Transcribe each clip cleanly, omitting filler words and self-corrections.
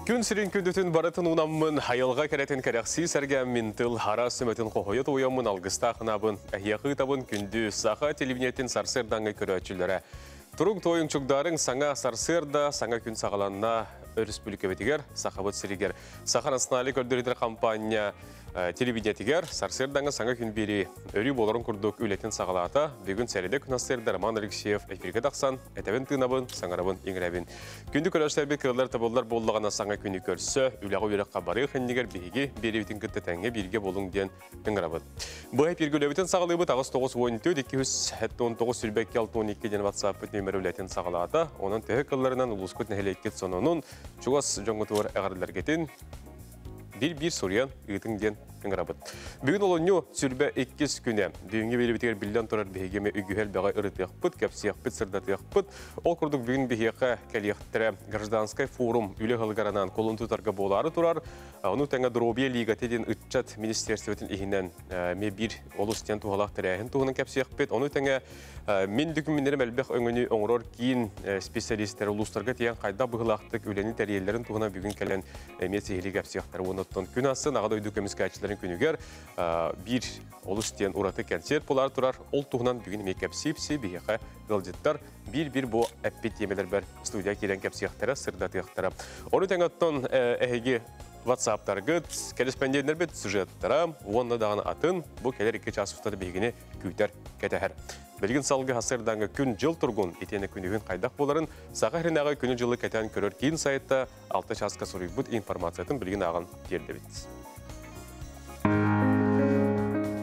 Күн сирин күндүтін барытын унаммын, хайылға кәретін кәрәқси сәргәммін тыл хара сөметін қоғойет ойаммын алғыста қынабын, әйеқы табын күнді сақа телевинетін сарсырдаңы көрәтшілері. Тұруң тойын чүгдарың саңа сарсырда, саңа күн сағаланна республикабетігер, сақабыт сиригер. Сақа национали көрдірідер компания телевидениятигер, сарсырдаңы саңа күн бері өрі боларын күрдік үлетін сағалата, бүгін сәреді күн астырды Роман Алексеев эфирге тақсан, әтәбін тынабын, саңарабын еңірәбін. Күнді көрәштәбі кылдар табылдар болдығана саңа күні көрсі, үліғі өрек қабары қындегер бейге бері бітін күтті тәңге берге болың ден еңірәбін. Бұл әпіргі өлебітін сағалығы тағыз 9-14-219 сүрбәкке 6-12 ден WhatsApp нөмірі үлетін сағалата, оның тәхі кылларынан ұлысқыт нәхелеккет сонының чуғас жоңғытуар әғардылар bir soruyan ıйтың ден ыңырабыт. Бүгін олонью сүрбә 2 күне. Бүгінге белебетігер білден тұрар бейгеме үгіхел бәға ұрытыяқпыт, кәпсияқпыт, сырдатыяқпыт. Ол күрдік бүгін бейеқі кәлияқтірі гражданскай форум үлі ғылғаранан колын тұтарға болары тұрар. Оны тәңі Дробия лигатеден үтчат министерстветін ихінен ме бір олыстен туғалақ тірәйін туғының кәпсияқпыт. Оны тәңі мен дүкімендері мәлбәқ өңіні оңырор кейін специалистері ұлыстарға тиян қайда бұғылақтық өлені тәрелерін туғына бүгін кәлін месехелі кәпсияқтары оныттың күн асын ағады өйдік өміскәтшілерін күнігер бір олыстен ұраты концерт болар тұрар. Ол туғынан бүгін ме кәпсияпсы бейеқі ғылдеттар бір бұл әппет емелер бәр студия керен кәпсияқтары, сырдатыяқтары. Оны тәңіттің әйге WhatsApp-тарғы корреспонденттер бет сюжеттара, онына дағаны атын бұл кәлер 2 часыфтады бейгіне күйтер кәтәхір. Білген салғы ғасырдаңғы күн жыл тұрғын етені күнігін қайдақ боларын, саға хренағы күні жылы кәтән көрер кейін сайтта 6 часқа сұрық бұд информациятын білген ағын терді бет.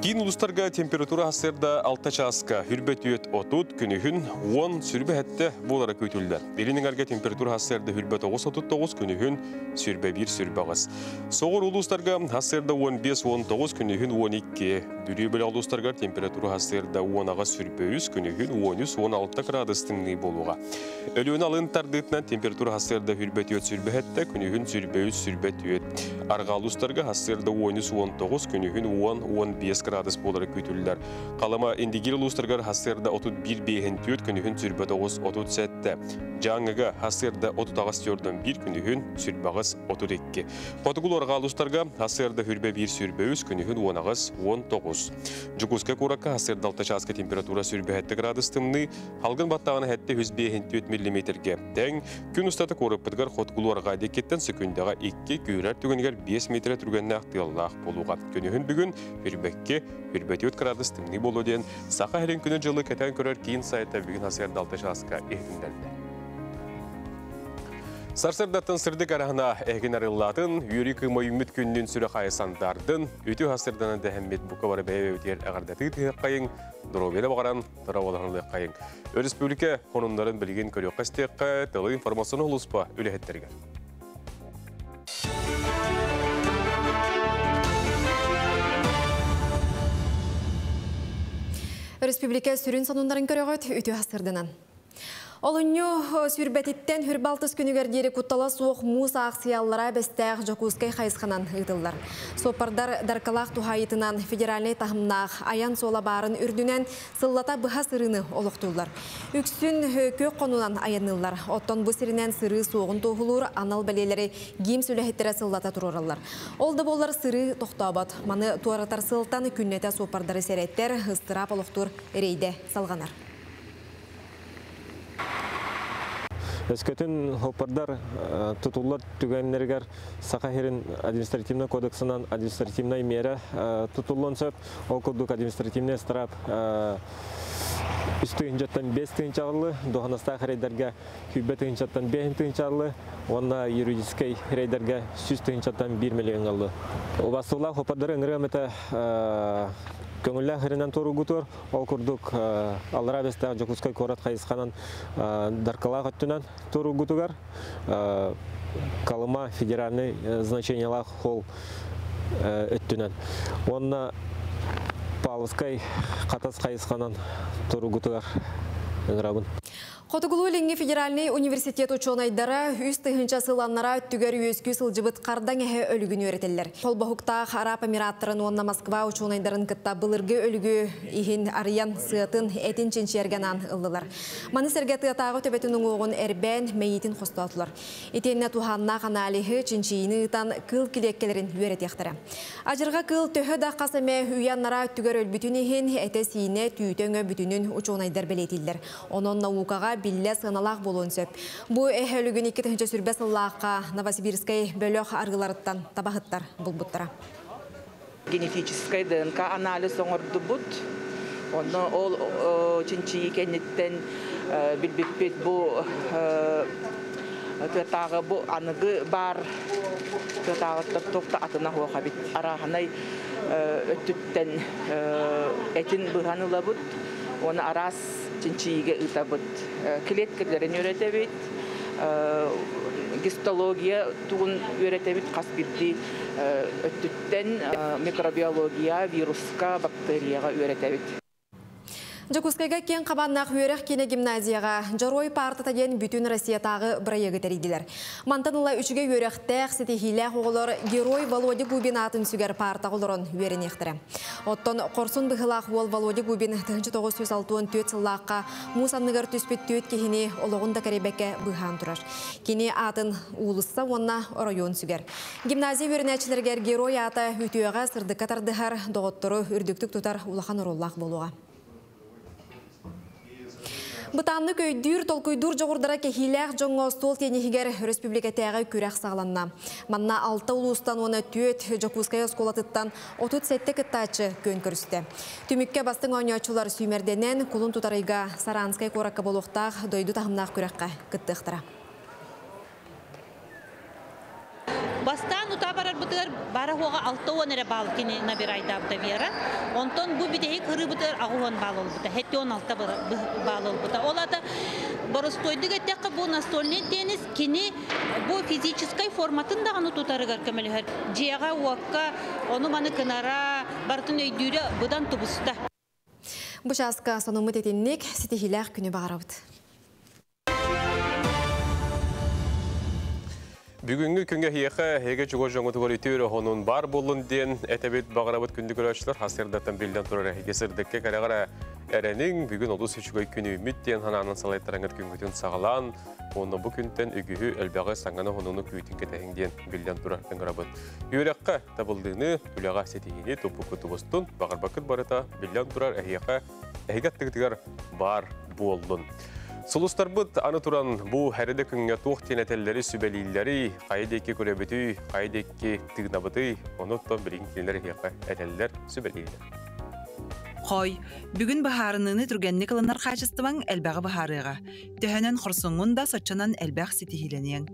Кейін ұлыстарға температура ғасырда 6 часқа хүрбет үйет отут күнігін 10 сүрбе әтті болары көйтілді. Белінің әрге температура ғасырда хүрбет 9-39 күнігін сүрбе 1 сүрбе ғыз. Соғыр ұлыстарға ғасырда 15-19 күнігін 12. Дүрі білі ұлыстарға температура ғасырда 10-ға сүрбе 3 күнігін 13-16 градыстыңны болуға. Өліуін алын тардығытынан температура ғасырда хүрбет үйет сүрбе әтті күнігін сүрбе 3 сүрбет үйет. Арға ұлыстарға ғасырда 13-19 күнігін 10-15 градус болары көйтілдер. Қалама индигер ұлыстырғар ғасырда 31-5 күнігін сүрбе 9-37. Жаңыға ғасырда 30-1 күнігін сүрбе 32. Потығыл орға ұлыстырға ғасырда хүрбе 1 сүрбе 3 күнігін 10-19. Жүкізгі қораққа ғасырда 6 часқа температура сүрбе 7 градустымны, халғын баттағаны әтті 154 мм-ге. Тәң күн ұстаты қорып бұдғар қотқыл орға декеттен секундаға 2 күйрер түгінігер 5 метр түргенне ақтияллақ болуға. Күнігін бүгін үрбәкке 44 градустымны болу ден, сақа әрін күні жылы кәтән көрер кейін сайта бүгін ғасырда 6 часқа ехтіндәлді. Сарсырдаттың сырдық арағына әген арылатын, үйрі кымы үміт күннің сүрі қайысандардың, өті ғасырданы дәхіммет бұқы бары бәйе өтер әғардаты тұйық қайын, дұробелі бағаран, тұраваларынлық қайын. Республика қонымдарын білген көрек қастеққа тылы информацияны ұлыспа өліхеттерге. Республика сүрін сонындарын көрек өті ғасырдынан. Олыню сүрбәтіттен хүрбалтыз күнігердері құттала суық мұз ақсияллара бәстәғ жокускай қайысқанан ұйдылар. Сопардар даркалақ тухайытынан федеральный тағымнақ аян сола барын үрдінен сыллата бұға сырыны олықтылар. Үксін көк қонуынан аянылар. Оттон бұл сірінен сыры соғын тоғылыр, анал бәлелері гейм сүләхеттері сыллата тұроралар. Олды болар сыры тоқтабат. Маны туаратар сылтан күннеті сопардары сәреттер ғыстырап олықтыр рейде салғанар. Өскөтін хопардар тұтулар түгенлергер Сақахерин административный кодексынан административный мера тұтулын сөп, ол күрдік административный страп үсті үнчаттан 5 тыңчағылы, доғанаста рейдерге хүббе тыңчаттан 5 тыңчағылы, онна юридический рейдерге 100 тыңчаттан 1 миллион алды. Басылар хопардар өңірі әметі көңілі ғырынан тору күтір, ол күрдік алыра бәстәғ жокускай корат қайысқанан даркала қөттінен тору күтігер. Қалыма федеральный значениялақ қол өттінен. Онына Павловскай қатас қайысқанан тору күтігер өңірабын. Хотугулу Ленги федеральный университет ученыйдары үз тыгынча сыланнара өттүгер үйөскү сылжыбыт кардан эһе өлүгүн өретеллер. Колбахукта Араб Эмираттарын онна Москва ученыйдарын кытта былыргы өлүгү ихин арыян сыатын этин чинчергенан ыллылар. Маны серге тыатагы төбетүнүң оғын эрбен мейитин хостуатылар. Итемне туханна каналихы чинчиини ытан кыл килеккелерин өретектері. Ажырға кыл төхө да касаме уяннара өттүгер өлбүтүн ихин эте сине түйтөңө бүтүнүн ученыйдар белетилдер. Онон наукага билле сыналақ болуын сөп. Бу өлігін 2-ші сүрбе сыллаққа Новосибирскай бөлөк аргыларыттан табахыттар бұлбуттара. Генетический ДНК анализ оңырды бұд. Оны ол чинчи кенеттен білбеппет бұ тағы бұ анығы бар тағы тоқта атына хоға бет. Арағынай өттіттен әтін бұғанылы бұд. Оны арас чинчиге ытабыт. Клеткаларын өретебет, гистология туғын өретебет, қаспетті өттіттен микробиология, вируска, бактерияға өретебет. Жакускайга кен қабаннақ өрек кене гимназияға жарой партатаген бүтін Россиятағы бірайығы тәрейділер. Мантаныла үшіге өректәқ сетихилі оғылар герой Володя Губин атын сүгер партағылырын өрен ектірі. Оттон қорсын бұғылақ ол Володя Губин 1964 сыллаққа Мусанныгар түспет төт кехіне олығында кәребеке бұған тұрар. Кене атын улысса онна район сүгер. Гимназия өрінәчілергер герой аты үтіуіға сырды қатардығар доғыттыры үрдіктік тұтар улақан ұроллақ болуға. Бұтанны көйдүр толкуйдур жоғырдыра кехиләқ жоңғы стол тенехігер республикатәғы күрәқ сағланна. Манна 6 улустан оны түйет Жакуская сколатыттан 37 кыттачы көн көрісті. Түмікке бастың ойнячылар сүймерденен кулын тұтарыға Саранскай қораққа болуқтақ дойду тағымнақ күрәққа кыттықтыра. Бастан утабарар бутыр бара хога 6 онере бал кини набирайда вера. Онтон бу бидеги кыры бутыр агуон балол бута. Хетти 16 балол бута. Олата боростойдыга текка бу настольный теннис кини бу физической форматында аны тутарыгар кемелер. Жияга уакка ону маны кынара бартын өйдүрө будан тубуста. Бу жазга сонумут этинник ситихилер күнү багарабыт. Бүгінгі күнге хияқа хеге чугор жоңы тұғыр үтеуірі ғонын бар болын ден әтәбет бағарабыт күнді көрәшілер хасырдаттан білден тұрар әйгесірдікке кәрәғара әрәнің бүгін олы сүчігой күні үміттен хананын салайттараңыт күнгітін сағалан, оны бұл күнтен үгігі әлбәғі саңғаны ғонуны күйетін кетәңден білден тұрар тәңірабыт. Үйрәққа табылдığını үләға сетігіне топу күті ғыстын, бағарбақыт барыта білден тұрар әйгеттігітігер бар болын. Сулустар бұд аны туран бұл әреді күнге тоқ тенетелері сүбәлейлері, қайдекі көребеті, қайдекі тығнабыты, оныттан біріңкелері хеқі әтелілер сүбәлейлер. Хой, бүгін бахарыныны түргенні кылынар қачыстыман әлбәғі бахарыға. Төхінен құрсыңын да сочанан әлбәқ сетихиленен.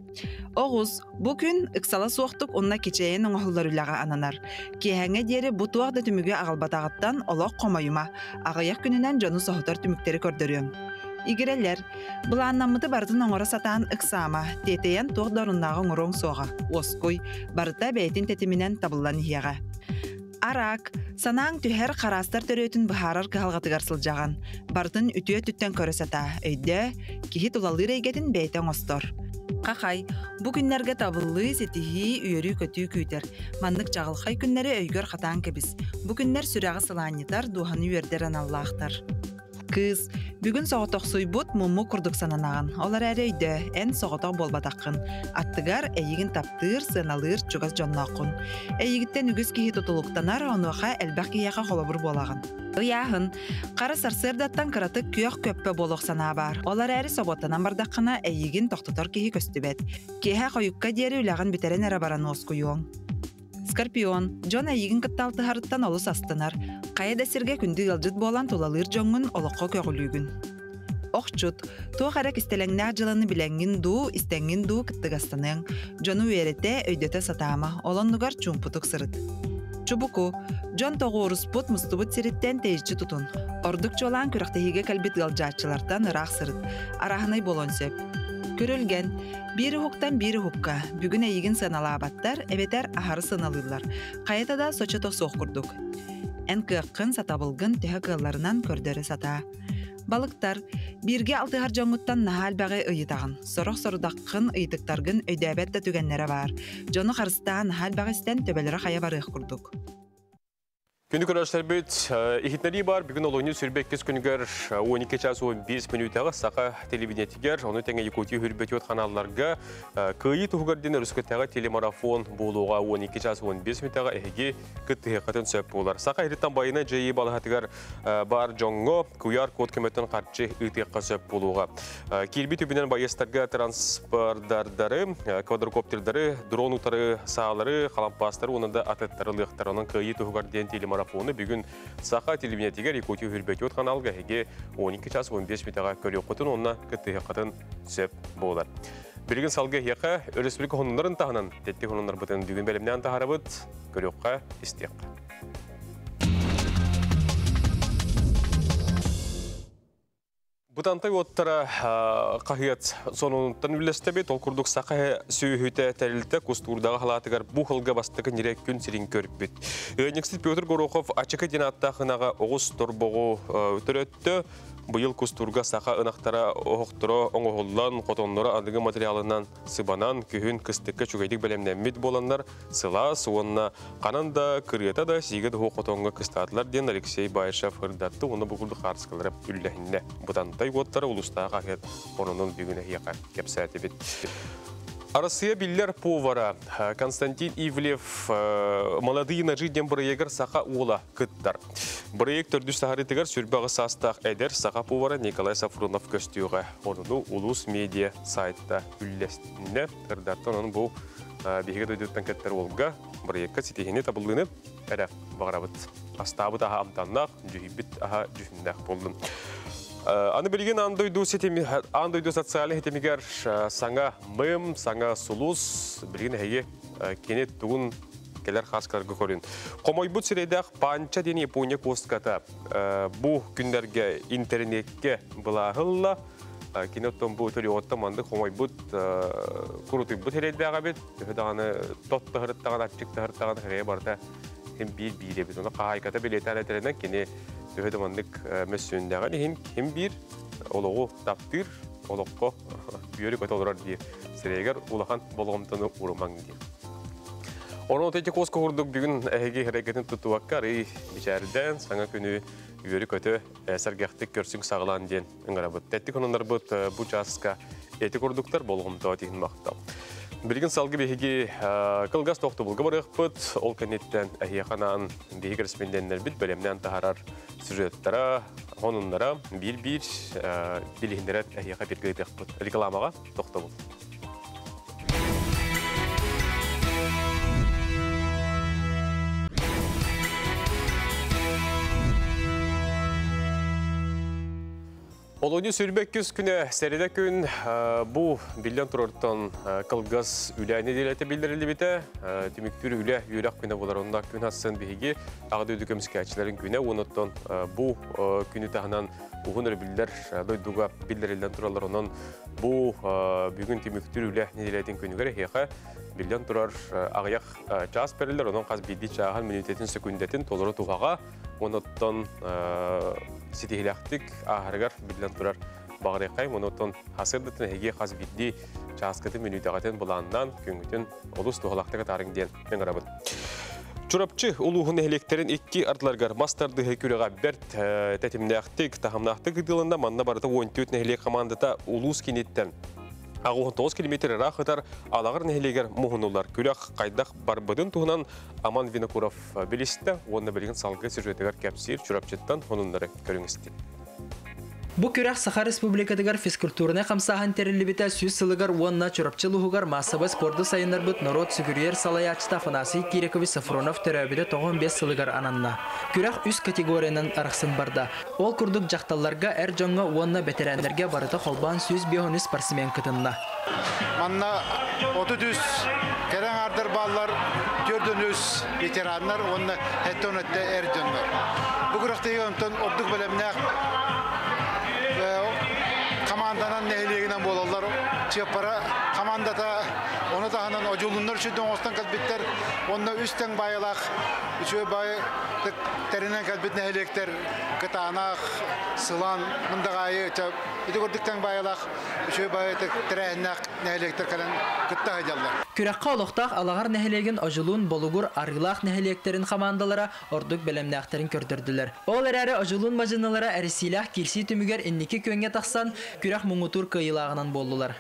Оғыз, бұл күн ұқсала соқтық онына кечейін оңғылар үліға ананар. Кейхәңе дері бұл туақды түміге ағалбатағыттан олақ қомайыма, ағаяқ күнінен жоны соғытар түміктері көрдірін. Игерелер, бұл аннамыды бардың оңыра сатан ықсама, тетейен тоғдарындағы оңырың соға, оской, барыта бәйтін тетімінен табылан хияға. Арак, санаң түхер қарастар төрөтін бұхарар кығалғатығар сылжаған, бардың үтіе түттен көрісата, өйді, кехет ұлалыр егетін бәйтен остор. Қақай, бұл күнлерге табылы сетихи үйері көтүй күйтер. Мандық жағылқай күнлері өйгөр қатан кебіз. Бұл күнлер сүрағы сыланетар, дуғаны үйердерін Аллахтар. Кыз, бүгін соғытық сұйбұт мұмы күрдік сананаған. Олар әрі өйді, ән соғытық болбатаққын. Аттығар әйігін таптыр, сыналыр, чугас жоннаққын. Әйігіттен үгіз кейі тұтылықтанар, онуға әлбәқ кейеға қолабыр болағын. Яғын, қары сарсырдаттан қыратық күйіқ көппі болық сана бар. Олар әрі соботанан бардаққына әйігін тоқтытар кейі көстібет. Кейі қойыққа дері үләғын бітерен әрі баран осқойуың. Скорпион, Джон әйігін кытталты харыттан олыс астынар. Қайда сірге күнді ғылжыт болан толалыр жоңын олыққа көғілігін. Оқчут, туақ әрек істелеңнәқ жыланы біләңгін ду, істәңгін ду кыттығастаның. Джону өйерете өйдеті сатама, оланнығар чумпутық сырыт. Чубуку, Джон тоғы ұрыспут мұстыбыт сиреттен тейші тұтын. Ордық жолан күріқтігіге кәлбет ғылжатчылардан ұрақ сырыт. Арағынай болон сөп. Көрілген, бері хуқтан бері хукка, бүгін әйігін сыналабаттар, әбетер ахары сыналылар. Қайетада сочы тоқ соқ күрдік. Ән күйіққын сатабылғын түхі қылларынан көрдері сата. Балыктар, бирге алтыгар жоңуттан нахал бағы ыйытағын. Сорох сорудаққын ыйдықтаргын өйдәбәтті түгеннері бар. Жоны қарыстан нахал бағы істен төбелері қая барық күрдік. Күнді көрәштер бүт, ихітнері бар, бүгін олуыны сүрбеккіз күнігер 12 час 15 минутаға сақа телевидениетігер, оны тәңе Якутия хүрбеті өт қаналарға күйі тұғырден өріскеттіға телемарафон болуға 12 час 15 минутаға әйге күттіғі қатын сөп болар. Сақа еріттен байына жайы балығатығар бар жоңғы күйар код көметтен қарчы үйтіққа сөп болуға. Келбі түбінен байыстарға транспордардары, квадрокоптердары, дронутары, сағалары, қалампастары, онында атыттары лықтар, оның күйі тұғырден телемарафоны бүгін сақа телевидениетігер Якутия хүрбеті өт қаналға әйге 12 час 15 минутаға көрі қытын, онына күттіғі қатын сөп болар. Бірген салғы еқа республика хонунларын тағынан, тетті хонунлар бұтын бүгін бәлімнен тағары бұт, көрі ққа істеқ. Бұтантай оттара қағият сонуынттан үлестебе, толқұрдық сақы сүйіхүйті тәрілті күстурдағы халатығар бұл қылға бастығы нерек күн сирин көріп бет. Өйнексіз Петр Горохов ачықы денаттақынаға оғыз торбоғы өтір өтті. Бұйыл күстурға сақа ынақтара оғықтыра оңғолдан, қотонлары адығы материалынан сыбанан, күйін кістікке чүгейдік бәлемнәммет боланлар, сыла, суынна, қананда, кіргета да сигет оғы қотонға кістатылар ден Алексей Байышев ғырдатты, оны бұғылды қарсқылары үлләхінне. Бұтантай оттары ұлыстағы қағет онының бүгіне еқа кепсәті бет. Арасыя биллер повара Константин Ивлев молодые нажиден проектор саха ула кыттар. Проектор дүстахаритыгар сүрбағы састақ әдер саха повара Николай Сафронов көстюға. Оның улус медиа сайтта үллестіне ырдаттан оның бұл бейгі дөйдеттен кәттер олға проектқа сетехіне табылынып әрі бағарабыт. Астабыт аға амтаннақ, жүхібіт аға жүхіндақ болдым. Аны білген андойду социалы хетемигер саңа мым, саңа сулус, білген әйе кенет туғын келер қасқаларға көрін. Қомой бұд сірейдақ панча дені Япония постката бұл күндерге интернетке бұлағылла. Кенеттен бұл өтірі отты манды қомой бұд күріті бұд сірейдіға бет. Өйдағаны тотты ғырыттаған, атчықты ғырыттаған ғырия барда hem bir bit. Ona qaykata bileterlerden kene öhdemandıq mesündəğən hem bir oloğu tapdır, oloğu büyürük öte olur diye sireyger ulağan bolğamtanı urumang diye. Onu öteki koska kurduk bugün ähegi hareketin tutuvakkar biçerden sana günü büyürük öte sergahtık görsün sağlan diyen ıngırabıt. Tettik onunlar bu çaska eti kurduklar bolğamta ötekin maqta. Bilgin salgı bihigi kılgaz toxtu bulga barıq bıt, ol kennetten әйеқанан bihigi resmendenler bit bölümden taharar sürettara, onunlara bir bilihinderet әйеқа bir gıydıq bıt. Reklamağa toxtu bul. Olunca sürmek küs güne seride gün bu bilden turartan kılgaz üleğine dilete bildirildi bite. Tümüktür üle yürek güne bular onda gün hassın bihigi. Ağda ödüküm sketchlerin güne onuttan bu günü tahanan uğunları bildiler doyduğa bildirilden turarlar onun bu bugün tümüktür üleğine diletin günü göre heyha bilden turar ağayak çağız verirler onun kaz bildi çağın minutetin sekundetin toluru tuğağa onuttan Sitihilaktik ahırgar bilden turar bağırıqay, onutun hasırdıtın hege qaz bildi çağızkıtı minutağıtın bulandan küngütün olus tuğalaqtığı tarın diyen men arabın. Çorapçı uluğun ehleklerin iki artlargar mastardı hekürüға bert tətimnəqtik, tahamnaqtik idilanda manna barıda 14 nehlek komandata ulus kinetten. Ağuğun 9 kilometre raqıtar alağır nehleger muhunullar. Külaq qaydaq barbadın tuğunan Aman Vinokurov biliste, onu bilgin salgı sürüyetegar kapsir çorapçıttan onunları görüngісті. Bu kürak Saha Respublikadagar fizkulturuna qamsahan terillibita süz sılıgar uanna çorapçılıhugar masaba spordu sayınlar bud Norod Sügüryer Salayaçta Fanasi Kirekovi Safronov terabide 95 sılıgar ananna. Kürak üst kategoriyanan araqsın barda. Ol kurduk jaqtallarga er jonga uanna veteranlarga barıta xolban süz bihoni sportsmen kıtınna. Manna 30 keren ardır ballar gördünüz veteranlar onna hetonette er jonlar. Bu kürakta yönten obduk bölümne komandanın nehliğinden bolallar. Çöpara komandada Onu da hanan ojulunlar şüdün ostan kalbitler. Onunla üstten bayılak. Üçü bay terinen kalbitne helekter. Kıtağına sılan mındağayı. Üdü gördükten bayılak. Üçü bay terenen helekter kalan kıtta hacallar. Kürekka oluqtaq alağar nehelegen ojulun bolugur argılaq nehelekterin komandalara orduk belemnaqterin kördürdüler. Ol erəri ojulun majınalara erisilah kilsi tümüger inniki könge taqsan kürek mungutur kıyılağынан boldular.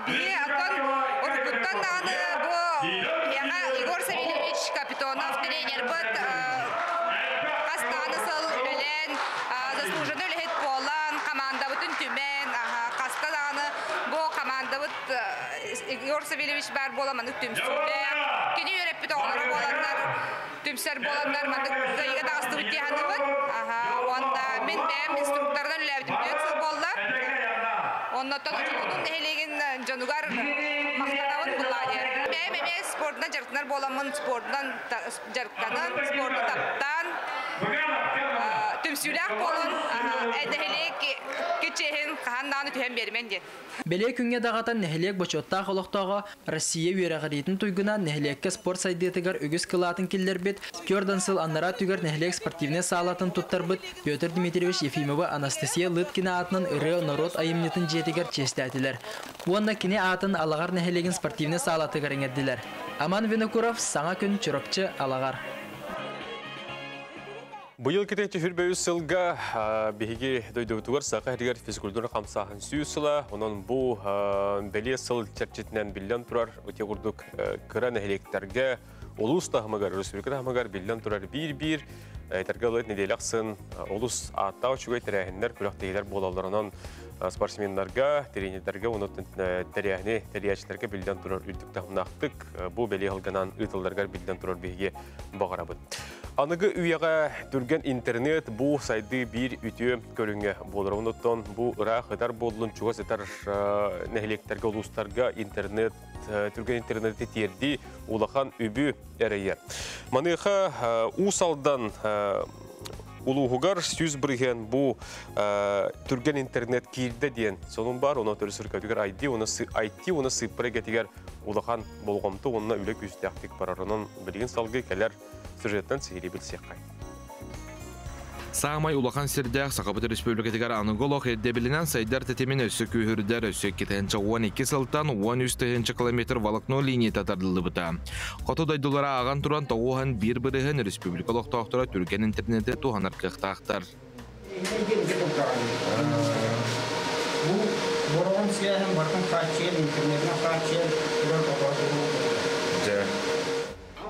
Бие атан оркуттан даны бу яга Игорь Савельевич Капитонов тренер бут кастанысыл белен заслуженный үлехет болан команда бутун түмен каста даны бу команда бут Игорь Савельевич бар боламан түмсүлдө кини өрөп бут олары боландар түмсөр боландар мандык кыйга дагысты бут яны бут онда мен бем инструктордан үлөбдүм дөксү болду. Ondan onun helegen canıgar mahtanavın bulayır. Benim sportdan jarıklar bolamın sportdan jarıktanan sportdan taptan tümsülah bolun edehelek keçehen kahandanı tühem bermen diye. Bele künge dağatan nehelek boçotta xoloqtağı Россия üyereğiritin tuyguna nehelekke sport saydıtıgar ögüz kılatın killer bit. Kördansıl anlara tüger nehelek sportivne sağlatın tuttar bit. Pyotr Dmitrievich Yefimova Anastasia Litkina atının ırı narod ayımnetin jetigar çestetiler. Onda kine atın alağar nehelegin sportivne sağlatıgar engediler. Aman Vinokurov sana gün çorapçı alağar. Bu yıl ketinci hürbeyüz sılga bihiги doyduğutugar saqa herigar fizikультура qamsağın süyüsüla. Onun bu beli sıl çerçetinden bilden turar öte kurduk kıran ehleklerge olus tahmagar, Respublika tahmagar bilden turar bir tergalı nedelaqsın olus atav çügey terehinler külaqtegiler bolallarının sportsmenlarga, trenerlerge, onu terehini teriyatçilerge bilden turar üldük tahmnaqtık. Bu beli halganan ıtıllargar bilden turar bihiги bağırabıd. Anıgı üyağa türgen internet bu saydı bir ütü körünge bolur. Ondan bu ıra kadar bolun çoğu seter nehleklerge uluslarga internet türgen interneti terdi ulağan übü ereye. Manıqa usaldan uluğugar süz bırgen bu türgen internet kirde diyen sonun var. Ona törü sırkatüger IT onu sıpıra getiger ulağan bolğamtı onunla ülek üstüyaktik bararının bilgin salgı keler süretten sihiri bilsek kay. Sağmay ulaqan sirdaq Saqabat Respublikatigar Anıgolaq edde bilinen sayдар tetemin össü kühürder össü 12 sıltan 13 kilometr valakno liniye tatardıldı bıta. Qotu daydulara ağan turan toğuhan bir bırıhın Respublikalıq toqtura Türkiyen interneti tuhanar kıqtaqtar. Bu boron siyahın bakın kaçıyel, internetine kaçıyel,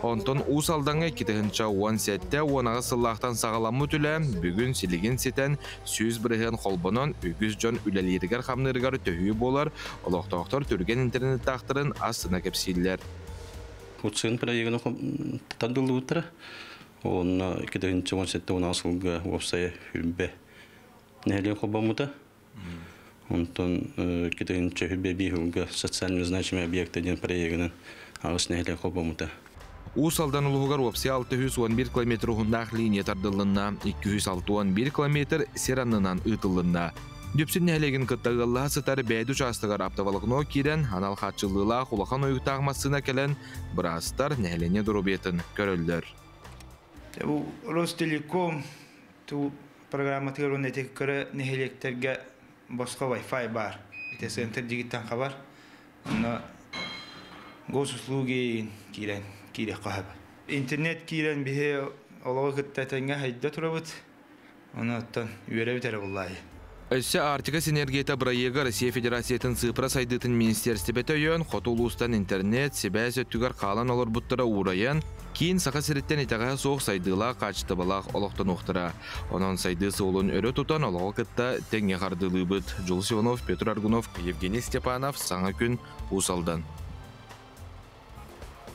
Onton usaldanга kitihинча 17-те онаға сыллақтан сағаламы түлі, бүгін силигин сетен сөз бірген қолбынан үгіз жон үлелерігер қамнырығар төхі болар, олықтақтар түрген интернет тақтырын астына кепсейлер. Құтсығын проегіні тандылы бұттыры. Оны kitihинча 17-те онаға сылға опсайы хүрбе нәлен қолбамыда. Онтон kitihинча хүрбе бейхілгі социальный значимый объектеден проегінің ағыс нәлен қолбамыда. Usaldan uluğugar opsi 611 km hundaq liniye tardılınna, 261 km seranından ıtılınna. Düpsün nəhlegin kıttağıllaha sıtar bəydu çastıgar aptavalıqno kiren, anal xatçılığıla xulaqan oyuqtağmasına kelen birastar nəhlenye durubetin körüldür. Bu Rostelekom programma tığırınetek körü nəhлектерге босқа Wi-Fi бар. Центр дигиттан xabar. Госуслуги кирен кире қахаб. Интернет кирен бихе олығы кыттатанға хайда турабыт. Онаттан үйері бітері бұллайы. Өссі Артика Синергета Брайега Россия Федерациятын сыпыра сайдытын министерстебет өйен, қоты улустан интернет, себәз өттігер қалан олар бұттыра урайын, кейін сақа сіріттен итаға соқ сайдыла қачты балақ олықтан уқтыра. Онан сайдысы олын өрі тұтан олығы кытта тәңе қардылы бұд. Жулс Иванов, Петр Аргунов, Евгений Степанов, саңа күн Усалдан.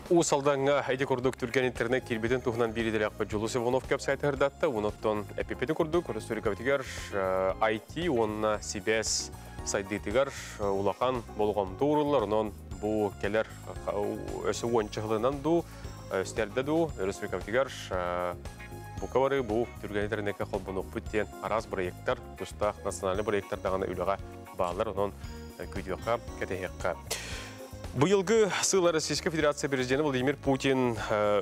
Усалданға әйде күрдік түрген интернет келбетін тұғынан береділі ақпы Жулус Иванов көп сайты ғырдатты. Оныттан әпепетін күрдік, Республикабетігер IT, онына CBS сайдетігер улақан болған дұрылар. Онын бұл келер өсі 10 жылынан ду, өстерді ду, Республикабетігер бұқавары бұл түрген интернетке қолбын оқпыттен араз проекттар, тұстақ национальный проекттар дағаны үліға бағалар, онын көйдіғаққа, кәтехеққа. Быйылгы сыла Российская Федерация президенті Владимир Путин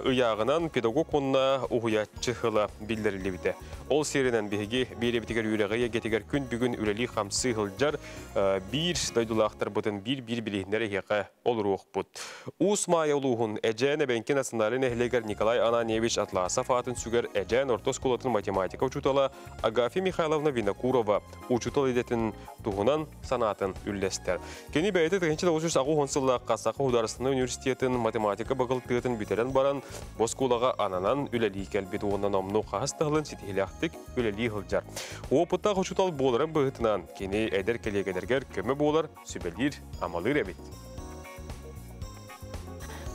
ыяғынан педагог онна уғыятчы хыла білдірілі. Ол серінен беге беребітігер үйрәғыя кетігер күн бүгін үлелі қамсы ғылжар бір дойдулақтар бұтын бір білейіндері еқі ол руқ бұд. Усмай олуғын әжәне бәнкен асынарын әхлегер Николай Ананевич Атласов атын сүгер әжән ортос колатын математика учутала Агафья Михайловна Винокурова учутал едетін туғынан санатын үллестер. Кені бәйті 1990 Қасақы Ударысыны университетін математика бағылтығытын бүтерен баран Боскулаға ананан үләлі кәлбет оғынан омну қағыстығылын сетихіляқтық үләлі ғылжар. Опытта құшутал болырын бұғытынан кені әдер келегедергер көмі болар сүбелер амалыр әбет.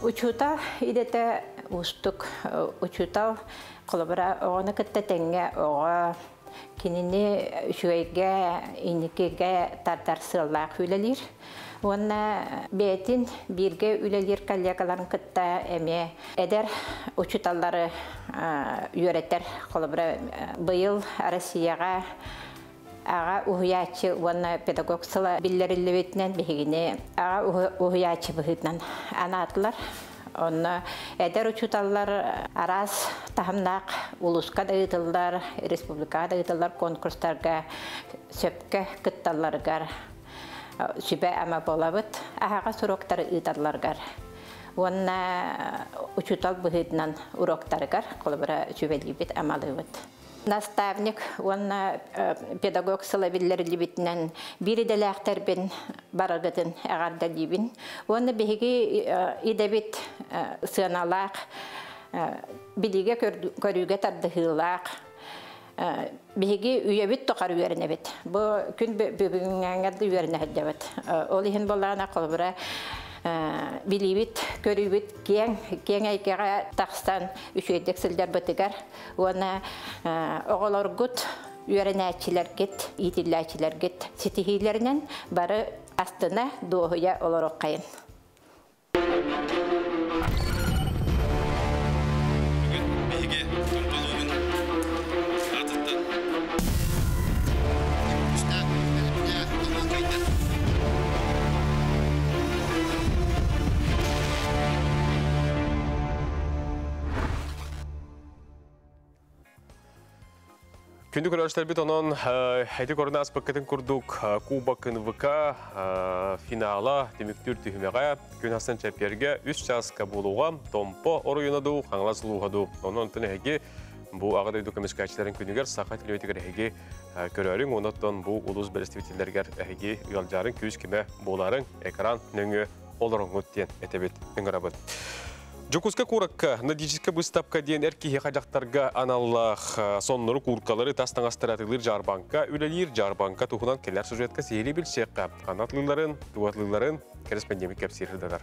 Учутал идеті ұстық учутал қолыбыра оғаны күтті тәңге оға кеніне үшуайға инекеге тартар сыллақ үләлер. Онна бетин бирге үлелер коллегаларын кытта эме эдер учуталлары үйрәттер қолыбыра быйыл Россияға ага уһуячы онна педагог сыла биллерилебетнен бегине ага уһуячы быгытнан анатлар онна эдер учуталлар арас тахамнак улуска дагытылдар республикада дагытылдар конкурстарга сөпкө кытталларгар Sübe ama bolabıt, ahaga suroktары ıdadlargar. Ona uçutal bıhıdnan uroktargar, kolubara sübelibit amalıbıt. Nastavnik, ona pedagog sılabillerlibitnen biri delaktar ben baragıdın ağardalibin. Ona behigi idebit sığınalak, bilige körüge tardıhılak, Bihigi üyebit toqar üyerinebit. Bu gün bugüngəngədə üyerinəhədəbit. Olihin bollarına qolbura bilibit, körübit, keng əykəyə taqstan üçüydək sildər bitigar. Ona oğalar gut, üyerinəhətçilər get, itilləçilər get. Sitihiylərindən barı astına doğuya olaraq qayın. Күнді көрәштер бит онын әйті көріні аспаққетін күрдік Кубок НВК финала деміктір түйімеға күн астан чәперге 3 жасқа болуға томпо оройынаду, қаңлас луғаду. Оның түні әге бұл ағадайду көмескәчілерін күнігер сақа тілеуетігер әге көрерің, онаттан бұл ұлыз бәлістеветелергер әге ұялжарын күйіз кеме боларын экран нөңі оларын өттен әтебет үңірабыд. Жокуска куракка, надижиска выставка ден эркихе хажақтарға аналлах сонныры куркалары тастан астыратылыр жарбанка, үлелер жарбанка тухунан келер сюжетка сейлі білшеққа. Қанатлыларын, туатлыларын корреспондент кәпсерілділер.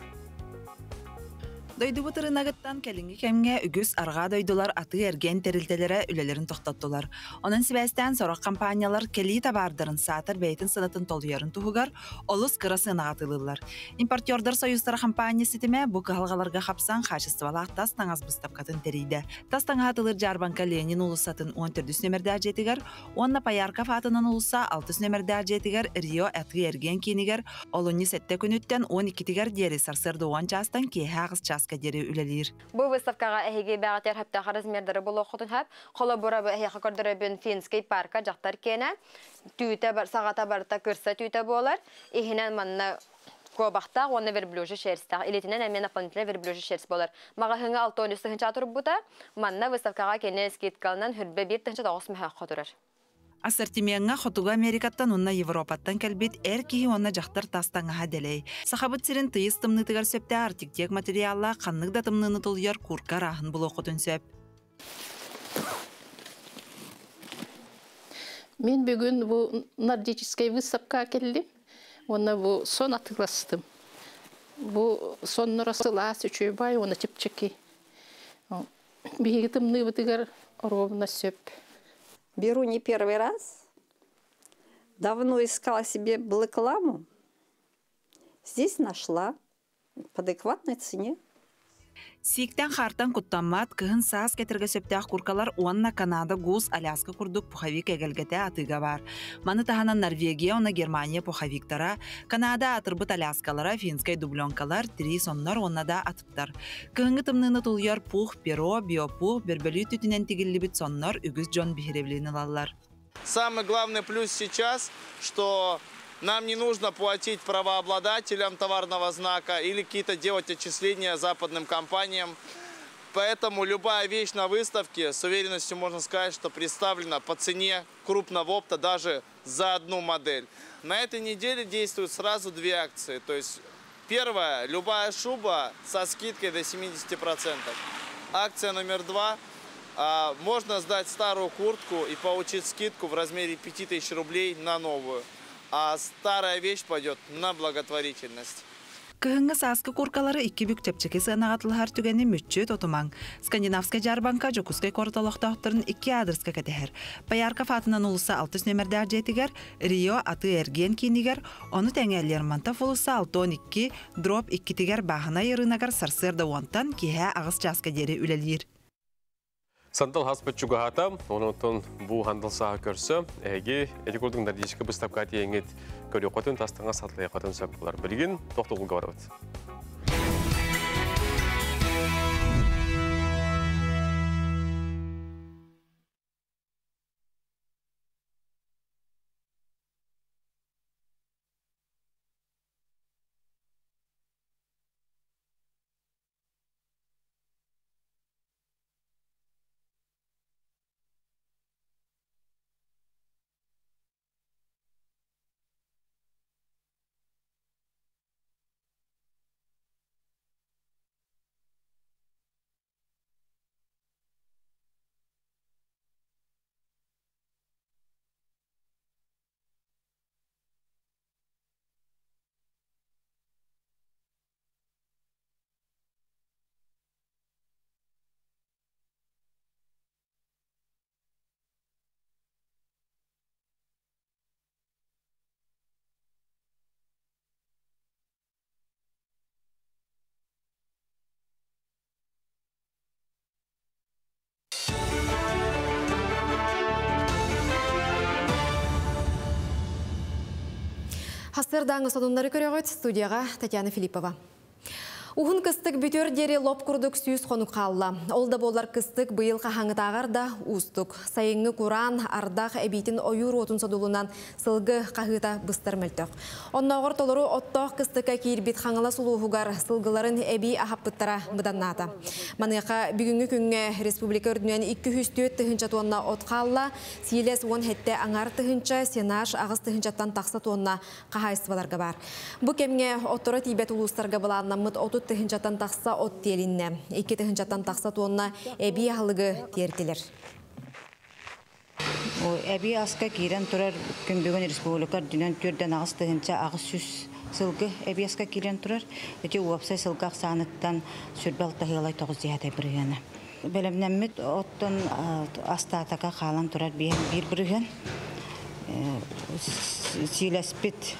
Дойду бұтырын ағыттан кәлінгі кәмге үгіз арға дойдулар аты әрген терілтелері үлелерін тоқтаттылар. Оның себәстен сорақ компаниялар кәлі табардырын сатыр бәйтін сынатын толуярын тұғығар, олыс қырысын ағатылылар. Импортердар союздары компания сетіме бұл қағалғаларға қапсан қашыстывалақ тастан аз бұстапқатын терейді. Тастан ағатылыр жарбанка Ленин ұлысатын 14 нөмірді әжетігер, онна Паярков атынан ұлыса 6 нөмірді әжетігер Рио әтгі әрген кенігер, олыны сәтті күніттен 12-тігер дері сарсырды оған частан кейі ағыз час кәдері үлелер. Бұл выставкаға әйге бәғатер хаптаға размердері бұл оқытын хап, қолы бұра бұл әйге қордыры бін Финский парка жақтар кені, түйті бар, сағата барыта көрсі түйті болар, ехінен манна көбақтақ, оны верблюжі шерістақ, елетінен әмен апланетілі верблюжі шеріс болар. Маға хыңа 6-10 сығынша тұрып бұта, манна выставкаға кені скейткалынан хүрбе 1-9 мәхақ қотырыр. Ассортименға хотуға Америкаттан онна Европаттан кәлбет әр кейі онна жақтар тастаңға дәлей. Сақабыт сирен тыйыз тымнытығар сөпті артиктек материалла қаннық да тымныны тұлыяр курка рахын бұл оқытын сөп. Мен бүгін бұл нордической выставка келдім. Оны бұл сон атыластым. Бұл сон нұрасыла сөчөй бай, оны тепчеки. Бейгі тымны бұтығар ровно сөп. Беру не первый раз. Давно искала себе блэкламу. Здесь нашла по адекватной цене. Сиктен хартан куттаммат кыһын саас кетерге сөптәх куркалар уанна Канада, Гус, Аляска курдук пухавик эгелгете атыга бар. Маны таханан Норвегия, она Германия пухавиктара, Канада атырбыт Аляскалара, финскай дубленкалар, три соннар оннада атыптар. Кыһыңы тымныны тулуяр пух, перо, биопух, бербелü түтүнен тигиллибит соннар үгүз жон бихиревлини лаллар. Самый главный плюс сейчас, что нам не нужно платить правообладателям товарного знака или какие-то делать отчисления западным компаниям. Поэтому любая вещь на выставке, с уверенностью можно сказать, что представлена по цене крупного опта даже за одну модель. На этой неделе действуют сразу две акции. То есть первая, любая шуба со скидкой до 70%. Акция номер 2. Можно сдать старую куртку и получить скидку в размере 5000 рублей на новую. А старая вещь пойдет на благотворительность. Кыһыңы сааскы куркалары 2 бүк чепчеки сыанагатылыхар түгени мүччөт отумаң. Скандинавская жарбанка жокускай кортолоқтақтырын 2 адрыска кетехер. Паярка фатынан улуса 6 нөмердәр жетигер, Рио аты эрген кинигер, оны тәңәлер Мантаф улуса 612 дроп 2 тигер бахына йырынагар сарсырда уантан киһә агыс часка дери үлелир. Сантал хаспет чугахата, онотон бу хандал саха көрсө, эги эдикурдун нардишке быстапка тиеңет көрү котун тастаңа сатлай котун сөккулар. Билген токтогулга барабыз. Хастырдаңы сонунлары көрөгөт студияға Татьяна Филиппова. Ухун кыстык бүтөр дери лоп курдук сүйіз қонук қалла. Олда болар кыстык быйыл қахаңытағар да устук. Сайыңы куран ардақ әбейтін ойур отун содулунан сылгы қағыта быстар мөлтөк. Оннағыр толыру оттоқ кыстыка кейірбет қаңыла сулуғығар сылгыларын әбей ахаппыттара бұданната. Маныға бүгінгі күнге республика өрдінен 204 тыхынча тонна от қалла, сиелес 10 хетте аңар тыхынча, сенаш ағыз тыхынчаттан тақса тонна қағайсываларға бар. Бұ кемге оттора тибет улустарға баланнамыт отут тыхынчаттан тақса от телинне. 2 тыхынчаттан тақса тонна әбей ағылығы тертелер. Әбей асқа кейрен тұрар күнбеген республикар дүнен түрден ағыз тыхынча ағыз сүз сылғы әбей асқа кейрен тұрар. Өте уапсай сылғы ақсанықтан сүрбәл тағылай тоғыз диятай біргені. Бәлемнәммет оттон астатаға қалан тұрар бір бірген. Силеспет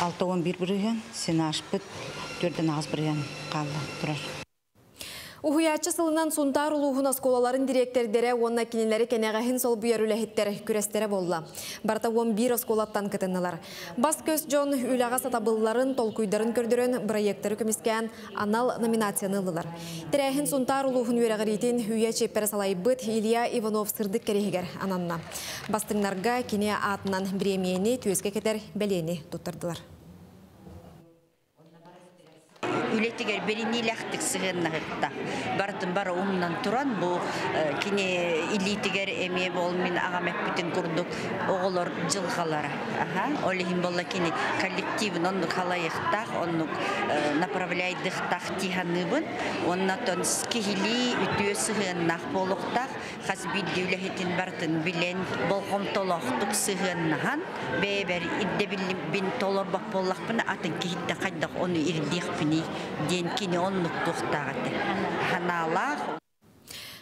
6-11 бірген, сенашпет 4-ағыз бірген қалан тұрар. Ухуячы сылынан сунтар улуғын осколаларын директордері онна кинелері кенеғахын сол бұяр үләхеттер күрестері болла. Барта 11 осколаттан кытынылар. Бас көз жон үлаға сатабылларын толкуйдарын көрдірін проекттері көміскен анал номинацияны ылылар. Тірәхін сунтар улуғын өрәғіретін үйе чеппері салайбыт Илья Иванов сырдық керегер ананна. Бастыңнарға кине атынан премияны түйеске кетер бәлені тұттырдылар. Үлетігер беріне ләқтік сығынна ғыртта. Бардың бары оңынан тұран, бұл кене илетігер әме бол мен ағамек бүтін күрдік оғылар жылғалары. Олығын болла кене коллективін онық халайықтақ, онық направляйдықтақ тиханыбын, оннатон скихили үтіе сығыннақ болуқтақ, қазбид деуләхетін бардың білен болғым толақтық сығыннаған, бәйбәр идде білін толар бақ боллақпын, атын кейтті қайдақ оны ирдеқ піні ден кені онлық тоқтағады. Ханалақ.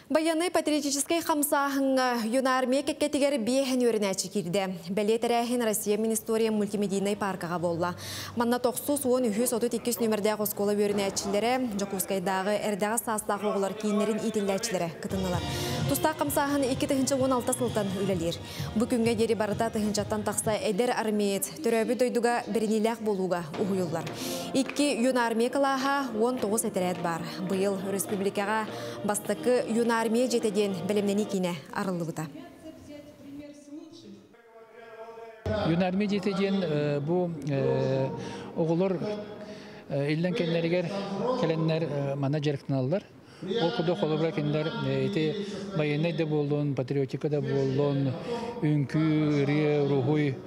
Баяны патриотической хамсахынга юнармия кеккетигер биехен өрінәчі кирді. Бәле тәрәхін Россия Министория мультимедийный паркаға болла. Манна 9-10-32 нөмірдәғ оскола өрінәчілері Жокускайдағы әрдәға састағы оғылар кейінлерін итілдәчілері кытынылар. Туста хамсахын 2-16 сылтан үлелер. Бүкінге дері барыта тұхынчаттан тақса әдер армиет түрәбі дойдуға бірінеләқ болуға ұғыйылдар. 2 юнармия калаға 19 әтерәт бар. Бұйыл республикаға бастықы юнармия жетеден білімнені кейіне арылы бұта. Юнармия жетеден бұл оғылыр елден кәлінерігер кәлінер мана жарықтын алылар. Ол күрді қолыбыра кәлінер байынай да болуын, патриотика да болуын, үнкі, рия, рухуй.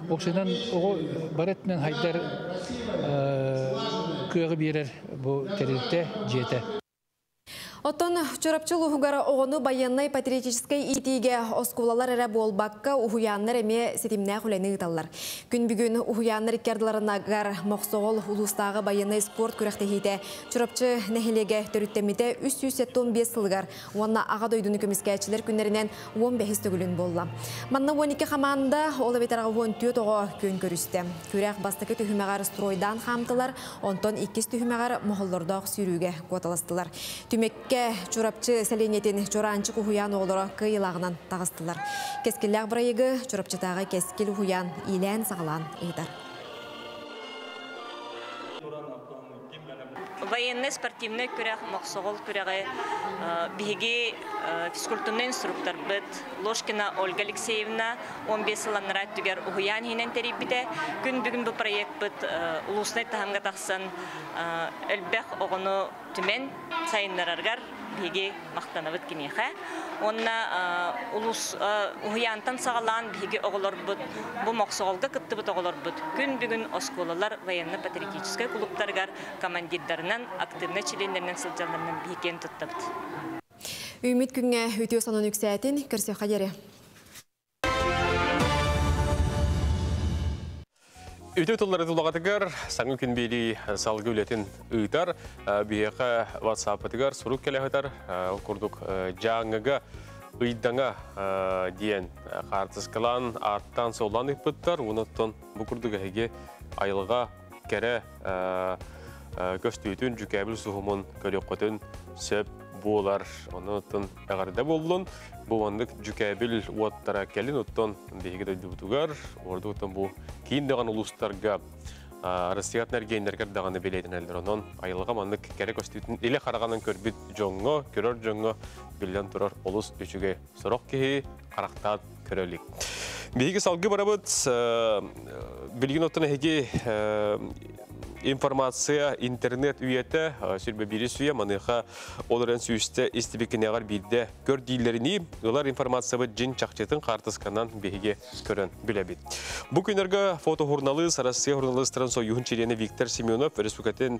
Оқшыдан оғы баратмен хайдар көгі берер бұл тәрелікте жеті. Оттон чорапчыл ухугара оғыны баяннай патриотической итиге оскулалар әрі болбаққа ухуяннар әме сетимнә құлайны ұталар. Күн бүгін ухуяннар иккерділарынагар моқсоғыл улустағы баяннай спорт күрәқтехейді чорапчы нәхелеге төріттемеде 375 сылғар. Онна аға дойдуны көміскәчілер күнлерінен 15 түгілін болла. Манна 12 қаманда олы бетарға 14 оғы көн көрісті. Күрәқ бастықы түхімеғар стройдан қамтылар, онтон 2 түхімеғар мұғыллардағы сүйрүүге қоталастылар. Чурапчы сәленетін чоранчы құхуян оғылары кыйлағынан тағыстылар. Кескілләқ бірайығы чурапчытағы кескіл ұхуян илән сағылан ұйдар. Военный спортивный күрәк мақсоғыл күрәғі бігі физкультурный инструктор бұд Ложкина Ольга Алексеевна 15 сыланыра түгер ұхуян хинен теребіде. Күн бүгін бұл проект бұд ұлысынай тағанға тақсын әлбәқ оғыны түмен сайынларарғар биги мақтанабыт кинеха. Онна улус уянтан сагалан биги оголор бут, бу мақсоголга кыттыбыт оголор бут. Күн бүгүн осколалар военно-патриотический клубтаргар командирдарынан, активный членлеринен сылжаларынан биген туттабыт. Үмит күнгө өтө санын үксәтин көрсө хадери. Үтө туллары тулағатыгар, саңы күн бейли салғы үлетін ұйдар, бейеқі WhatsApp-атыгар сұрук кәліғатар, құрдық жаңыға ұйдаңа дейін қартысқылан арттан солан үкпіттар, оныттан бұқырдық әйге айылға кәрі көстүйтін жүкәбіл сұғымын көліққытын сөп болар, оныттан әғарда болуын. Бұл андық жүкәбіл уаттара кәлін ұттан бейгі дөйді бұтығар, орды ұттан бұл кейіндіған ұлыстарға Россият нәргейіндергер дағаны белейтін әлдір. Онын айылға мандық кәрі көстейтін елі қарағанын көрбіт жоңғы, көрір жоңғы білден тұрар олыс өчіге сұрақ кейі қарақтад көрелік. Бейгі салғы барабыт, білген ұттан әйге информация интернет үйеті сүрбе бері сүйе маныға оларын сүйісті істебекінеғар бірді көр дейлеріні олар информация бұд жин чақчетін қартысқанан бейге көрін білебет. Бұл күнерге фотохурналыс, Россия журналистарын союын черені Виктор Семенов Республикатын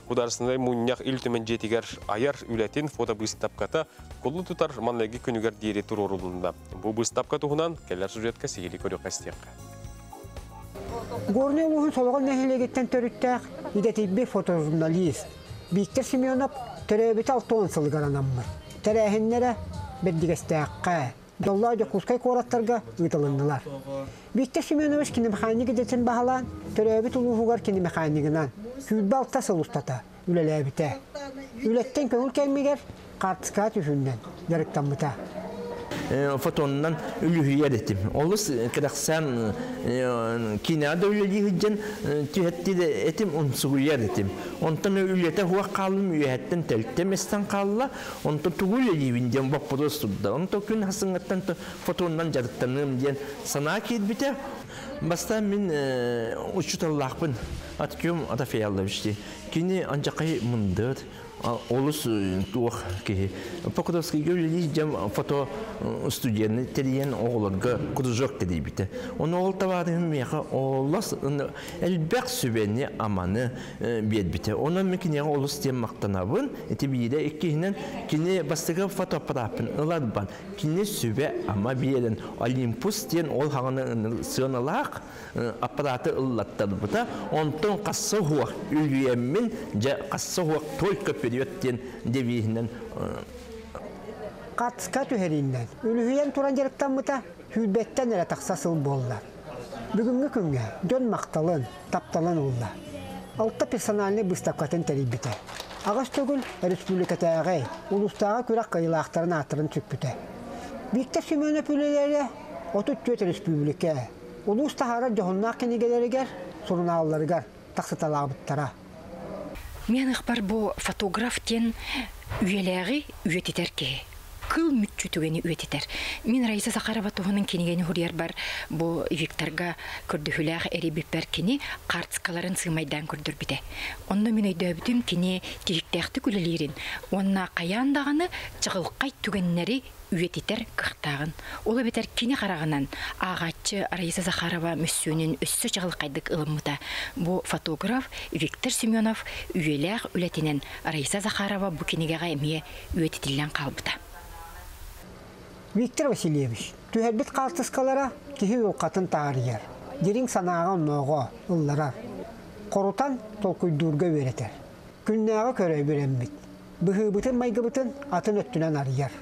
құдарысындай мұнияқ үлтімен жетігер аяр үлетін фотобыстапқата қолы тұтар манлайғы күнігер дейірі тұр орылында. Бұл быстапқа тұғынан кәлер сюжетка сейілі көрі қастияққа. Горный угун солгон нехилегеттен төрүттәк идетибби фотожурналист Виктор Семенов төрөбүт 6 сылгаранаммыр. Терехиннере беддигестәккә. Доллар Жокускай кораттарга үтелендилар. Виктор Семенов кинемеханик идетен баһалан төрөбүт улугугар кинемеханикынан күлбалта сылустата үлеләбите. Үлеттен көңүл кеммигер картыска түшүндән жарыктанмыта. Fotondan ülühüyer ettim. Olus kadaksan kinada ülühüyeceksin tühetti de etim unsuğuyer ettim. Ondan ülühete huwa kalım üyetten teltemestan kalla. Ondan tuğuleliğinden bakpodostudda. Ondan gün hasıngattan fotondan cadıktanım diyen sana bite. Basta min uçutallahpın atküm atafeyallavıştı. Kini ancak mındır. Olus tuğ ki Pokodovski görüleceğim foto stüdyenin teriyen oğullarga kuduzok dedi bite. Onu oğul tavarım meka oğlas elbek sübeni amanı bir bite. Ona mekine olus diye maktanabın. Eti bir de ikinin kine bastığı fotoğrafın ıladban. Kine sübe ama bir yerin Olympus diyen ol hağını sığınalak aparatı ıllattı bite. Ondan kassa huak ülüyemin kassa huak toy köpü вперед тен девиһинен Қатыска түһәриннән. Үлүһүйен туран жарыктан мыта хүлбеттен әрі тақсасыл боллар. Бүгінгі күнге жон мақталын, тапталын олла. Алты персональный выставкатын тәрибіті. Ағаш төгіл республикатағы, улустағы күрек қайылақтарын атырын түкпіті. Биіктер Семенов үлелері 34 республика. Улустағара жоғыннақ кенегелерігер, сұрыналарығар, тақсыталағыттара. Мен ықпар бұл фотограф тен үйеләғі үйететер ке. Кыл мүтчүтүгені үйететер. Мен Раиса Захарова туғының кенегені хүрер бар бұл Викторға күрдіхіләғ әрі біппер кені қартысқаларын сымайдан күрдір біде. Онна мен өйдөбітім кені тегіктәқті күлелерін. Онна қаяндағаны чығылқай түгеннері үйететер қықтағын. Олы бетер кені қарағынан ағатчы Раиса Захарова мүссөнін өссі чығылқайдық ылымыда. Бұл фотограф Виктор Семенов үйеләғ үлетінен Раиса Захарова бұл кенегеға әмие үйететілген қалбыда. Виктор Васильевич, түһәрбет қалтысқалара кихи ұлқатын тағырияр. Дерің санағын ноғы, ұлларар. Қорутан толкүйдурға өретер. Күннәғы көрі берембет. Бұхыбытын майгыбытын атын өттінен арияр.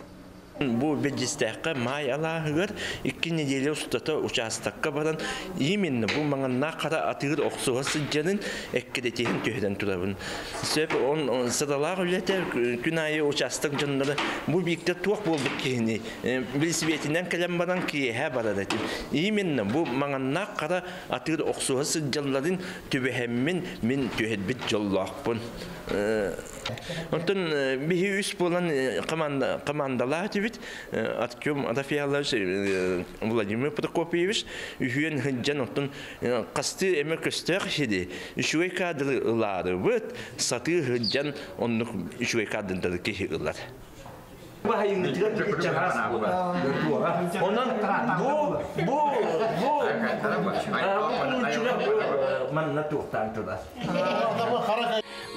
Бу беджистәккә май алаһыгыр 2 неделя устата участокка баран именно бу маңанна кара атыр оксуга сыҗҗанын эккедетен төһдән турабын. Сөп он садалар үләтә күн айы участок җаннары бу бикте тук булдык кини. Билсибетиннән калам баран киһә барады. Именно бу маңанна кара атыр оксуга сыҗҗанларын төбәһәммен мин төһәдбит җоллакпын. Онтон бихи үс болан командалар тибит Артем Адафьялович Владимир Прокопьевич үйен хыджан онтон касты эме көстер хиди үшүгей кадрылары бут саты хыджан оннук үшүгей кадрылары кехилар.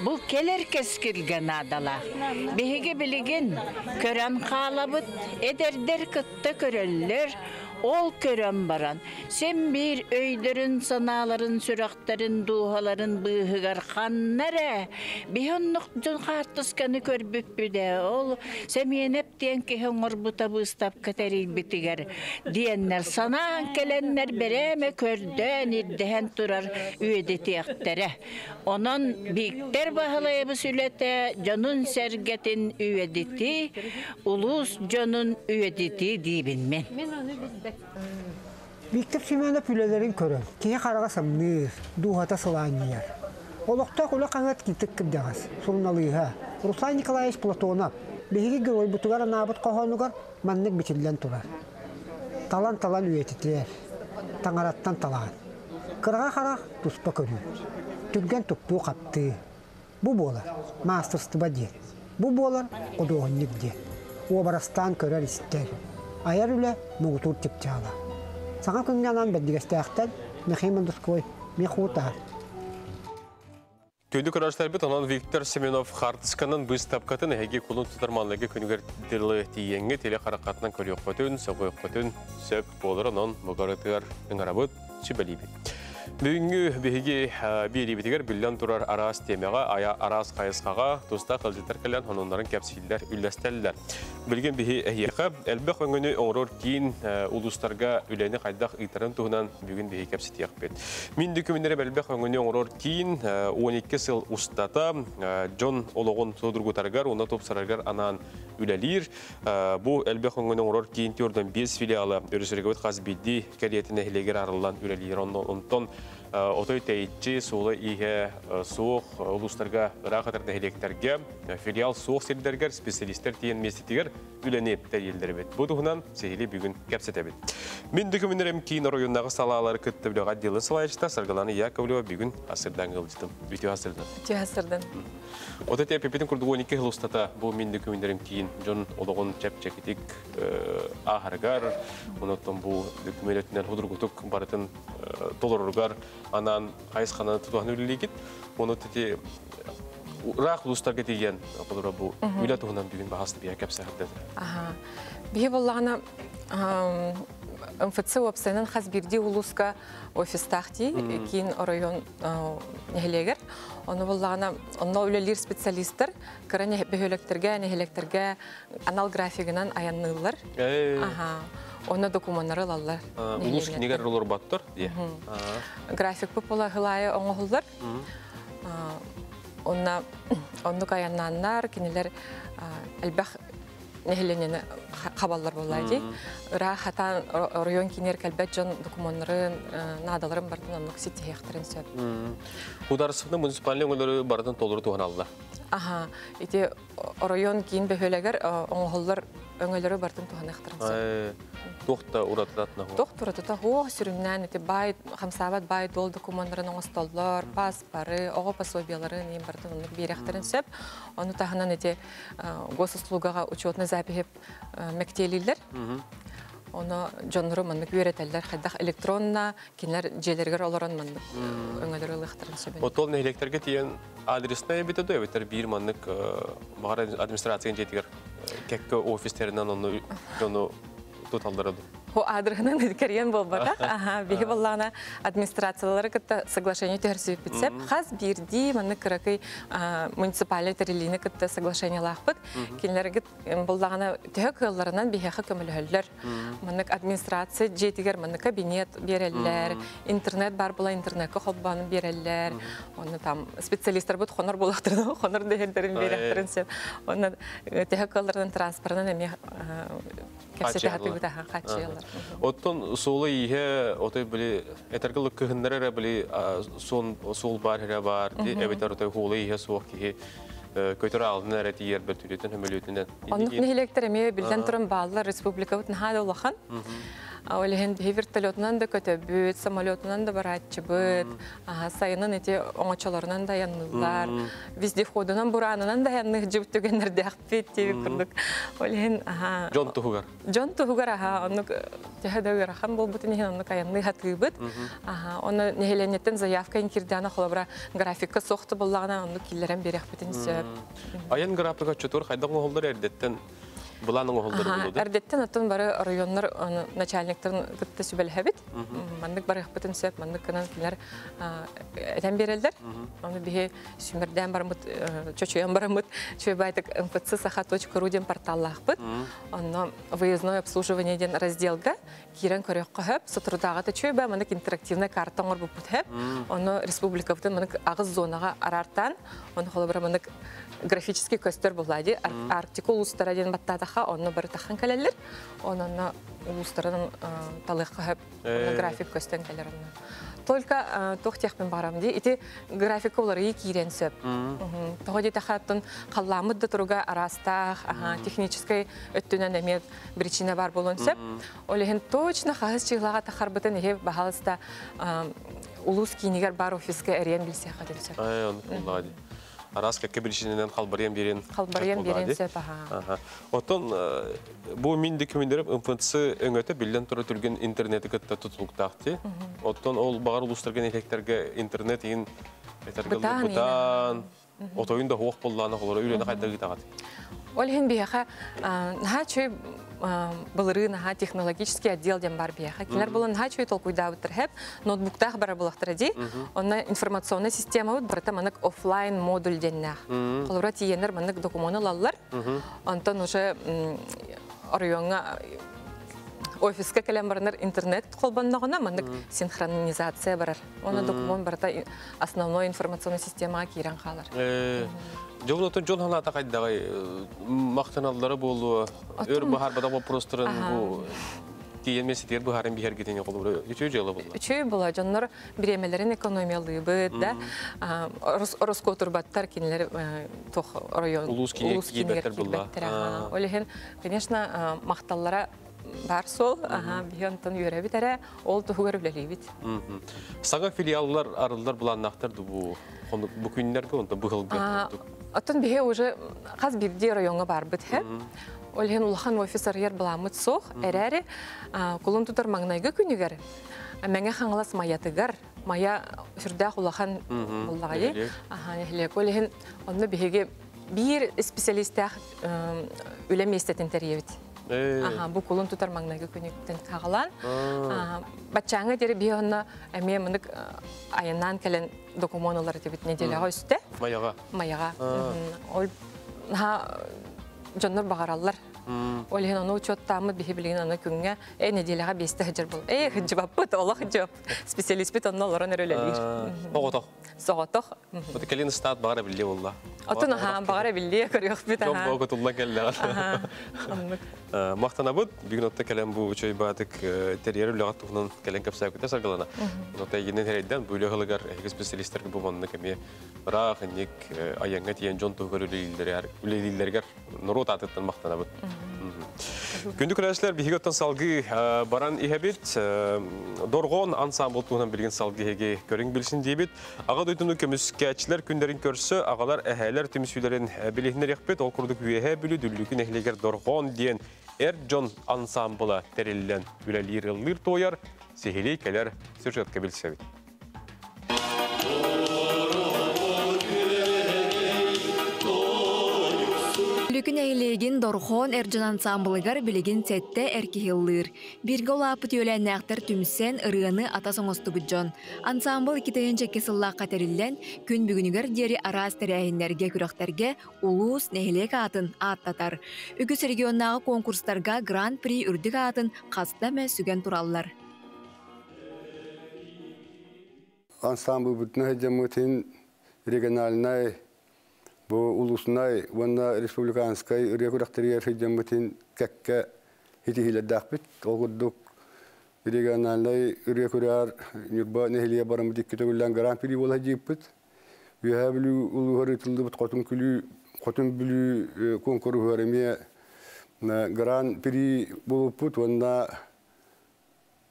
Бұл келер кескілген адала. Беге білеген көрен қалабыт, едердер күтті көрелер, ол көрен баран. Сен бір өйдерін, саналарын, сүрақтарын, дуғаларын бұғығар қаннары. Бейонлық жүн қартысканы көрбіп бүді. Ол сәменеп дейін кең орбыта бұстап кәтәрел бітігер. Дейіннер санаан келеннер береме көрден ирдіген тұрар үйедеті ақтары. Onun büyükler bahalayı bu sülete canın sergetin üyediti, ulus canın üyediti diyeyim ben. Виктор Семенов үлелерін көрін, кеге қараға самныр, дуғата сыланияр. Олықта құлы қаңат кілтік кімдағыз, сұрыналыға. Руслан Николаевич Платонов, бейгі герой бұтығар анабыт қоғануғар маннық бітілден тұрар. Талан-талан үйетітер, таңараттан талан. Қырға қарақ тұспа көрін. Түрген тұқту қапты. Бұ болар, мастерсты бәдер. Бұ болар, құдуғыннық де. Обарастан көрер істер. Аяр үлі мұғытур тепчала. Саңа күннен бәддігістәқтен Мехейман Дұской мехута. Көйді көрәштер бет, онан Виктор Семенов Хартысканын бұстапқатын әйге құлын тұтарманлығы күнігер дірлі тиеңі теле қарақатынан көрек қөтін, сөғой қөтін, сөк болыр, онан мұғарытығар үңарабыт шүбәлейбі. Бүгінгі бейге бейребетігер бүлден тұрар арас темеға, арас қайысқаға, тұста қылжеттер кәлен онындарын кәпсейлер, үлләстәлілер. Білген бейге әйеқі, әлбәқ өңіні оңырор кейін ұлыстарға үләні қайдақ ұйтарын тұғынан бүгін бейге кәпсеті яқпет. Мен дүкімендері әлбәқ өңіні оңырор кейін 12 сыл ұстата Джон олығын содырғытарғар, оны топсарарғар анан үләлер. Бұл әлбәқ өңіні оңырор кейін түрдің 5 филиалы өрісіргөт қазбейді кәриетіне әлегер арылан үләлер. Онтон Отой тәйітші солы ihe соқ ұлыстарға рақатырды әлектерге филиал соқ селдергер специалистер тейін местетігер үленет тәрелдері бет. Бұдығынан сейілі бүгін кәпсет әбет. Мен дүкімінерім кейін райондағы салалары күтті біліға делі салайшыта Саргаланы Яковлева бүгін асырдан ғылдыстым. Бүті асырдан. Бүті асырдан. Отой тәпепетін күрді 12 ғыл ұстата бұл мен дүкімінерім кейін жон олығын чәп-чәкетік ағарғар. Онаттан бұл дүкімелетінен худырғытық барытын толырырғар анан қайысқананы тұтуған өлілегет. Оны тәте ұрақ ұлыстарға деген құлыра бұл үйлі тұғынан бүгін бағасты бия кәпсі әқдеді. Бие болағына МФЦ опсайнын қазберді ұлысқа офистақти кейін район нәхілегер. Оны боллағына, онна үлелер специалисттер, кірі нехелектерге анал графигынан аяннылар. Оны документтары алалар. Улус кенегер олар баттыр? График бұл бола ғылайы оңығылдар. Онны аяннаннар, кенелер әлбәқ нехеленені қабалар болайды. Үра хатан район кенер кәлбәт жон документтарын, надаларын бардың онны сетте яқтырын сөп. Ударысында муниципалный өңілері бардың толыры туған алды? Ити район кейін бөхелегер оңығылдар өңілері бардың туған яқтырын сөп. Тоқта ұратыратына ғо? Тоқта ұратыта ғо, сүрімнен, қамсабат бай дол документтарын оңыстоллар, паспары, оғы пособияларын ең бардың онны беректірін сөп. Оны тағынан госуслугаға учетны запихеп мәктейлілер. Оны жоныры мұндық өретелдер, қайдақ электронна, кенлер желергер оларын мұндық өңілері ұлықтырын сөбін. Отол нәйлектерге тиен адресіне беті дөй, бетер бір мұндық бағар администрациян жетігер кәккі офистерінен оны туталдырады. О адресынан керен болбата. Беги боллана администрациялары кытта соглашение тәрсіп бітсеп, қаз бірді мұны кіракай муниципальный тәреліні кытта соглашение лақпыт. Кенлері боллағана түйек ғылларынан бейхақы көмілі Мұнық администрация жетігер мұны кабинет берелілер, интернет бар бола интернеткі қолбаны берелілер. Оны там специалисттар бұд қоныр болақтырды, қоныр дегендерін беректірін сеп. Оны түйек ғылларынан транспорынан әме кәпсеті хаты бұта қатшыялар. Оттон солы ihe отой били этергылык кыгыннары били сол бар хәре бар ди эбитер отой холы ihe суак ки көтөр алдына ретиер бер түлетен хөмөлөтүнөн. Онук нехелектереме билден туран баалар республика бут нахада улахан. Олеген вертолетунан да көтөбүт, самолетунан да баратчыбыт, сайынын эти оңочолорунан да яннылар, вездеходунан буранынан да янных жибит түгеннерде акпет деп курдук. Олеген Жон тугар. Жон тугар онук жахадагар хан болбутун онук аянны хатыбыт. Оны нехеленеттен заявка инкирдана холобра графикка сохты боллагана онук киллерен берекпетин сөп. Аян графика чотор кайда голдор эрдеттен Буланың оғылдары болуды? Әрдеттен атын бары районлар начальниктарын күтті сөбәлі Мандық бары ұқпытын сөп, мандық кынан келер әтен берелдер. Оны біге сүмірден барымыд, чөчөйен барымыд, чөйбайтық mfc.ru ден порталла ақпыт. Оны выездное обслуживание ден разделға кирен көрек қығып, сұтырдағаты чөйбә, мандық интерактивный картан ғыр бұпыт хөп. Оны республика бұтын мандық ағыз зонаға арартан, оны қолы бары мандық графический көстер болады. Артикул ұстара ден баттатаға, оны бары таққан кәлелер. Оны ұстарының талыққа хөп, график көстен кәлер. Только тоқтияқпен барам дей. Ити графика олары кейрен сөп. Тоғы дей тақаттың қалламыд да тұруға арастақ, техническай өттінен әмет причина бар болуын сөп. Олеген точно қағыз чиғлаға тақар бұтын еге бағалыста улус кейінігер бар офиске әрен білсеға ден сөп. Арас какие причины халбарем берен? Халбарем берен сөп. Оттон bu min dökümünderip МФЦ öngöte bilden tura türgen interneti kıtta tutuluktaqti. Ottон ол бағар улустарген эфектерге интернет ин этергалды бутан. Отойында хоқ болланы холора үйлені қайда гитағат. Олген бияха наха чөй былыры наха технологический отдел ден бар бияха. Келер болын наха чөй толкуйда бұттыр хеп, ноутбуктағы бара болақтыр ди. Онна информационный система бұд барата манық офлайн модуль деннах. Қолыра тиенер манық документы лаллар. Онтон уже районға офиске келен барынар интернет қолбандағына манық синхронизация барар. Оны документ барата основной информационный системаға кейрен қалар. Жоғылатын жол ханата қайдағай мақтаналары болу, өр бұхар бада вопростырын тиенмесетер бұхарын бігер кетене қолы үші жылы болды? Үші бұла, жонлар біремелерін экономиялы бұд, Роскотурбаттар кенелер район улус кейбеттер болды. Олеген, конечно, мақталлара бар сол, бігентін үйері бітәрі, ол тұғыр білелей біт. Саға филиаллар арылдар бұланнақтарды бұл күнлерге онда бұғылғы? Оттон біге уже қаз бірде районға бар бұд хеп. Олеген улахан офисар ер бұламыд соқ, әрәрі құлын тұтар маңнайғы күнігер. Мәңе қаңылас маятығар, мая сүрдәқ улахан бұллағай. Олеген онды біге бір специалистәқ үлем естетін тәребет. Бу кулун тутар маңнайгы күнүктен кагалан. Бачаңы дери бионна эме мындык айынан келен документалар дебит неделяга үстө. Маяга. Ол жоннор багараллар. Ол хен аны учоттамы бихи билген аны күнгө неделяга 5 хажыр бол. Хыжбаппыт, Аллах жап. Специалист бит анна лоран өрөлөлөр. Соготох. Бу келин стат багара билли болла. Отуна багара билли көрөк бит. Боготулла келлер. Мактанабыт бигнотта келен бу чөй батык терьер үлөгат тугунан келен капсак көтө саргалана. Нота йенен терейден бу үлөгөлөр специалисттер бу монны кеме барак ник аянга тиен жон төлөлүлдер нурут атыттан мактанабыт. Күндүк көрәшләр биготтан салгы баран ихебит доргон ансамбл тугунан билген салгы хеге көрүң билсин дебит. Ага дойтуну көмүскәчләр күндәрин көрсө агалар әһәләр тимсүләрен билехнер якпет ол курдук үеһе билү дүллүкүн эхлегер доргон диен Эрджон ансамбла тереллен үлелир тояр сехилей келер сюжетка билсебит. Үлүкүн эйлеген дорхон Эрджон ансамблыгар билеген сетте эркихиллыр. Бирге олапыт өленнәктер түмсен ырыаны ата соңосты бүджон. Ансамбл китеген чекесылла катерилен күн бүгүнүгер дери арас терәһиннәргә күрәхтәргә улус нәһилек атын аттатар. Үгүс регионнагы конкурстарга гран-при үрдүк атын кастаме сүгән тураллар. Ансамбл бүтүнө жамытын региональный Бу улусунай ванна республиканскай рекордтерьер хиджамбытин кекке хитихиледдакбит олгудук региональный рекордер нюрба нехилия барамдик кетөгүллән гран-при бола жиппит. Үһәблү улуһарытылдыбыт котун бүлү конкурс хөрөме гран-при болуппут ванна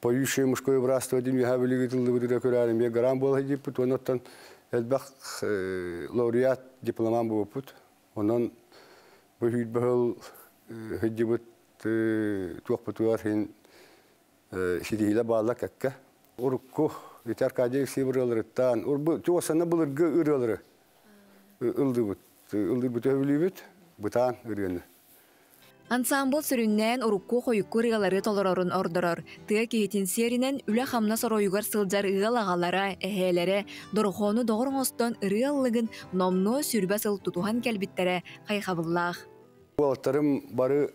поющее мужское братство дин үһәблү гытылдыбыт рекордер гран бола жиппит ваннан Элбах лауреат дипломан болупут. Онан бу хүйтбел хиджибут туакпутуар хин сидихиле баала какка. Урукку итар кадек сибрылырыттан. Урбу туасана булыргы ырылыры. Ылдыбыт өвлүбүт бутан ырыны. Ансамбл сүрүннән урукку койукку рыгалары толорорун ордорор. Тыа кейтин серинен үле хамна сороюгар сылжар ыгалагалара, эхелере, дорохону доғырыңостон ырыаллыгын номно сүрбә сыл тутухан кәлбиттере қайқабыллах. Уалттарым бары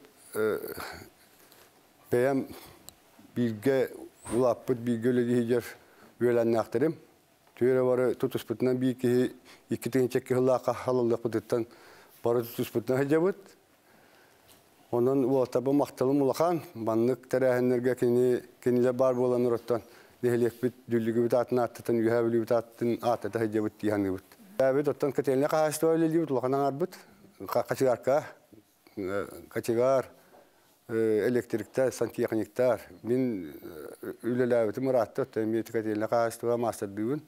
бәйім бирге улаппыт, бирге өледі хейдер өйеләннәқтірім. Түйері бары тұтыспытынан бейкі 2 чекке хыллаққа халылық бұдыттан бары тұтыспытынан хейдебіт. Onun uğurtabı maqtalım ulaqan, banlık tərəhinlərgə kenile bar bolan uğurtdan nehilek bit, düllügü bit atın attıtın, yühəbili bit atın atıtı həcə bit diyanı bit. Bəbit ottan keteline qaçtı öyle bit, ulaqanan ar bit. Kaçıgar, elektrikler, santiyaknikler. Min ülelәbitim urattı, tembiyeti keteline qaçtı ve master düğün.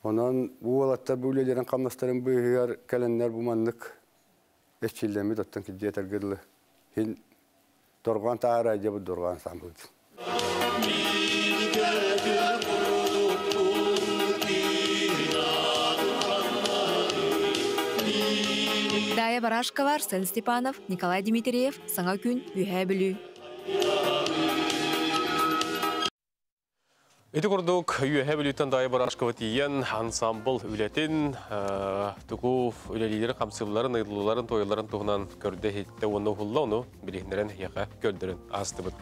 Onun bu uğurtta bu ülelerin kamlasların büyüğer kelenler bu manlık eşçilemi dottan ki jeter gırlı. Hin dorgan taara jabı dorgan sambut. Дая Барашкова, Арсен Степанов, Николай Дмитриев, Саңа күн, Үһә білүү. Эти курдук Үһә білүүтен Дая Барашкова тиен ансамбл үлетін тугуф үлелилер камсылларын, ыйлыларын, тойларын туғынан көрді хетті оны ұғылла оны білігінерін яқа көлдірін астыбыт.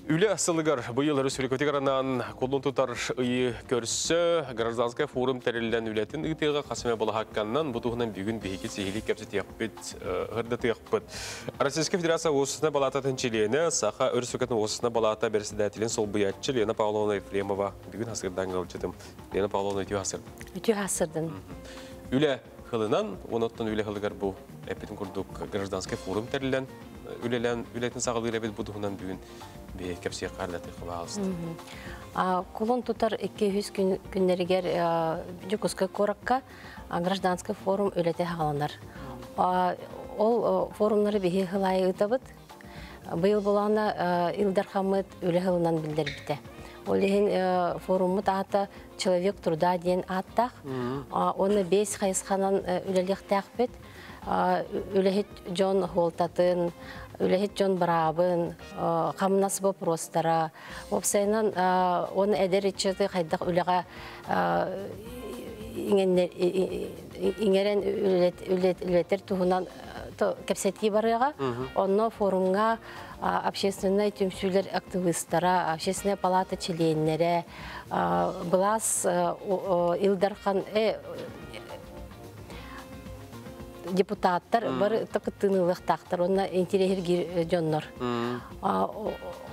Үлі асылығар бұйыл Республикатигаранан қолын тұтар ұйы көрсі гражданская форум тәрелілен үлетін ұйтыға қасыме болы хаққаннан бұтығынан бүгін бейхет сейхілік кәпсі тияқпет, ғырды тияқпет. Российская Федерация осысына балата тәнчелені, Саха Өрсөкетін осысына балата берсідәтілін сол бұятчы Лена Павловна Ефремова бүгін асырдан қалжыдым. Лена Павловна өте асырды. Өте асырдың. Үлі қылынан, оныттан үлі қылығар бұл әпетін күрдік гражданская форум тәрелілен үлетін сағылығыр әбет бұтығынан бүгін кәпсия қарлаты қылағылысты. Қолын тұтар 200 күннерігер жүкіскі қораққа гражданский форум өлеті қағаландар. Ол форумлары бейі қылайы ұтабыд. Бұйыл болағына Илдар Хамыд өлі қылынан білдер бітті. Ол ең форумыд аты «Человек труда» ден аттақ. Оны 5 қайысқанан өлелік тәқ бет. Үлехет Джон Холтатын, үлехет жон барабын, қамнас вопростара, опсайнан оны әдер етшеді қайдақ үлеға иңерен үлетер туғынан кәпсетки барыға, оны форумға общественный тюмсүлер активистара, общественная палата членнері, Блас Илдархан депутаттар бар тақыттынылық тақтар, онна интерегер жоннор.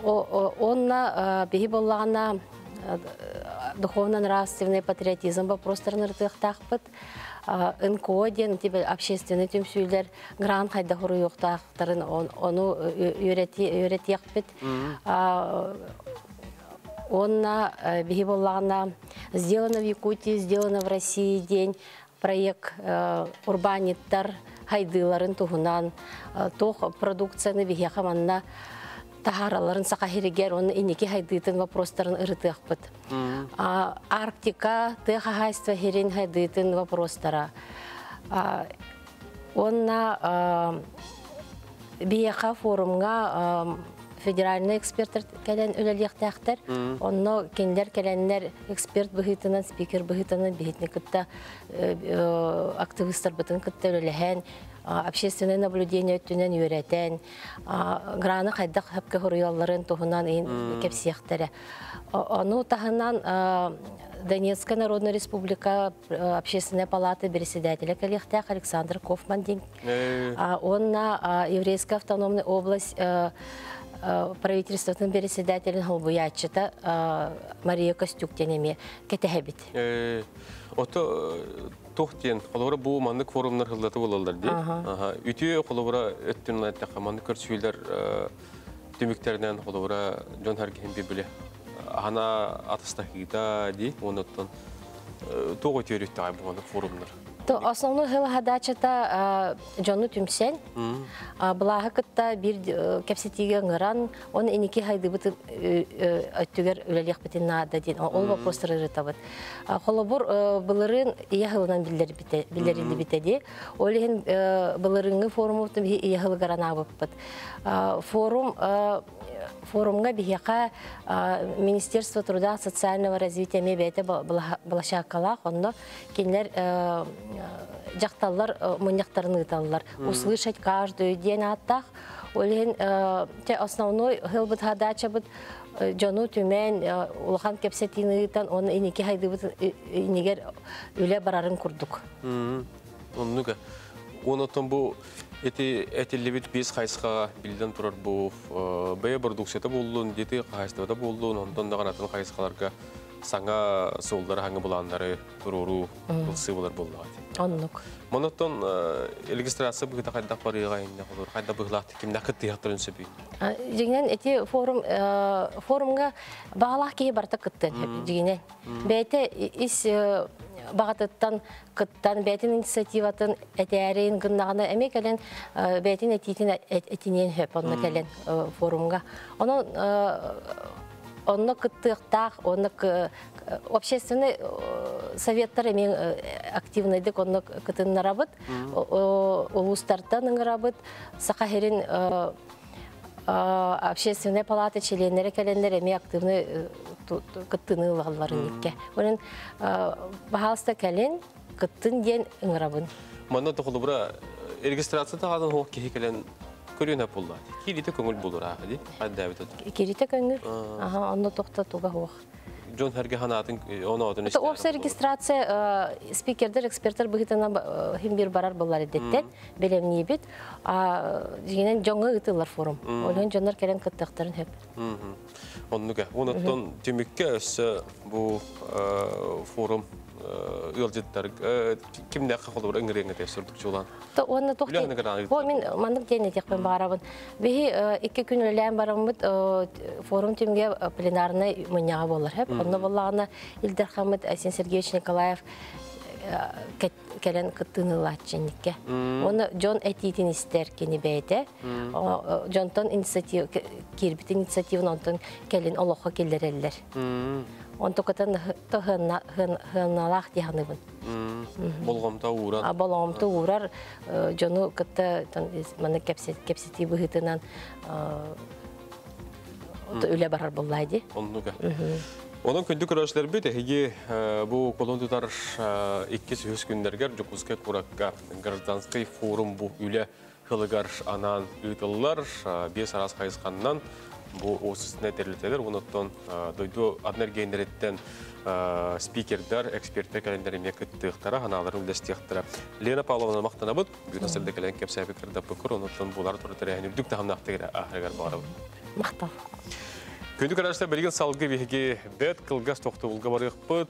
Онна бейі болағына духовно-нравственный патриотизм вопростарын ыртық тақпыт, НКО ден общественный тюмсүлер грант қайда құру yoқтақтарын оны үйретек бит. Онна бейі болағына сделано в Якутии, сделано в России день. Проект урбаниттар хайдыларын туғынан, тоқ продукцияны бейе қаманна тахараларын сақахиригер, оны инеки хайдыйтын вопростарын ырытық бұд. Арктика, тыхахайства херен хайдыйтын вопростара. Онна бейеқа форумға федеральный эксперттер кәлен өлелектәқтер, онно кендер кәленнер эксперт бұхитынан, спикер бұхитынан бейітіне күтті активистар бұтын күтті өлелеген, общественное наблюдение өттінен үйретен, граны қайдақ хөпке ғұрыяларын тұғынан кепсияқтары. Оны тағынан Донецкая Народная Республика, Общественная палата председателя коллектах Александр Кофман день. Он на Еврейская автономная область правительственным председателем Холбуячета Мария Костюк тенеме кетехебит. Ото тохтен, холора бу мандык форумнар хылдаты болалар ди. Үтү холора өттүн айтта мандык көрсүйлөр түмүктеринен холора жон харгем бибиле. Ана атыстахида ди, оноттон того төрүттө ай бу форумнар. То основной хадачата жону түмсен, благы кытта бир кепсетиге ңыран, он инеки хайды бут өттүгер үлелек битин нада дин, ол вопростары рытабыт. Холобур былырын ияхылынан билдерили битеди, олеген былырыңы форумуттun ияхыл гарана быппыт. Форумга бихяка Министерство труда и социального развития мебете балашакалах, онно кинлер жакталлар муньяктарын ыталлар. Услышать каждый день аттах. Олен основной хылбыт хадача быт жону түмен улахан кепсетини ытан, оны инеки хайды быт инегер үле барарын курдук. Оннуга. Онотон бу Этилебит biz қайсыға білден тұрар бұл бәе продукцияда болуын, деті қайсыда болуын, ондан да қанатын қайсықаларға саңа солдары хаңы бұландары тұруру бұлсы болар болуға. Оннық. Монотон регистрация бұғыда қайдақ бар еғайында olur, қайда бұғылақты кемді қытты яқтырын сөбей? Жегінен, әте форумға бағалақ кейі барта қыттын, жегінен. Бәйті іс бағатыттан кыттан бәйтін инициативатын әтәрейін ғыннағына әмек әлін бәйтін әтінен хөп онны кәлін форумға. Онны кыттықтақ, онны общественный советтар әмен активныйдық, онны кытын нарабыт, улустартан нарабыт, сақахерін общественная палата членнері кәлендер әме активны кыттыны ұлғаларын екке. Оның бағалыста кәлен кыттын ден ұңырабын. Мана тұқылы бұра регистрацияда ғадан оқ кеге кәлен көрген әп болды. Кереті көңіл болыр ағы, қайда әбет өтір? Кереті көңіл, оны тоқта туға оқ. Жон härge hanatın onu adını işte. Opsa registratsiya spikerler, ekspertler бұғытынан hem bir barar bollar edetten, belemni bit. Degenen jonga ıtılar forum. Olan jonlar kelen kıttaqtарын hep. Onnuga. Onotton tümükke össe bu forum yolcutlar kimde qaqılır ingirenge tesirdik olan. To onu toxtay. Bu men mandık denedik ben barabın. Behi 2 gün ölen barabımız forum tümge plenarına mınyağı bollar hep. Onu bollağına İlder Hamid Asin Sergeyevич Nikolayev kelen kıttınılatçınnikke. Onu John Etitin ister keni beyde. John'tan inisiyatif kirbitin inisiyatifini ondan kelen Allah'a kellereller. онтукатын хыналах дияхныбын. Болгомта урар. Болгомта урар, жону кытта маны кепсети быхытынан үле барар боллайды. Оннуга. Onun kündü köröşler bir de hegi bu kolon tutar 200 günlerger Jokuzka kurakka Gражданский forum bu üle hılıgar anan ıtıllar bir saras kayıskandan bu osisine terleteler. Onutton doydu adner geyneretten spikerler, ekspertler kalenderine kıttıqtara, hanaların ülestiyaqtara. Lena Pavlovna maqtanabıd, gün asılda gelen kepsaya fikirde pıkır, onutton bular turtarayani üdük de hamnaqtayra ahregar bağırabıd. Maqtal. Kündük araçta belgen salgı vihigi bet kılgas toxtuğulga barıq büt,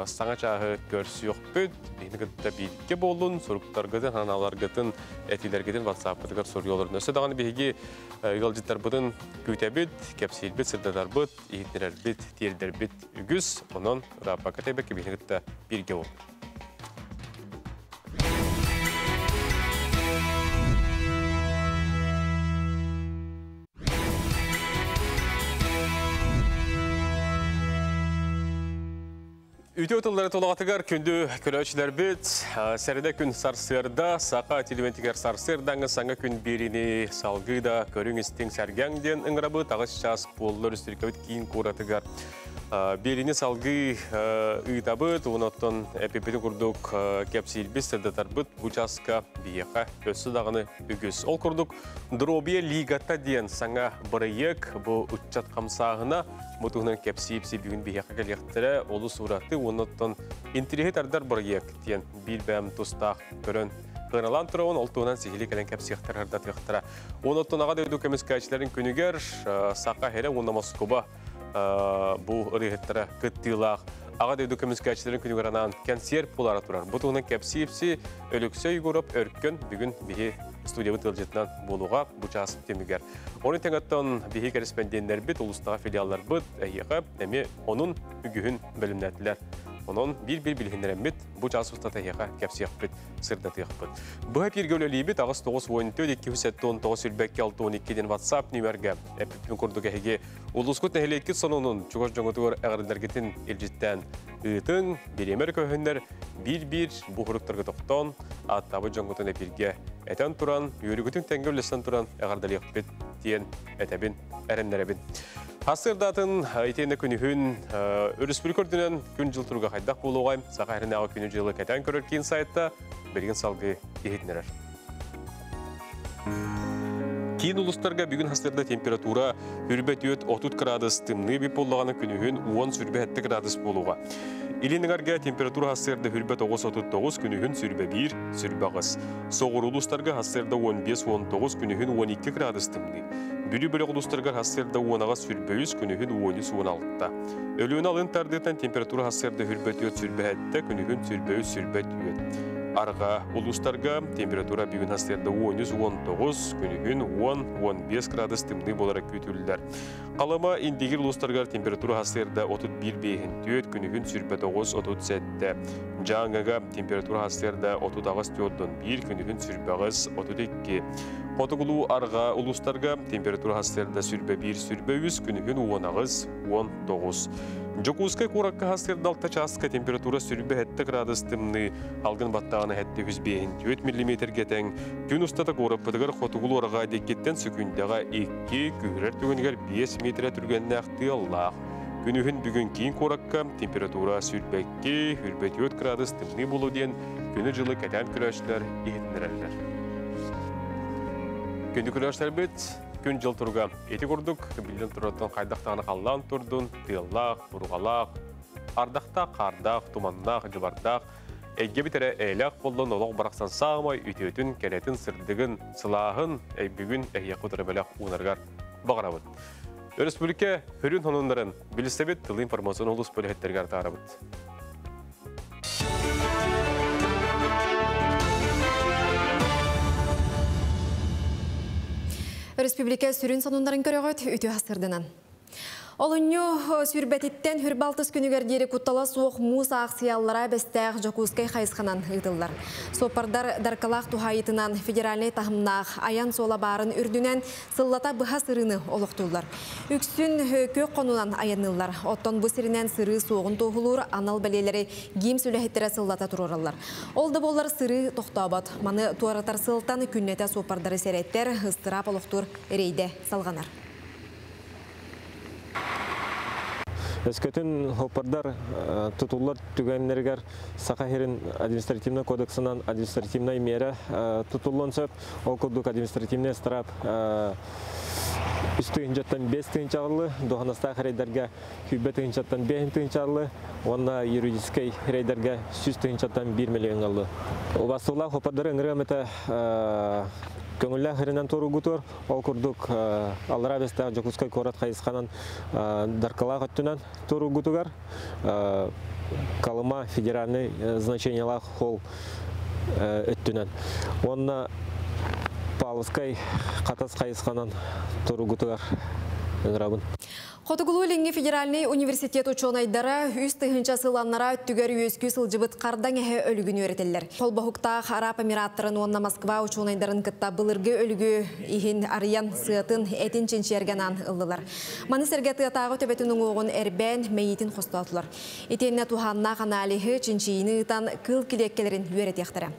sana çağı görsü yok büt, beni gıdda bilgi bolun, soruklar gıdın, hanalar gıdın, etiler gıdın, WhatsApp-ıdıgar soruyorlar. Nöse dağını vihigi yılcıtlar büdün güte büt, kepsil büt, sırdalar büt, ihitneler büt, tiyerler büt, ügüz, onun rapaka tebeki beni gıdda bilgi bolun. Ütü otulları tolağatıgar kündü köröçler büt, seride gün sarsırda, saqa tiliventiger sarsırdan sana gün birini salgıda körün istin sergengden ıngrabı tağış ças bollar üstürkavit kiyin kuratıgar. Birini salgı ıtabıt, onotton epipetin kurduk kepsil biz sırdatar büt, bu çaska biyaqa össü dağını ügüz. Ol kurduk Drobiye Ligata diyen sana bırayık bu uççat kamsağına mutuğunun kepsi bugün biyaqa geliyaqtıra olu suratı onotton intirihet ardar bırayık diyen bilbəm tostaq körün. Hınalan turağın oltuğundan sihili gelen kepsiyaqtar hardat yaqtıra. Onotton ağa dövdü kemiskayçilerin günüger saqa hele onda Moskova bu ırıhıtlara kıttığılaq. Ağa dövdü kemiskayçilerin günüger anan kanser polara turar. Butuğunun kepsi ölükse yugurup örkün bugün bihi Studiya tılcıtından buluğa bu ças temiger. Onun teğattan bihi korespondenler bit, ulustağı filiallar bit, eyyaqab, emi onun ügühün bölümnetiler. Onun bir bilhinleren bit, bu ças ustata eyyaqa kepsiyaq bit, sırdatıyaq bit. Bu hep yergöleli bit, ağız 9-14-219 ülbekki 6-12'den WhatsApp nümerge. Epipin kurduk ehege, uluskut neheleyetki sonunun çukoş jongutuğur ağırlargetin ilcitten ıtın, bilemer köhünler, bir bu huruktargı toqton, attabı jongutun epirge eten turan, yürügütün tengörlesten turan ağardalıyaq bit diyen etebin, erenlerebin. Hasırdatın itende günühün Örüspülkörдүнөн күн жыл турга хайдақ болуғайым. Сақа әрінағы күні жылы кәтен көрір кейін сайтта берген салғы ехетінерер. Кейін ұлыстарға бүгін хастырда температура үрбет өт 30 градус тымны біп болғаны күнігін 10 сүрбе 7 градус болуға. Илиніңарға температура хастырда үрбет 9-39 күнігін сүрбе 1, сүрбе ғыз. Соғыр ұлыстарға хастырда 15-19 күнігін 12 градус тымны. Бүрі-бүрі ұлыстарға хастырда 10-ға сүрбе 1 күнігін 13-16-та. Өліуін алын тардетен температура хастырда үрбет өт сүрбе 7 күнігін сүрбе 3 сүрбе 2. Арга улустарга температура бүгін хастырда 13-19 күнігін 10-15 градус тымны боларак күтілдер. Қалыма индегер улустарга температура хастырда 31-4 күнігін сүрбе 9-37. Жаңаға температура хастырда 30-4 күнігін сүрбе 32. Қотығылу арга улустарга температура хастырда сүрбе 1 сүрбе 3 күнігін 10-19. Жокускай куракка хастырда 6 часқа температура сүрбе 7 градус тымны алгын баттағаны 7-4 мм кетен. Күн ұстата қораппыдығыр қотығылу арға деккеттен сүкіндеға 2 күрер түгінгер 5 метр түргенне ақты Аллах. Күнігін бүгін кейін қоракка температура сүрбе 2-4 градус тымны болу ден күні жылы кәтен күрәшілер ехетінерелер. Күнді күрәшілер бет күн жыл тұрға еті құрдық, білден тұратын қайдақтағаны қаллан тұрдың, тыяллақ, бұрғалақ, ардақтақ, қардақ, туманнақ, жыбардақ, әйге бітері әйләқ болдың олық барақсан сағымай үтетін, кәлетін сырдығын, сылағын, бүгін әйеқі тұры бәләқ ұнарғар бағарабыд. Республика хүрін хонундарын білістебет тылы информацион олыс бөлігеттергер тағарабыд. Республика сүрін санындарын көріғыт үті хастырдынан. Олыню сүрбетіттен хүрбалтыз күнігердері құттала суық мұз ақсияллара бәстәғ Жокускай қайысқанан ұйдылар. Сопардар даркалақ тухайытынан федеральный тахымнақ аян сола барын үрдінен сыллата бұға сырыны олықтылар. Үксүн көк қонунан аянылар. Оттон bu сиринен сыры соғын тоғылыр, анал бәлелері гейм сүләхеттері сыллата тұроралар. Олды болар сыры тоқтабат. Маны туаратар сылтан күннеті сопардары сәреттер ыстырап олықтыр рейде салғанар. Өскөтін хопардар тұтулар түгенлергер Сақахерин административный кодексынан административный мера тұтулын сөп, ол күрдік административный старап үсті үнжаттан 5 тыынчағылы, доғанаста рейдерге хүбе тыынчаттан 5 тыынчағылы, онна юридический рейдерге 100 тыынчаттан 1 миллион алды. Обастылар хопардар өңірі көңілі ғырынан тұру күтір, ол күрдік алыра бесті Жокускай корат қайысқанан дарқалақ өттінен тұру күтігер. Калыма федеральный значениялақ қол өттінен. Онна Павловскай қатас қайысқанан тұру күтігер. Хотугулу федеральный университет ученыйдары үст тыгынча сыланнара түгер үйескü сылжыбыт қардан әхе өлігін өретелер. Қолбахуктақ Араб Эмираттарын онна Москва ученыйдарын кытта былырғы өлігі ихин ариян сыатын әтін ченшергенан ылдылар. Маны сәргеті атағы төбетінің оғын әрбән мәйетін қостатылар. Етенне туханна қаналихы ченшейіні ұтан кыл килеккелерін өретектірі.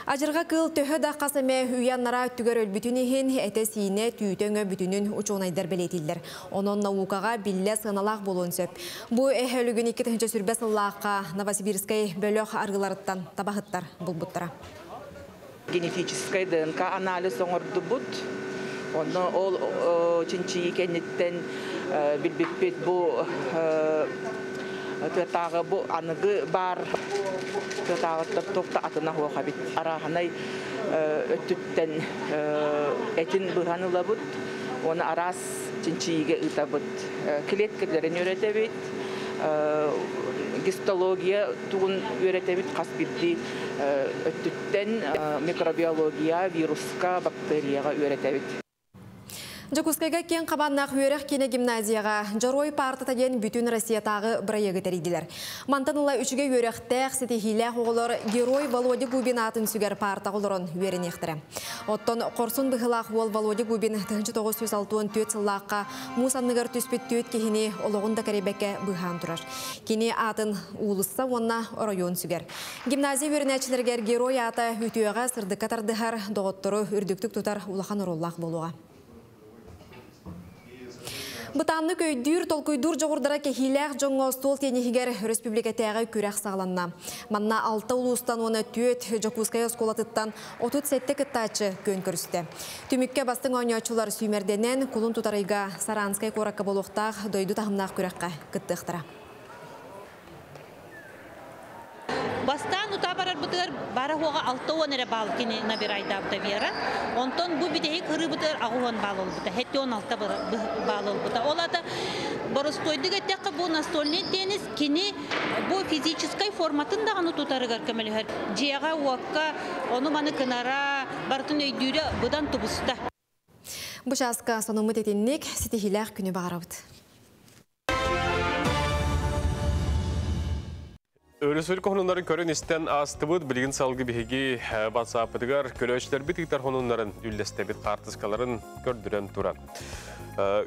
Ажырға кыл төхі да қасаме үйяннара түгер өлбітін ихин әті сейіне түйтөңі бүтінін ученыйдар білетілдер. Onun наукаға билле сыналақ болуын сөп. Бұ әхөлігін 2-ші сүрбе сыллаққа Новосибирскай бөліқ арғыларыттан табақыттар бұл бұттыра. Генетический ДНК анализ оңырды бұд. Оны ол чынчы екенеттен білбеппет бұ төтағы бұ анығы бар. Төтағы тоқта атына хуақа бет. Арағынай өттіттен әтін бұғанылы бұд. Оны арас чинчиге ытабыт клеткаларын өретебит, гистология тугун өретебит, каспидди өттүттен микробиология, вируска, бактерияга өретебит. Жокускайга кен қабаннақ өрек кене гимназияға жарой партата ден бүтін Россиятағы бірайығы тәрейділер. Мантаныла үшіге өректәқ сетехилі оғылар герой Володя Губин атын сүгер парта оларын өрен ектірі. Оттон қорсын бұғылақ ол Володя Губин 1964 сыллаққа мұсанныгар түспет түйет кехіне олығында кәребәкке бұған тұрар. Кене атын ұлысса онна район сүгер. Гимназия өрінәчілергер герой аты үтіуіға сырдыққа тардығар доғыттыры үрдіктік тұтар улахан ороллақ болуға. Бұтанны көйдүр толкуйдур жоғырдара кехиләқ жоңғы стол тенехігер республикатәғі күрәқ сағланна. Манна 6 ұлыстан оны түйет Жокускай осколатыттан 30 сәтті кіттачы көн көрісті. Түмікке бастың ойнячылар сүймерденен құлын тұтарыға Саранскай қораққа болуқтақ дойды тағымнақ күрәққа кіттіқтіра. Бастан ута барар бутыр бара хуга 6 онере бал кини набирайда бутавера. Онтон бу бидеги кыры бутыр агуон бал олбута. Хетти 16 бал олбута. Олата боростойдуга текка бу настольный теннис кини бу физической форматында аны тутарыгар кемелер. Жиага уакка ону маны кынара бартын өйдүрө будан тубуста. Бу шаска сонумут этинник ситихилах күнү багарабыт. Өрісөл қонундарын көрін істен астыбыд білген салғы бігеге батсапыдығар көрөшілер бітіктер қонундарын үлдесті біт қартысқаларын көрдірен тұран.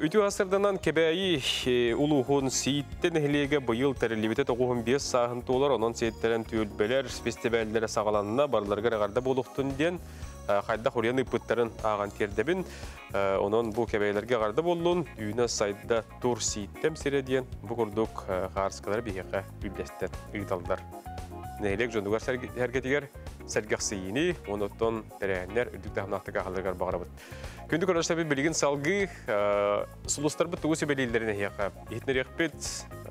Үті ғасырданан кебәйі ұлуғын сейттен әлеге бұйыл тәрілебеті 95 сағын толар, онын сейттерін түйілбелер, фестивальдері сағаланына барларға ғарда болуқтын ден қайда құриян үппіттарын аған кердебін. Онын бұл кебәйлерге ғарда болуын үйіне сайда тұр сейттем середен бұл күрдік ғарысқалар бігеға үлдестен ұйталдар. Нәйлек жондығар әргетігер сәргіқ сейіні, оныттон тәрәйінлер үрдікті ғанақтыға қалдырғар бағарабыд. Күнді көрінішті бір білген салғы сұлыстар бұд тұғы сөбелейлеріне еқа. Етінер еқпет,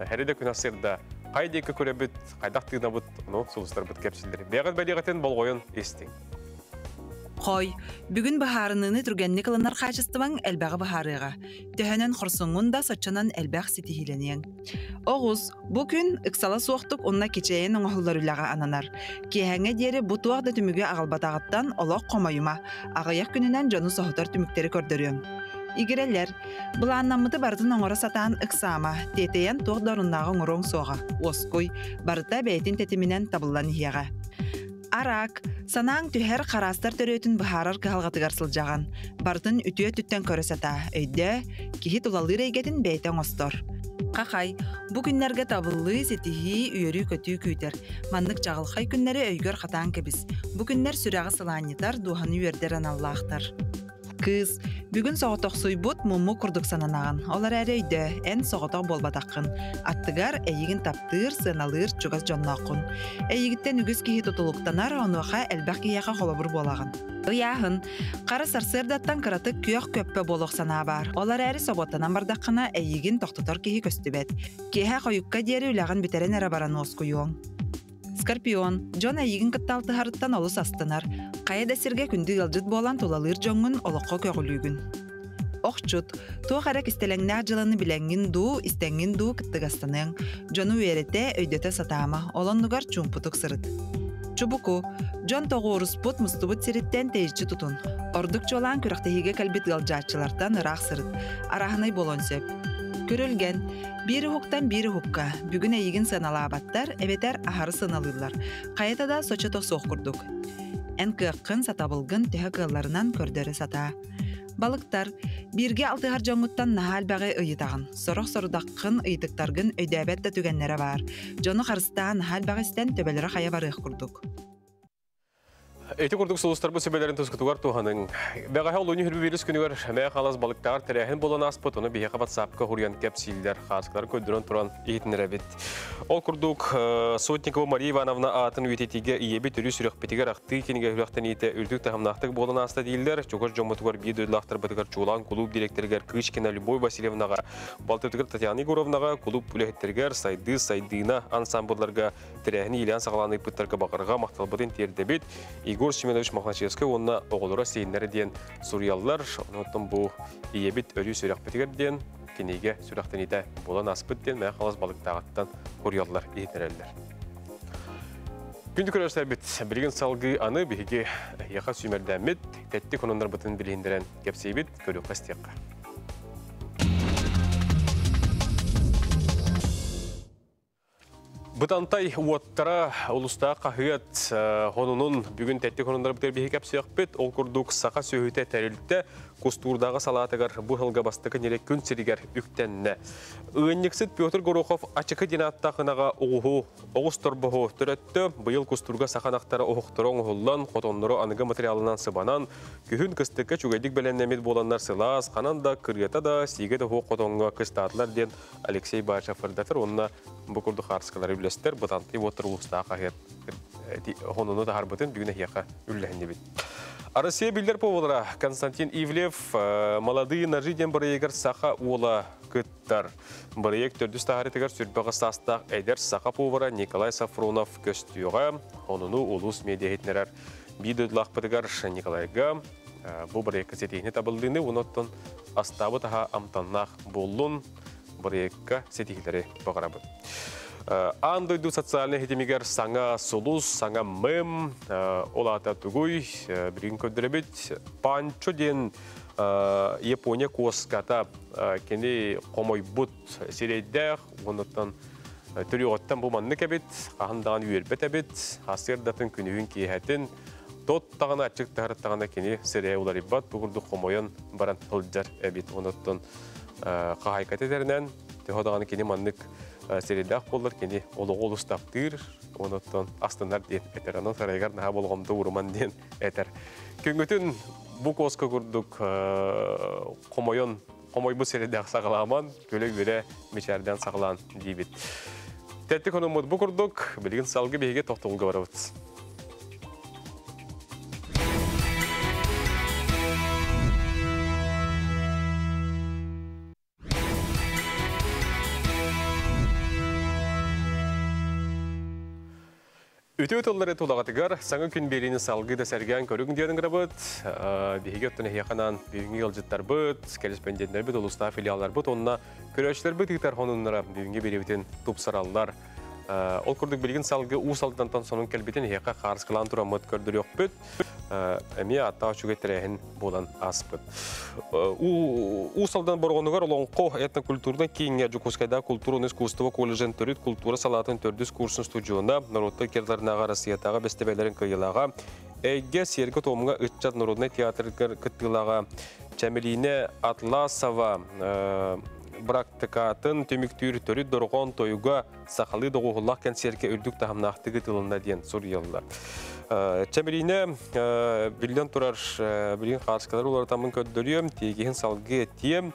әреді күн асырда қайдекі көребіт, қайдақтығына бұд, сұлыстар бұд кәпсілдері. Бәғат бәлеғатен бол ойын естің. Қой, бүгін бахарыныны түргенні қылынар қачыстыман әлбәғі бахарыға. Төхінен құрсыңын да сатчанан әлбәғ сетихиленен. Оғыз, бұл күн ұқсала соқтық онна кечейін оңғылар үліға ананар. Кейхәңе дері бұтуағда түміге ағалбатағыттан олақ қомайыма, ағаяқ күнінен жону соғытар түміктері көрдіріен. Игерелер, бұл аннамыты бардың оңыры сатан ұқсама, тетейен тоғдарындағы оңырың соға, оской, барыта бәйтін тетімінен табылан ияға. Арак, санаң түһәр қарастар төрөтін бұхарар кыхалғатыгар сылжаған. Бартын үтіе түттен көрісата, өйді кихи тулалыр егетін бәйтен остор. Қақай, бұ күннерге табылы сетихи үйері көтүү күйтер. Мандық жағылқай күннері өйгөр қатаң кебіз. Бұ күннер сүрағы сыланитар, дуғаны үйердерін аллақтар. Кыз, бүгін соғытық суйбут мумму күрдік сананаған. Олар әрі өйді, ән соғытық болбатаққын. Аттыгар әйігін таптыр, сыналыр, чугас жоннаққын. Әйігіттен үгіз кейі тұтылықтанар, онуақа әлбәқ кейяқа қолабыр болағын. Яғын, қары сарсырдаттан қыратық күйақ көппі болық сана бар. Олар әрі соғыттанан бардаққына әйігін тоқтытар кейі көстібет. Кейі қойыққа дері үләғын бітерен әрі баран оскуйуң. Скорпион, Джон әйігін кытталты харыттан олыс астынар. Қая дәсірге күнді ғылжыт болан толалыр жоңын олыққа көғілігін. Оқчут, туақ әрек істелеңнәқ жыланы біләңгін ду, істәңгін ду кыттығастаның. Джону өйреті өйдеті сатама, оланнығар чумпутық сырыт. Чубуку, Джон тоғы орыспут мұстыбыт сиріттен тейші тұтын. Ордық жолан күріқтігіге кәлбет ғылжатчылардан ырақ сырыт. Арағынай болон сөп. Көрілген, бері хуқтан бері хукка, бүгін әйігін сыналабаттар, әбетер ахары сыналылар. Қаятада соча тоқсоқ күрдік. Ән кыққын сатабылғын түхі қылларынан көрдері сата. Балықтар, бірге алтығар жоңғыттан нахал бәғі ұйытағын. Сорық-сорудаққын ұйытықтарғын өйдәбәтті түгенлері бар. Жоны қарыста нахал бәғістен төбелері қая барық күрдік. Эти курдук сулустар бу себелерин төскүтүгар туһаның. Бәгәһә улуны хөрбү вирус күнүгәр һәмә халас балыктар тәрәһен болан аспыт, оны бия WhatsApp-ка хурьян кепсилләр, хасклар көйдөрөн туран иетнере бит. Ол курдук Сотникова Мария Ивановна атын үтетиге иебе төрү сүрөк битигер акты кинеге хурактан ите үлдүк тәһәмнактык болан аста дилдер. Чогор жомутугар бие дөйлактар битигер чулан клуб директоргер Кычкина Любовь Васильевнага, Балтытыгер Татьяна Егоровнага, клуб бүлектергер Сайдына ансамбльларга тәрәһен илән сагланы пыттарга бакырга макталбытын тердебит. Игорь Семенович Махначевский онна оголора сейннәре ден сурьяллар, онотон бу иебит өрү сүрәк битигер ден кинеге сүрәктән ите болан аспыт ден мә халас балыктагыттан хурьяллар иетнерәлләр. Күндү көрәшләр бит билген салгы аны биге яка сүмәрдәмит тәтти кононнар бутын билендерен кепсейбит көрү кастыкка. Бутантай уаттара улуста қағыят хонунун бүгін тәтті хонундар бітер бейі кәпсияқ бет, ол күрдік сақа сөйіте тәрілді кустурдағы салатығар бұл ғылға бастықы нере күн сірігер үктенне. Үгіннексіт Петр Горохов ачықы динаттақынаға оғыз торбығы түрәтті, бұйыл кустурға сақанақтары оғықтырың ұғылан, қотонлары анығы материалынан сыбанан, күйін кістікке чүгәдік бәләннәмет боланлар сылас, қананда, кыргета да, сигеті оғы қотонға кыстатылар ден Алексей Башафырдатыр, онына бұл күрді қарсқалары үлестер, бұтанты отыр ұлыстағы қағет ғонуны да харбытын бүгіне яқа үлләхінне бет. Россия билдер поволара Константин Ивлев молодые ножи ден барыегер саха уола күттар. Барыег төрдіс тағарытығар сүрбіғі састақ әйдер саха повара Николай Сафронов көстүйіға, ғонуны улус медиахетнерер бидудлақ бітігар Николайға. Бұл барыег сетейіне табылдыны, оныттың астабы таға амтаннақ болын барыегға сетейгілері бағарабы. Андойду социальный хетимигер саңа сулус, саңа мэм, олата тугуй, бірін көдіребет, панчо ден Япония коската кені қомой бұт серейдер, оныттан түрі оттан бұл манны кәбет, қағындаған үйербет әбет, асырдатын күнігін кейхәтін, тот тағына ачық тағыраттағына кені серей олар иббат, бұғырды қомойын баран ұлджар әбет, оныттан қағайкат етерінен, түйодағаны кені маннык середақ болыр, кені олығы олыстаптыр, оныттан астынар ден әтер, анын сарайғар наға болғымды ұрыман ден әтер. Күнгітін бұл қосқа күрдік қомой бұл середақ сағыламан, көлі-көлі мешәрден сағылан дейбет. Тәтті қонымыд бұл күрдік, білген салғы бейге тоқтығылға барабыд. Үті-үтілдері тұлағатығар, саңы күн берені салғы да сәрген көрігін дейін ғырабыд, бейге өттіні хияқанан бейінгі ғылжыттар бұд, кәлеспендендер бұд, ұлыста филиалар бұд, онына көрәшілер бұд ұйтар қонынлара бейінгі беребетін тұпсаралар Ол күрдік білген салғы ұсалдантан сонun кәлбетін еқа қарысқылан тұрамыд көрдір өкпіт. Әме атта үшіге тірәхін болан аспыт. Ұсалдан борғанығар олонқо этнокультурдан кейінге Жукускайда культурын искусство колледжен түріт культура салатын түрдіс курсын студионда Народты кердернаға Россиятаға бестебелерін күйілаға әйге сергі томыңа үтчат Народный театргер күттілаға Чәмелине Атласова практикатын төміктүйір түрі дұрған тойуға сақалы доғығылақ кәнсерке үрдік тағымнақтығы тылында ден сұр елілер. Чәмелине білген тұрар білген қаршықалар олар тамын көддірем, тегейін салғы тием.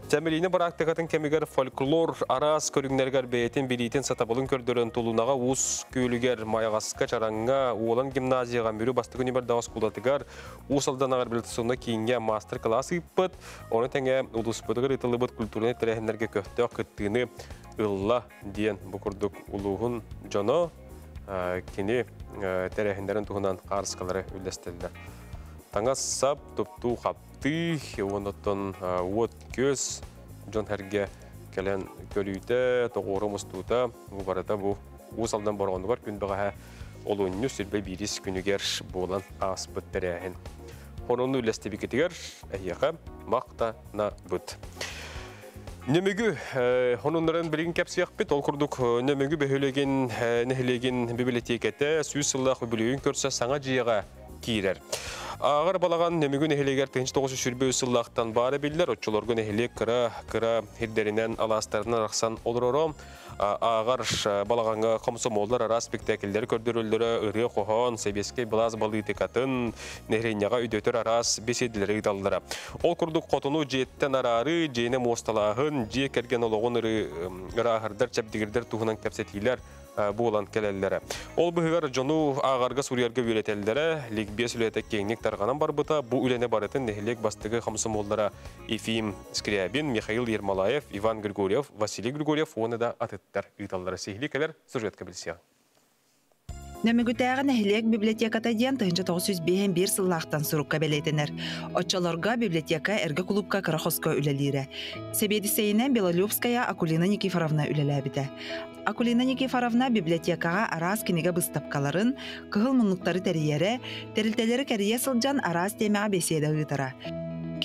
Чәмелине практикатын кемігер фольклор арас көріңнергер бәйетін білейтін сатабылын көрдірін тұлунаға ұз көйлігер майағасқа чараңға олан гимназияға мөрі басты күні бір дауыс құлатығар ұсалдан ағар білтісуына кейінге мастер-класс ұйппыт. Оны тәңе ұлыспыдығыр ұтылыбыт культурны тәрәхіндерге көтті күттіғіні ұлла дейін бұқырдық ұлығын жоны кені тәрәхіндерін тұғынан қарысқалары үлестелдер. Таңа сап, тұпту қапты, оныттың от көз, жон әрге кәлен көлүйті, тоғыры мұстуыта, барыда бұл ұсалдан барғанды бар, күн баға олуынны сүрбе біріс күнігер болан аспыт тәрәхін. Онын үлесті бекетігер, әйеға мақтана бұд. Нөмігі, онынларын білген кәпсияқ бет, ол күрдік нөмігі бөхілеген, нәхілеген библиотекеті, сүйсіллақ бүлігін көрсе саңа жияға кейрер. Ағыр балаған нөмігін әхелегер 19 сүрбе үсіллақтан бары білдер, отчыларғын әхелек кыра хирдерінен аластарынан рақсан олырором. Ағыр балағанға комсомолдар ара спектакльдер көрдірілдері, ұры қоған, себеске білаз балытықатын, нәхренияға үйдетір арас беседілері ұйдалдыра. Ол күрдік қотыну жеттен арары, жейіне мосталағын, жие кәрген олығын ұры ағырдар, чәпдігірдер туғынан кәпсетейлер болан кәлелері. Ол бұғығар жону ағарға сүрерге өретелдері, ликбес үлеті кеңнік тарғанан бар бұта, бұл үлене барытын нәхілек бастығы қамсымолдара Ефим Скрябин, Михаил Ермолаев, Иван Григорьев, Василий Григорьев, оны да атыттар ұйталдары сейхілі кәлер сұржеткі білсең. Нөмігітәғі нәхілек библиотеката ден 1951 сыллақтан сұрыққа бәлейтінер. Отчаларға библиотека әргі клубка Карахоско үлелері. Себедісейінен Белолюбская Акулина Никифоровна үлеләбіті. Акулина Никифоровна библиотекаға арас кенеге бұстапқаларын, кығыл мұнлықтары тәрiyері, тәрілтелері кәрие сылжан арас темеға беседі ұйтара.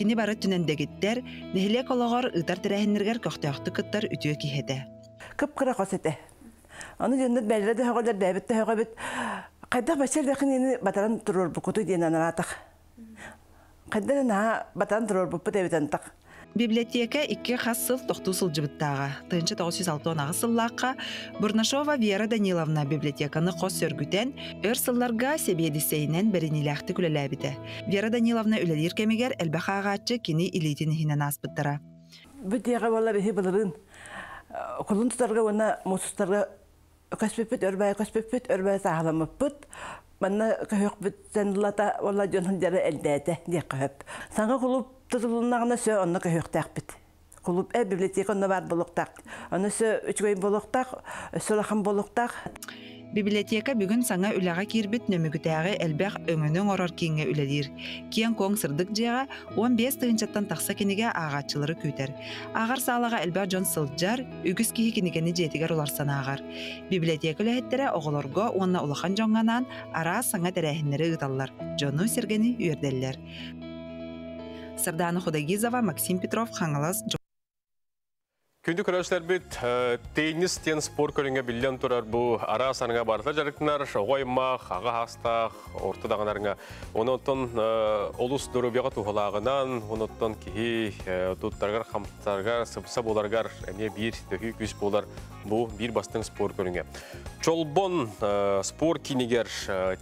Кені бары түнендегіттер, нәхілек олығыр ұйтар тәрәхінлергер көқтіяқты күттар үтіе кейеді. Күп-күрі қосеті. Оны жөнді бәлірді högөлөр бәбітті högöbüt. Қайдақ бәсер дәқін ені батаран тұрор бұқыты дейін анаратық. Қайдақ наға батаран тұрор бұппы дәбіт антық. Библиотека 2 қас сыл тоқту сылжыбыттаға. 1906 сыллаққа Бурнашова Вера Даниловна библиотеканы қос сөргүтен өр сылларға себедісейінен бірініләқті күлеләбіді. Вера Даниловна үлелер кемегер әлбәқ ағатшы кені илейтін хинен аспыттыра. Бүтеға бала бәхе бұлырын. Құлын тұтарға оны мұсыстарға көспеппет, өрбәй сағаламыппыт. Манна көйік бүтсәнділата ола жонын жары әлдәді де көйіп. Саңға құлып тұтылынағына сө онны көйік тәқпіт. Құлып библиотека онны бар болуқтақ. Оны сө үчгөйін болуқтақ, сұрақын болуқтақ. Библиотека бүгін саңа үләға кирбіт нөмігітәғі әлбәқ өңінің орар кейінге үләдер. Кейін коң сырдық жеға 15 тығынчаттан тақса кенеге ағатшылары көйтер. Ағар сағалаға әлбәқ жон сылджар, үгіз кейі кенегені жетігер оларсан ағар. Библиотека үләхеттері оғыларға онына ұлақан жоңғанан ара саңа тәрәхінлері ұталар. Жону сергені үйерделер. Сарданы Худагизова, Максим Петров, Хаңалас, Күнді көрәшілер біт, теннис тен спор көрінге білден тұрар бұл ара саныңа барта жарықтынар, оймақ, аға хастақ, ортадағынарыңа. Оны оттон олыс дұрыбияға туғылағынан, оны оттон кейі тұттарғар, қамттарғар, сыпса боларғар, әне бір дөгі күз болар бұл бір бастың спор көрінге. Чолбон спор кейінегер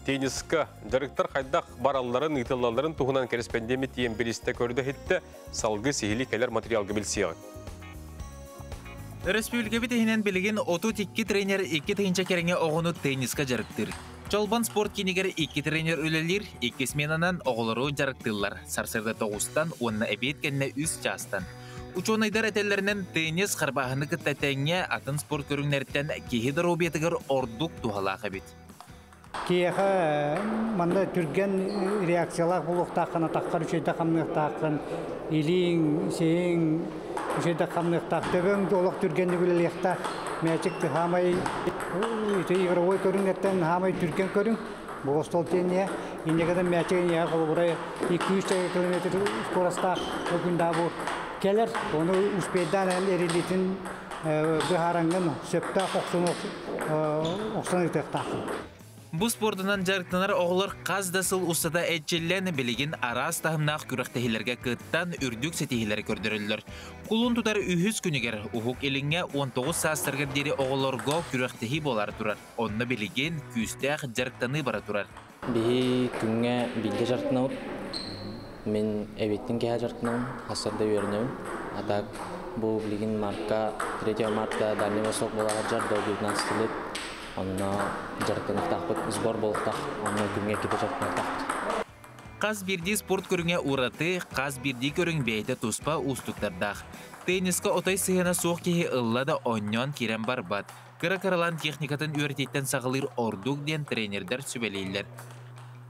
теннисқа жарықтар қайдақ бараларын, ұйтылаларын туғынан кәріспендемі тиен бірісті көрді хетті, салғы сейілі кәлер материалғы білсеғын. Республика бітігінен білген 32 тренер 2 тыйынча кереңе оғыны тенниска жарықтыр. Чолбан спорт кенегер 2 тренер өлелер 2 сменанан оғылыру жарықтылар. Сарсырда 9-тан, онына әбет кәнне 3 частан. Учонайдар әтелерінен теннис қарбағыны күттәтәңе атын спорт көріңнерттен кейхедір обетігір ордук туғалағы бет. Кейхі манда түрген реакциялар болуқтақын, атаққар үшейді қамнықтақын, илин, сейін, үшейді қамнықтақ, төбің долық түргенді білелектақ. Мәчик хамай игровой көрүнгөттен хамай түркен көрүн. Бостол тенне инегеден мәчик я колбурай 200 км скоростта бүгүндө бу келер. Оны успейдан эрилитин быхаранган сөптө оксон итекта. Бу спортынан жарыктанар оғылар қаздасыл ұстада әтчелләні білеген арас тағымнақ күрақтахилерге кыттан үрдік сетихилері көрдірілдір. Құлын тұтар үйіз күнігер ұхук еліңе 19 састырғыр дері оғыларға күрақтахи болар тұрар. Онны білеген күстәқ жарықтаны бара тұрар. Бейі күнге білді жарықтанауын, мен әбеттің кәе жарықтанауын, қасырда өрінеуін. Атақ бұл білеген марка 3 мартта Дальний Восток болағар жарды 19 лет. Онна жарықтанық тақпыт, сбор болықтақ, онна күнге кеті жарықтанық тақпыт. Қаз бірді спорт көріңе ұраты, қаз бірді көрің бейті тұспа ұстықтардақ. Тенниска отай сығына соқ кеге ұллада оннан керен бар бат. Кыра-каралан техникатын өртеттен сағылыр ордук ден тренердер сүбелейлер.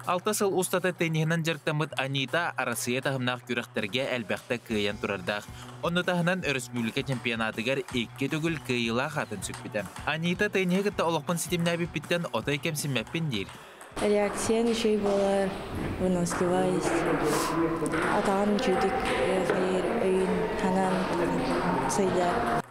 Алтасыл ұстата теннихінен жарықтамыт Анита арасыя тағымнақ күріқтерге әлбәқті күйен тұрардақ. Оны тағынан республика чемпионатыгар 2 түгіл күйіла қатын сүкпеді. Анита теннихігітті олықпын сетеміне әбіппеттен отай кәмсімәппен дейір. Реакция ничей болар, выносливость. Атаған жүдік қайыр өйін танан сайдар.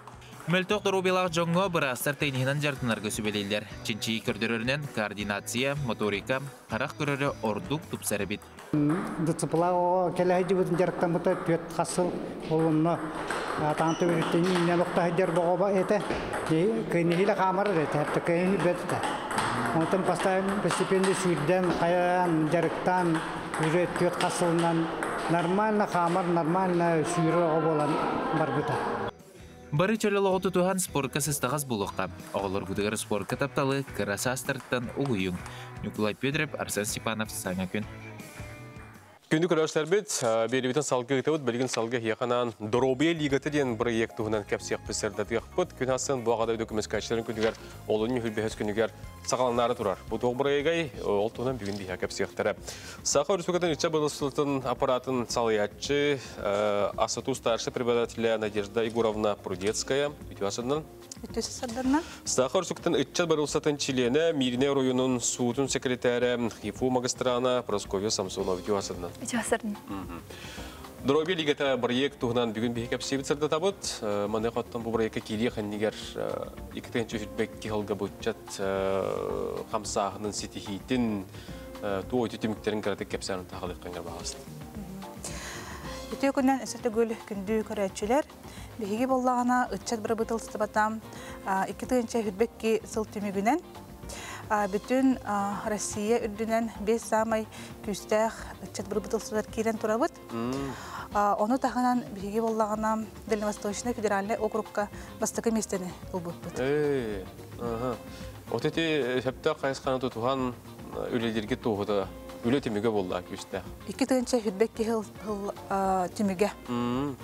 Мөлтоқ дұрубелақ жоңға бірастар тайнығынан жартынарға сөбелейлер. Чинчи көрдірерінен координация, моторика, қарақ көрері ордук тұпсары бит. Дұцыпылау келәйді бұтын жарықтан бұта пөт қасыл олынны таңты өреттен инен ұқтағыдер бұға еті. Көйнігілі қамырыр еті, әпті көйнігілі бәтті. Онтын постепенде сүйден, қаян, жарықтан, үрет пөт қасылынан нормально қамыр, нормально сүйірі болан бар бұта. Бары чөлі лоғы тұтуған спортқа сыстағыз бұлыққа. Оғылыр күдігір спортқа тапталы кыраса астырттан ұғыйың. Николай Педрев, Арсен Степанов, Саңа күн. Күнді көрәштер бет, беребетін салғы ғытауыд, білген салғы яқанан Доробия лигаты ден бір ек тұғынан кәпсияқ пісірдәді ғықпыд. Күн асын бұғада өдікіміз кәчілерін күнігер олын хүлбехіз күнігер сағаланары тұрар. Бұл тұғы бір егай, ол тұғынан бүгін бейі кәпсияқтары. Сақы Республикатын үтчі бұлыстылтын аппаратын салаятчы, Асату старший преподавателя Надежда Егоровна Прудецкая. Сақы Республикатын үтчі бұлыстылтын чилені Мирне районын суытын секретары Хифу магистрана Просковья Самсонова Ютюасыдынан. Доробия лигата бір ек тұғынан бүгін бейі кәпсебет сырды табыд. Маны қаттан бұл бір екі келе қаннегер екітен жүзбек кеғылға бұтчат қамсағының сетихейтін туы өтетеміктерін кәрәтік кәпсәнін тағылық қаңғар бағасын. Өте күннен әсірті көл күнді көрәтшілер бейге боллағына ұтчат бір бұтылсты батам екітінші хүтбекке сыл түмігінен бүтін Россия үрдінен 5 самай күстәқ ұтчат бір бұтылсыдар кейлен тұрабыд. Оны тағынан бейге боллағына Дальневосточный федеральный округка бастықы местені ұлбыт бұд. Отеті әпті қайысқаны тұтуған өлелерге тұғыда үлі темеге болды күстәқ. Екітінші хүтбекке түмеге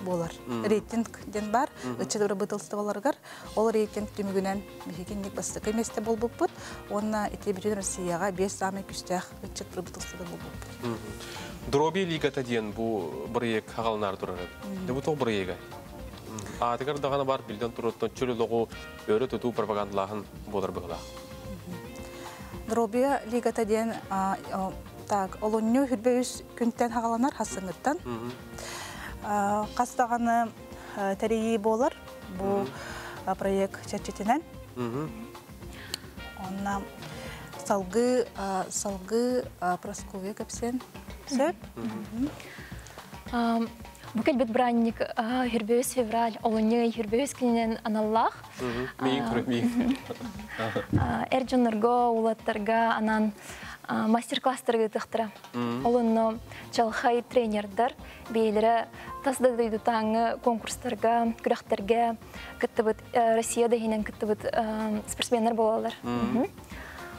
болар. Рейтинг ден бар, ұтчат бір бұтылсты боларғар. Ол рейтинг түмегінен бейгеннік бастықы месте бол бұд. Онына ете бүтін Россияға 5 самай күстәқ ұтчат бір бұтылсты бол бұд. Доробия лигата ден бұл бір ек қағалынар тұрар. Бұл тоқ бір егі. Атығар дағаны бар білден тұрыттан чөлі лоғу өрі тұту пропагандалағын болар бұғыла. Доробия лигата ден олонню хүрбөйіз күнттен хағаланар хасыңыттан. Қастағаны тәрейі болар бұл проект чәтчетінен. Онна салғы Просковья көпсен сөп. Бүкіл бүт бранник хүрбөйіз февраль, олонню хүрбөйіз күнінен аналлах. Әрджонырға, улаттарға анан мастер-класстарға тұқтыра. Олынны жалғай тренердар бейлері тасда дойду таңы конкурстарға, күрәқтерге күтті бұд Россияда хенен күтті бұд спортсменер болалар.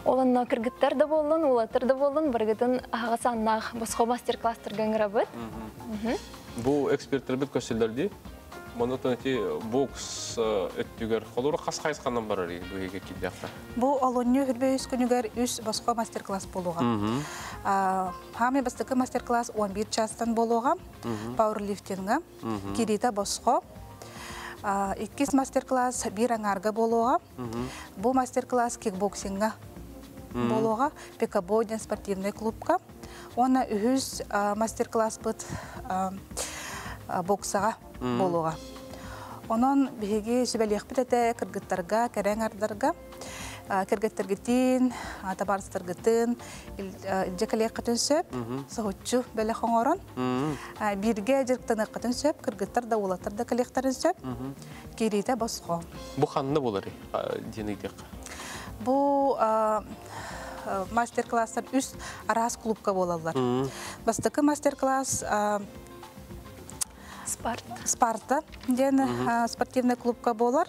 Олынны кіргіттер де болын, улаттар да болын, біргітін ағасы аннақ босқо мастер-класстарға ғыра бұд. Бұл эксперттер бұд көсілдерді? Монотон әте бокс өттігер қолыры қас-қайысқаннан барар егі келді ақта? Бұл олонны хүрбөйіз күнігер үш басқа мастер-класс болуға. Хаме бастықы мастер-класс 11 частан болуға, пауэрлифтинга, кирита басқа. 2 мастер-класс бир аңарга болуға. Бұл мастер-класс кикбоксинга болуға, пикабоден спортивный клубка. Оны үхіз мастер-класс бұд боксаға болуға. Онын бігі сүбәлек бітеті кіргіттарға, кәрәңардарға, кіргіттіргітін, табарыстыргітін, ilcekalik qatın söp, soğutçu böyle xoğoron. Birge jirktany qatın söp, kırgıtlar da ulatlar da kalektarın söp. Kirite basqo. Bu xanna bolar diniydik. Bu master-klasslar üst aras klubka bolarlar. Bastakı master-klass Sparta den спортивный клубка болар.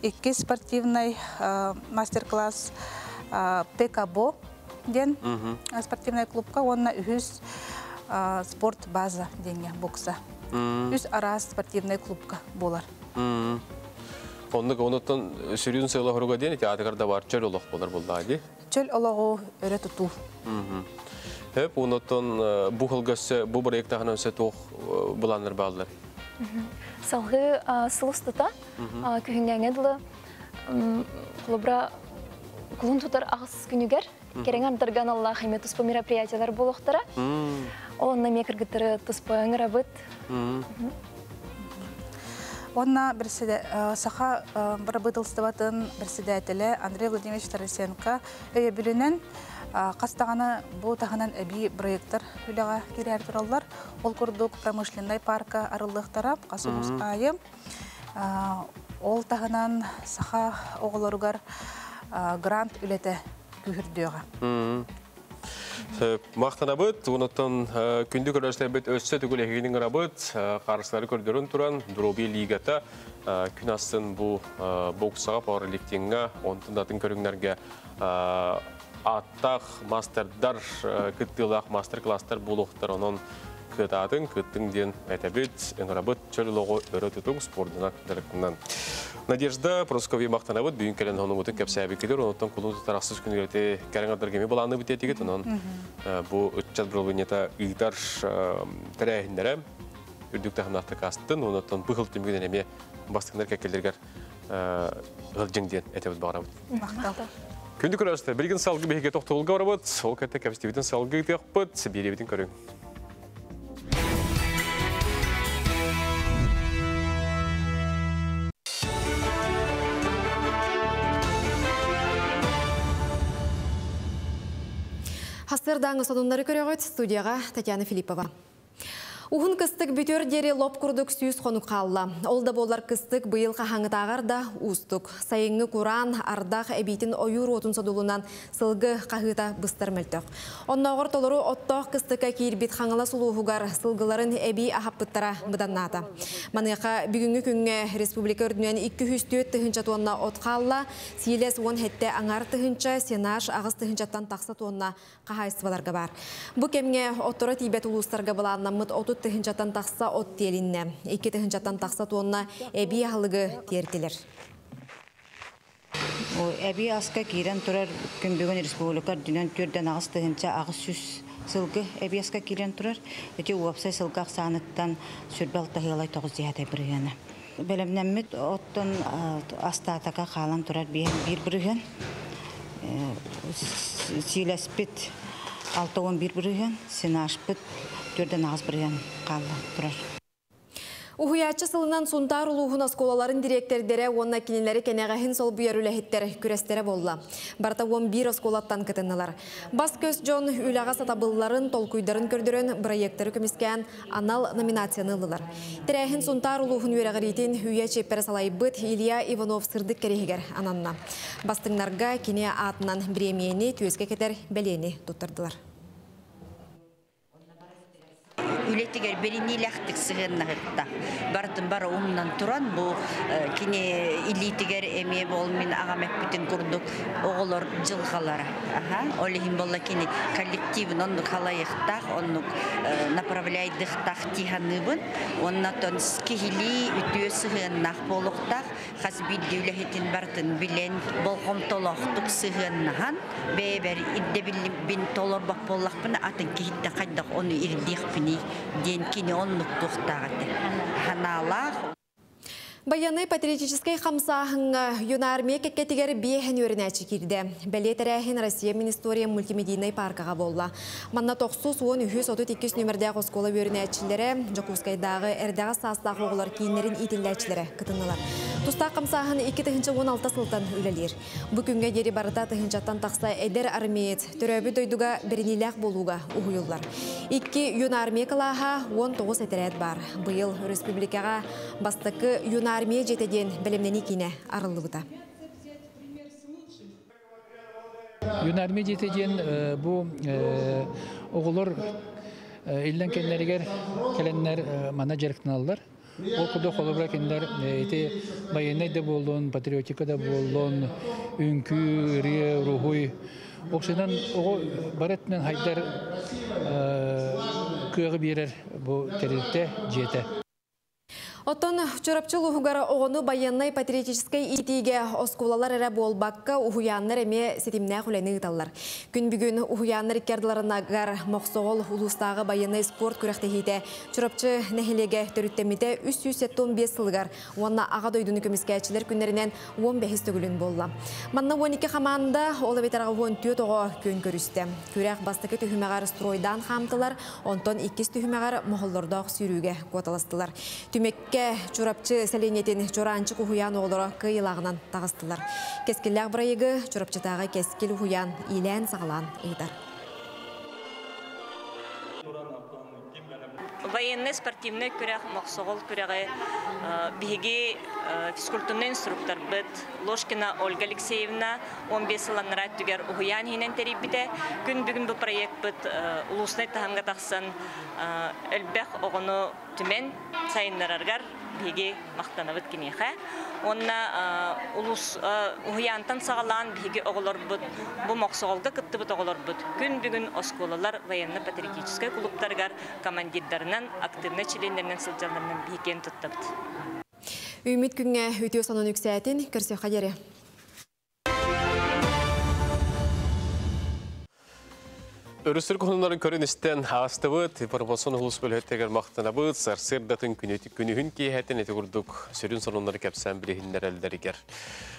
2 спортивный мастер-класс ПКБО den спортивный клубка. Онна үз спорт база денге бокса. Үз арас спортивный клубка болар. Оннук онуттан сүрүн сыйла хоруга ден театрда бар чөл олох болар булды. Чөл ологу өрө туту. Hep unuttun bu hılgası bu proyekte hanımsa toğ bulanlar bağlılar. Salgı sılıstata kühüngenge dili kulubra kulun tutar ağız günüger kereng ardargan Allah hime tuspa мероприятиялар болуқтара. Онна мекіргітірі туспа өңір абыт. Онна саха барабыдылстыватын председателі Андрей Владимирович Тарасенко өйе бүлінен Қастағаны бұл тағынан әбей проекттар үліға керер тұралар. Ол күрдік промышленный парка арылықтара, қасымыз айы. Ол тағынан саха оғыларығар грант үлеті күйірдіға. Мақтана бұд, оныттан күнді көрәшілер бұд өсі түгіл әкегінің ғырабыд, қарысылары көрдерін тұран Дроби лигата күн астын бұл боксаға, пауэрлифтинга, онтын датын көріңлерге аттақ мастердар, күттілақ мастер-кластар болуқтар, оның күтатын, күттің ден әтәбет, әңірабыт, чөліліғі өрі тұтың спордына дәрікінен. Надежда Проскови мақтанабыт, бүйін кәлін оның өтін кәпсәбі келер, оныттан құлын тұтарақсыз күнігерді кәріңардар кеме боланы бітетігет, оның бұл үтчат біролынета ұйдар тәрәйіндері үрдікті қымнақты қастын, оныттан бұғыл түмігінен әме бастығындар кәкелдергер ғылжыңден әтәбет бағарабыт. Күнді көрәсті, білген салғы бейге тоқтығылға барабыт, ол кәтті кәпістебетін салғы ғытықпыт, беребетін көрің. Хастырдаңы сонындары көріғыт студияға Татьяна Филиппова. Ухун кыстык бүтөр дери лоп курдук сүйіз қону қалла. Олда болар кыстык бұйыл қағаңытағар да ұстық. Сайыңы құран, ардақ әбейтін ойыр отын садулынан сылғы қағыта бұстар мәлтіқ. Оннағыр толыру оттоқ кыстыка кейірбет қаңыла сұлуғығар сылғыларын әбей ахаппыттара бұданнады. Маныққа бүгінгі күнге республика үрдінен 204 тұхынча туанна от қалла, сейлес 10 хетте аңар тұхынча, сенаш ағыз тұхынчаттан тақсы туанна қағайсываларға бар. Бұ кемге оттыры тейбет ұлыстарға баланнамыд отут тыхынчаттан тақса от телинне. 2 тыхынчаттан тақса туонна әбей алығы тертелер. Әбей асқа кейрен тұрар күнбеген республикар дүнен түрден ағыз тыхынча ағыз сүз сылғы әбей асқа кейрен тұрар. Өте уапсай сылғы ақсаныттан сүрбәл тағылай тоғыз диятай біргені. Бәлемнәммет оттын астатаға қалан тұрар бір бірген. Силәспет 6-11 бірген, сенашпет түрден ағыз бірген қалды тұрар. Ухуячы сылынан сұнтар ұлуғын осколаларын директордері онна кенелері кенеғахын сол бұяр үләхеттер күрестері болла. Барта 11 осколаттан кітінілар. Бас көз жон үліға сатабылыларын толкуйдарын көрдірін проекттері көмескен анал номинацияны ұлылар. Тірәхін сұнтар ұлуғын өрәғіретін үйе чеппері салай бұд Илья Иванов сырдық керегер ананна. Бастыңнарға кене атынан премияны түйеске кетер бәлені тұттырдылар. Үлеттігер беріне ләқтік сығырына ғытта. Бартын бары оңынан тұран, бұл кене илетігер әме бол мен ағамек бүтін күрдік оғылар жылғалары. Олығын болла кене коллективін онық халайықтақ, онық направляйдықтақ тиханыбын, оннатон скихили үтіе сығырнақ болуқтақ, қазбид деуләхетін бартын білен болғым толақтық сығырнаған, бәйбәр идде білін толар бақ боллақпын, атын кейітті қайдақ оны ирдеқпіне ден кені онлық тоқтағады. Ханалақ. Баяны патриотической хамсахынга юнармия кеккетигер биехен өрінәчі кирді. Бәле тәрәхін Россия Министория мультимедийный паркаға болла. Манна 9-10-32 нөмірдәғ оскола өрінәчілері Жокускайдағы әрдәға састағы оғылар кейінлерін итілләчілері кытынылар. Туста хамсахын 2-16 сылтан үлелер. Бүкінге дері барыта тыхынчаттан тақса әдер армиет түрәбі дойдуға бірінеләқ болуға ұғыйылар. 2 юнармия калаға 19 әтерәт бар. Бұйыл республикаға бастықы юнармия жетеден білімнені кейіне арылы бұта. Юнармия жетеден бұл оғылыр елден кәлінергер кәлінер мана жарықтын алылар. Ол күрді қолыбыра кәлінер байынай да болуын, патриотика да болуын, үнкі, рия, рухуй. Оқшыдан оғы баратмен хайдар көгі берер бұл тәрелікте жеті. Оттон чорапчыл ухугара оғыны баяннай патриотической итиге оскулалар әрі болбаққа ухуяннар әме сетимнә құлайны ұталар. Күн бүгін ухуяннар иккерділарынағар моқсоғыл улустағы баяннай спорт күрәқтехейді чорапчы нәхелеге түріттемеде 375 сылғар. Онна аға дойдуны көміскәчілер күнлерінен 15 түгілін болла. Манна 12 қаманда олы бетарға 14 оғы көн көрісті. Күрәқ бастықы түхімеғар стройдан қамтылар, онтон 2 түхімеғар мұғыллардағы сүйрүүге қоталастылар. Түмекке чурапчы сәленетін чоранчы құхуян оғылары кыйлағынан тағыстылар. Кескілләқ бірайығы чурапчытағы кескіл ұхуян илән сағалан ұйдар. Военный спортивный күрәк, мақсоғыл күрәғі бігі физкультурный инструктор бұд. Ложкина Ольга Алексеевна 15 сыланыра түгер ұхуян хинен теріп біде. Күн бүгін бұл проект бұд ұлысынай тағанға тақсын әлбәқ оғыны түмен сайынларарғар биги мақтанабыт кинеха. Онна улус уянтан сагалан биги оголор бут, бу мақсоголга кыттыбыт оголор бут. Күн бүгүн осколалар военно-патриотический клубтаргар командирдарынан, активный членлеринен сылжаларынан биген туттабыт. Үміт күнге үтіо санын үксәтін көрсе қадері. Өрісір күнларын көріністен астыбыт, информацион ұлыс бөліеттегер мақтанабыт, сарсырдатын күнігін кейхәтін әті күрдік сүрін сонынлары кәпсән білігіндер әлдерігер.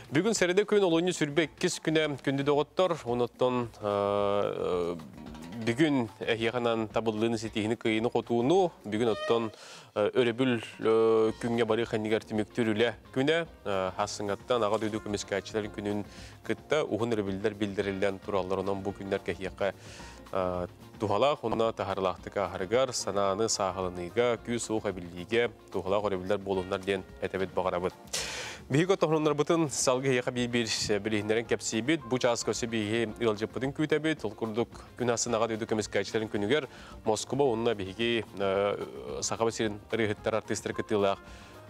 Бүгін сәреді күн олыны сүрбе 2 күні күнді доғыттар, оныттан бүгін әйеғанан табылдığını сетігіні күйіні қотуыну, бүгін оттан өребіл күнге бары қанегер түміктер үлі күні, хасыңаттан аға дөйді көмескәтшілерін күнін күтті, ұғын өребілдер білдірілден тураларынан бұл күндер кәйеққа тухалақ, онына тахарлақтыға харығар, сананы сағылыныға, күй суық әбілдіге, тухалақ өребілдер болуындар ден әтәбет бағарабыд. Биһиго тохноннар бутын салгы хеха бир билихнерен кепсибит, бу час көсө биһи илжеппытын күтәбит, ул курдук күнасынага дөйдү көмескәчләрен күнүгер Москва онна биһиги сахаба сирин рихеттер артисттер кытылак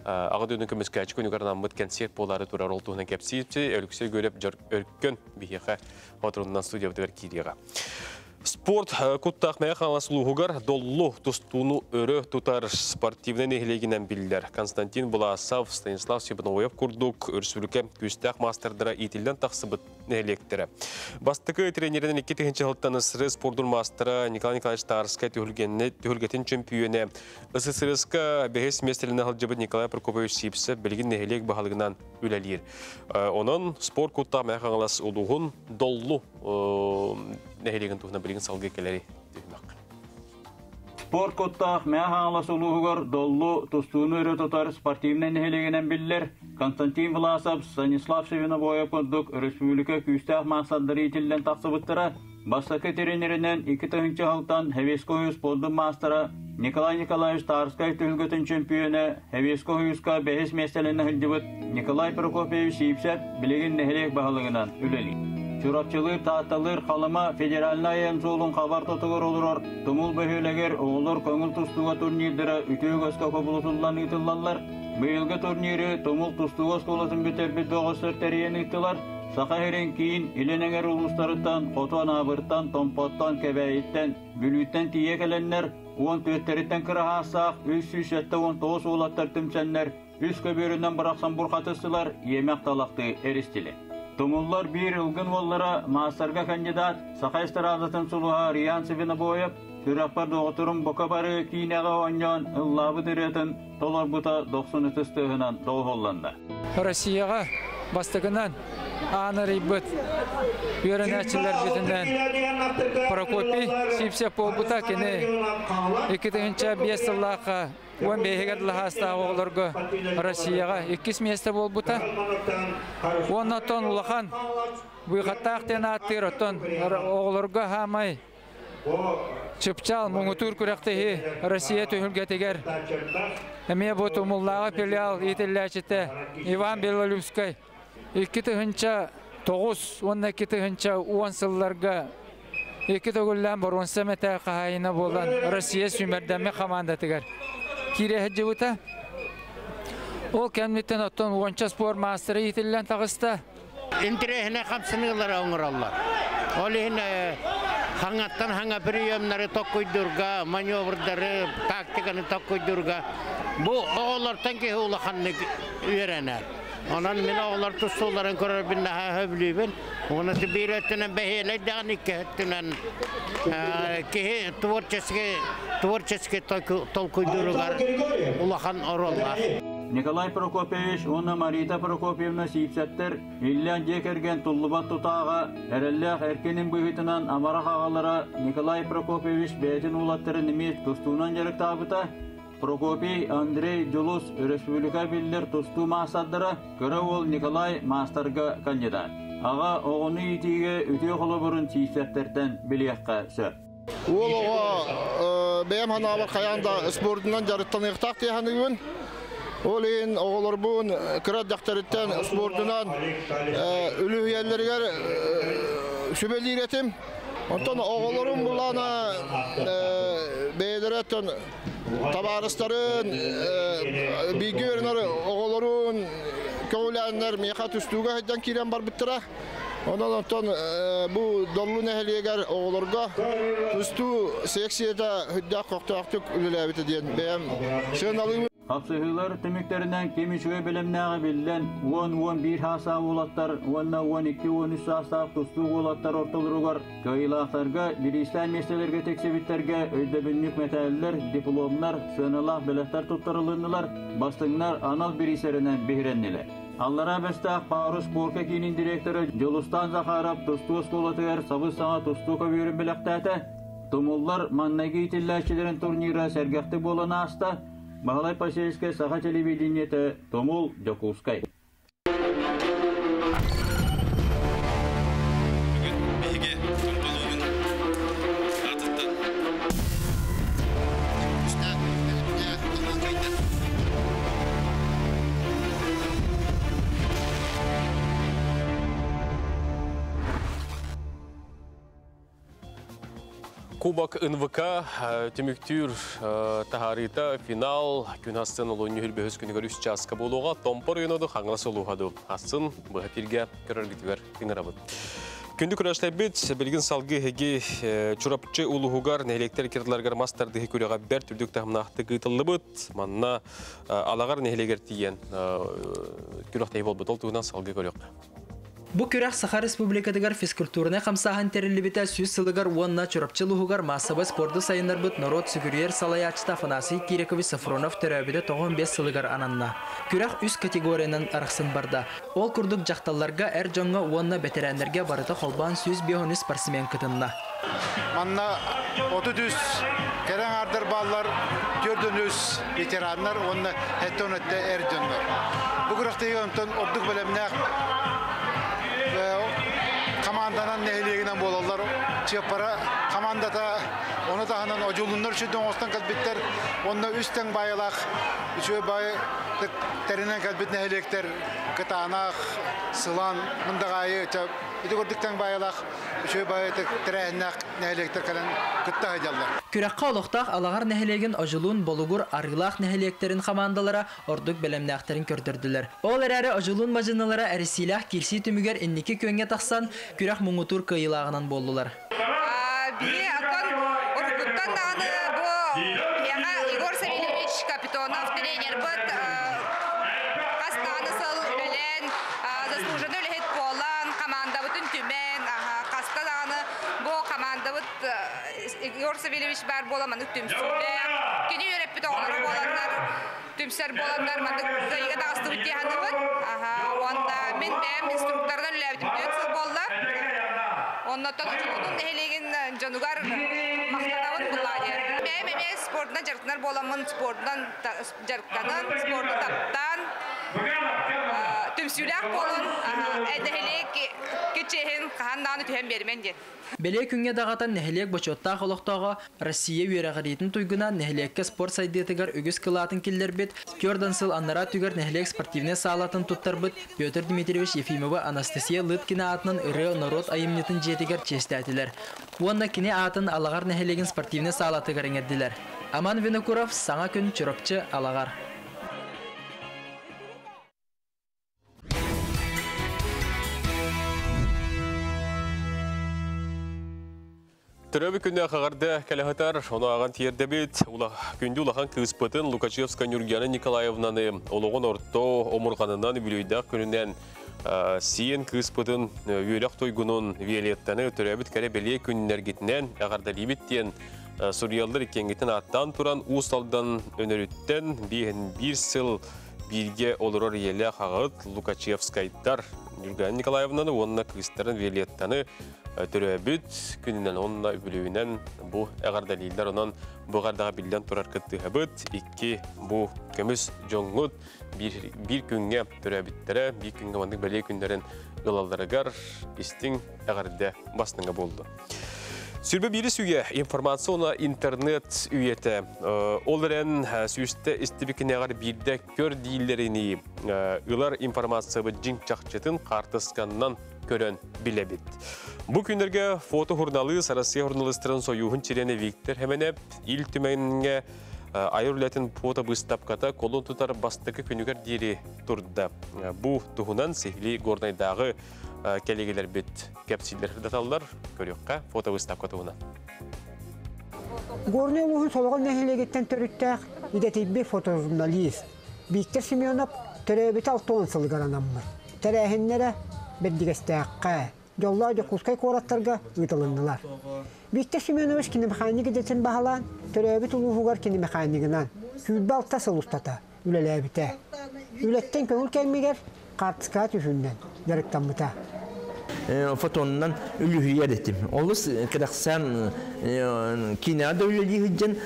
ага дөйдү көмескәч күнүгер намыт концерт болары турар ул туһна кепсибит, өлксө көрөп өрккөн биһига отрундан студиябы кирияга. Спорт куттақ мәйқалас луғығар доллу тұстуыну өрі тұтар спортивны нехілегінен білдер. Константин Буласов, Станислав Сибановев күрдік өрсүлікі күстәқ мастerdara итілден тақсыбыт нехілектері. Бастықы тренерінің 2 жылттан ысыры спордун мастера Николай Николаевич Тарскай түйілгетін чемпионы. СССР-ска бәхес местеріне ғылжыбыт Николай Прокопович Сипсы білген нехілек бағалығынан үләлер. Onun sport kuttaq мәйқалас ұлығын доллу нехилеген тухна билген салгы келери дүймәк. Спорт коттақ мәхаңлас улуғығыр доллу тұстуыны өрі тұтар спортивнен нехилегенен білдер. Константин Власов, Станислав Севиновоев күндік республика күстәқ мақсаддары етілден тақсыбыттыра. Бастықы тренерінен 2 жылдан Хевеско Хюс болдың мастера Николай Николаевич Тарскай түлгетін чемпионы Хевеско Хюска бәхес меселені хілдібіт Николай Прокофьевич Сипсеп білеген нехилек бағалығынан үлелі. Чурапчылыр, тааталыр, қалыма федеральная янсуылын қабар тұтығыр олырор. Тұмыл бөхелегер оғылыр көңіл тұстуға турнирдері үтеуі өсқа көбілісулан ұйтылалар. Бұйылғы турнири тұмыл тұстуға сколасын бүтербіт доғыстыр тәрейен ұйтылар. Сақа херен кейін иленеңер ұлыстарыттан, қотуан абырттан, томпоттан, кәбәйіттен, бүліттен тие кәленнер, уон төттеріттен кірағасақ, 319 олаттар түмсәннер, үс көберінен бірақсан бұрқатысылар, емек талақты әрістілі. Тумуллар bir ылгын боллара мастарға кандидат Сақайстар азатын сұлуға Риян Севиновоев Kırapar doğuturun boka barı kiynege onyan ıllabı diretin dolar buta 90 tüstüğünen doğu Hollanda. Россияға бастығынан аны рейбіт үйренәтшілер бетінен Прокопий сипсеп болбыта кені 2005 жыллаққа 15 лахастағы оларға Россияға 2 месті болбыта. Оннатон улахан бұйқаттақтен аттыр отон оғыларға хамай Чыпчал мұңытур күрәқтегі Россия түйілгетігер. Әме бұт ұмыллаға филиал етілләчеті Иван Белолюбскай 2009-12 сылларға 2 төгіллән бұрынсы мәті қағайына болған Россия сүмердәме командатығар. Кире әджі бұта. Ол кәмметтен оттон 10 спор мастері етіллән тағыста. Интерехіне қапсынығылар оңыралар. Ол Хаңаттан хаңа приемнары токкойдурга, маневрдары, тактиканы токкойдурга. Бу оғылартан ке улаханны үйренер. Онан мен оғылар тұстуларын көрір бін наға хөблейбін. Оны бір өттінен бәхейлей дағын икі өттінен творчески толкойдуругар улахан ороллар. Николай Прокопьевич, оны Марита Прокопьевна сипсеттер, иллен жекерген тұллыбат тұтаға, әрелләқ әркенің бұйытынан амарақ ағалара Николай Прокопьевич бәйтін улаттырын емес тұстуынан жарық табыта, Прокопий Андрей Джулус Республика білдер тұсту мақсаддыра, көрі ол Николай мастарға кандидат. Аға оғыны етеге өте қолы бұрын сипсеттерден білеққа сөр. Ол оға бәйім ханабар қаянда спортынан жарықтан иқтақ дейханығын. Ол ең оғылар бұн кірат дақтарыттан спортынан үлі үйеллергер сөбелдер етім. Онтан оғыларым бұлана бәйдереттен табарыстарын, бейгі өрінер оғыларын көйләнлер меқа түстуға хайдан керен бар біттіра. Ondan bu dollu nehliyeger oğulurga üstü seksiyete hüddak koktuaktık ülülebiti diyen beyem şığın alayım. Kapsıhılar tümüklerinden kemişüge bilimnağı bilden 10-11 hasa oğlatlar, 10-12-13 hasa tustu oğlatlar ortalırugar. Köyülaklarga, birisler meslelerge teksebitlerge öydebinlik metaliler, diplomlar, sığınılak biletler tuttarılındılar, bastınlar anal birislerinden bihirendiler. Allara bestaq Paris Sporka kinin direktörü Jolustan Zakharov tustu skolatıgar sabı sana tustu kövürün bilektäte. Tumullar mannagi itilläçilerin turnira sergahti bolana asta. Bağlay Paşeliske saha televideniyete Tomul Jokuskay. Кубок НВК теміктүр тахарита финал күн астын олуыны хүрбөхіз күнігер 3 жасқа болуға томпор үйіноды қаңыласы олуғады. Астын бұға перге көрергітігер күнірабыд. Күнді күрәшлай бет, білгін салғы хеге чурапчы улуғығар нәйлектер керділергер мастарды көріға бәр түрдік тағымнақты ғытылы бұд. Манна алағар нәйлегер тиен күріқтей бол бұд. Ол тұғынан салғы көріқ. Бу күрәк Саха Республикадагар физкультурны қамсахан терилибите сүз сылыгар уанна чурапчылугар массовый спорты сайындар бут народ сүгүрер салаячта Афанасий Кирикович Сафронов терәбиде 95 сылыгар ананна. Күрәк үз категориянан арықсын барда. Ол күрдік жақталларга әр жоңға уанна бетерәндерге барыта холбан сүз бионы спортсмен кытынна. Манна 30 керен ардар баллар, көрдөнүз ветерандар, онна хеттонетте әр жоңдар. Бу күрәктеге онтон обдук белемнәк команданан нәйлегінен болалар. Чепара командада оны тағынан ожулынлар үшіден остан кәлбеттер, онына үстен байылақ, үші бай тәрінен кәлбет нәйлектер, кытанақ, сылан, мұндағайы, үті көрдіктен байылақ, үші бай тәрәйіннәқ нәйлектер кәлін күтті ғайдалар. Күрәкқа олықтақ алағар нәхелеген ожылуын болуғыр арғылақ нәхелектерін командалара ордық бәлемнәқтерін көрдірділер. Ол әрі ожылуын мажыналара әрісилақ кирси түмігер иннекі көнге тақсан күрәк мұңытур кыйылағынан болдылар. Бие атан оргуттан дағаны бұл яға Игор Савельевич Капитонов тренер бұд қастаны сыл өлен заслужены өлігет болан команда бұтын түмен қаста дағаны бұл команда бұд Igor Savilyevich bar bolamanyk tümsüler. Kini öğretip oğlara bolanlar, tümser bolanlar mandyk zayga da astı bitti hanımın. Aha, onda men benim instruktordan löbdüm diyor bollar. Ondan ucunun nehelegin canugar maqtanawın bulayı. Benim sportuna jartlar bolamın sportdan jartkanan, sportu taptan. Tümsüler bolun, edeheleg keçehen kahandanı tühem bermen diye. Belе күнгә дагатан нәһлек бочотта холоктога Россия үерәгәритен туйгына нәһлеккә спорт сайдетигәр үгез кылатын киллер бит. Көрдән сыл аннара түгәр нәһлек спортивный салатын туттар бит. Петр Дмитриевич Ефимова Анастасия Лыткина атның ире народ айымнетін жетигәр честәтиләр. Уанна кине атын алагар нәһлеген спортивный салатыгар эңәддиләр. Аман Винокуров саңа күн чурапчы алагар. Төрөбі күнде қағарды кәліғатар, оны аған тиерді бет, күнде улахан күйіспетін Лукачевска Нюргияна Николаевнаны олығын орто омырғанынан бүлейдақ күнінен сиен күйіспетін өйліқ тойгунун виолеттаны төрөбіт кәрі беле күнінергетінен ағарда лебеттен Сурьялдар екенгетін аттан туран ұсталдан өнеріттен бір сыл бірге олырор елі қағыт Лукачевскайдар Нюргияна Николаевнаны онына күйістарын виолеттаны Төрөбіт күнінен онына үбілуінен бұл әғардалилер онан бұғардағы білден тұрар күттіғі бұд. Икки бұл көміс жоңғыд бір күнге төрөбіттері, бір күнге мандық бәлей күндерін ғылалдарығар істің әғарды басыныңа болды. Сүрбі бірі сүйе информацияна интернет үйеті. Олырен сүйісті істібікіне ғар бірді көр дейілдеріні ұлар информация бұд жинк жақчетін қартысқаннан көрін білебет. Бұл күндерге фото журналы Россия журналисттерин союғын чирене Виктор Хеменеп ил түменге айырлетін фото бұстапқата қолын тұтар бастықы күнігер дейірі тұрды. Бұл тұғынан сехили горнайдағы келегелер бет кәпсилер даталылар көріққа фото бұстапқа тұғынан. Горнай ұлығын солығын нәхелегеттен түріттәқ идетейбе фотожурналист Виктор Семенов түрәбеті 6 сылғаранаммыр. Тәрәхінлері бәддігістәққа Жолла жокускай кораттарга ыйтылындылар. Виктор Семенович кинемеханика детен бахалан, төрөбит улугугар кинемеханикынан күлбе алта сылустата, үлелебите. Үлеттен көңүл келмегер картыска түшүндөн жарыктанбыта. Fotondan ülühüyer ettim. Olus kadaksan kinada ülühüyeceksin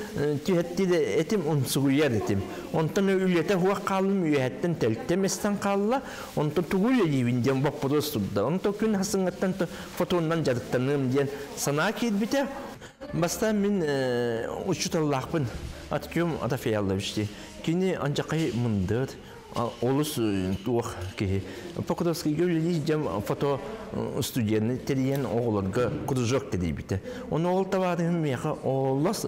tühetti de etim unsuğuyer ettim. Ondan ülüyete huwa kalım üyetten teltemestan kalla. Ondan tuğuleliğinden bakpodos tuttu. Ondan gün hasıngattan fotondan jarıktanım diyen sana bite. Basta min uçutallahpın. Atküm atafeyallavişti. Kini ancak mındır. Olus tuğ ki Pokodovski görüleceğim foto stüdyenin teriyen oğullarga kuduzok dedi bite. Onu oğul tavarım meka oğlas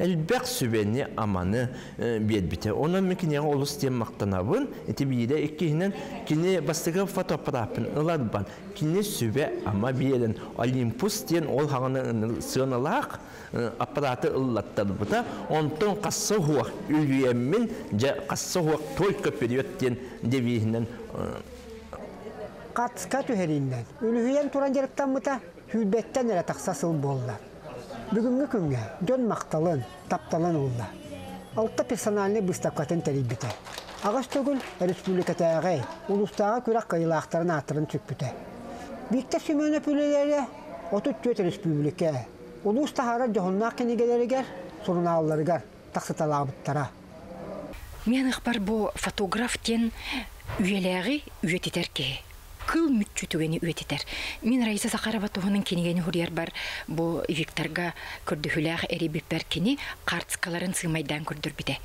elbek sübeni amanı bir bite. Ona mekine olus diye maktanabın. Eti bir de ikihinen kine bastığı fotoğrafın ıladban. Kine sübe ama bir yerin Olympus diyen ol hağını sığınalak aparatı ıllattadı bita. Ondan kassa huak ülüyemin kassa huak toy köperiyor diyen devihinen Katska tüherinden, ülühüyen turan jarıktan mıta hübbetten ele taksasıl bollar. Bugünkü künge John Maktalın, taptalan oldu. Altta personaline bıstapkatın teribite. Ağaç tögül Respublikatağay, ulustağa kürak kayılağıtların atırın tüpbüte. Viktor Semönöp üleleri 34 Respublika, ulustağara johunnak kenigeleri ger, sorun ağları gar, taksıtalağıbıttara. Men ıqbar bu fotoğraften üyeleri üyetiter ki. Kıl mütçütügeni üyetiter. Min Raisa Zakharova tuğunun kenigeni huriyar bar bu Viktorga kürdühülağ eribipper keni kartskaların sığmaydan kürdür bide.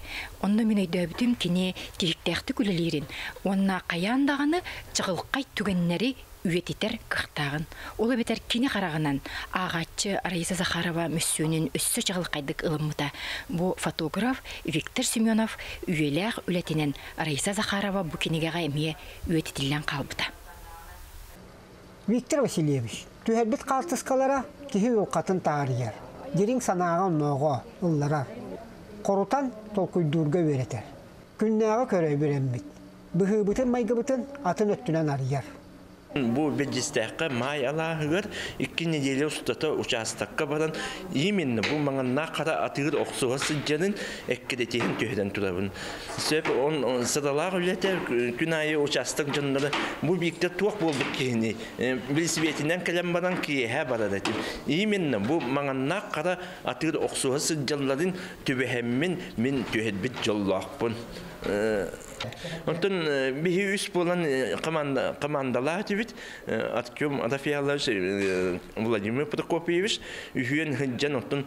Onda min öydöbütüm keni tihiktähti külelirin. Onna qayandağını çığılqay tügenleri üyetiter kıhtağın. Ola beter keni qarağınan ağaççı Raisa Zakharova müssünün üssü çığılqaydık ılımıda. Bu fotoğraf Viktor Semenov üyelağ ületinen Raisa Zakharova bu kenigega emiye üyetitillen kalbıda. Viktor Vasilyevich, tüherbit kartıskalara kihi yolqatın tarihiyar. Derin sanağın noğa, ıllara. Korutan tolkuydurga öğreter. Künnäge köre öğrenmit. Bıhıbıtın maygıbıtın atın öttünen arıyar. Bu becistəqə may alahıqır, 2 nedelə ustata uçastaqqa baran, именно bu mağanna qara atığır oxsuğa sıccanın ekkidetihin tühdən turabın. Söp on sıralar ülətə gün ayı uçastaq canları bu birlikte tuğ bulduk kihini. Bilisibiyetinden kalem baran kiyehe baradetim. İminna bu mağanna qara atığır oxsuğa sıccanların tübehemmin min tühedbit jollaqpun. Ondan bir üst bulan komandalar tibit Atköm Adafiyalar Vladimir Prokopyevich üyen hıncan ondan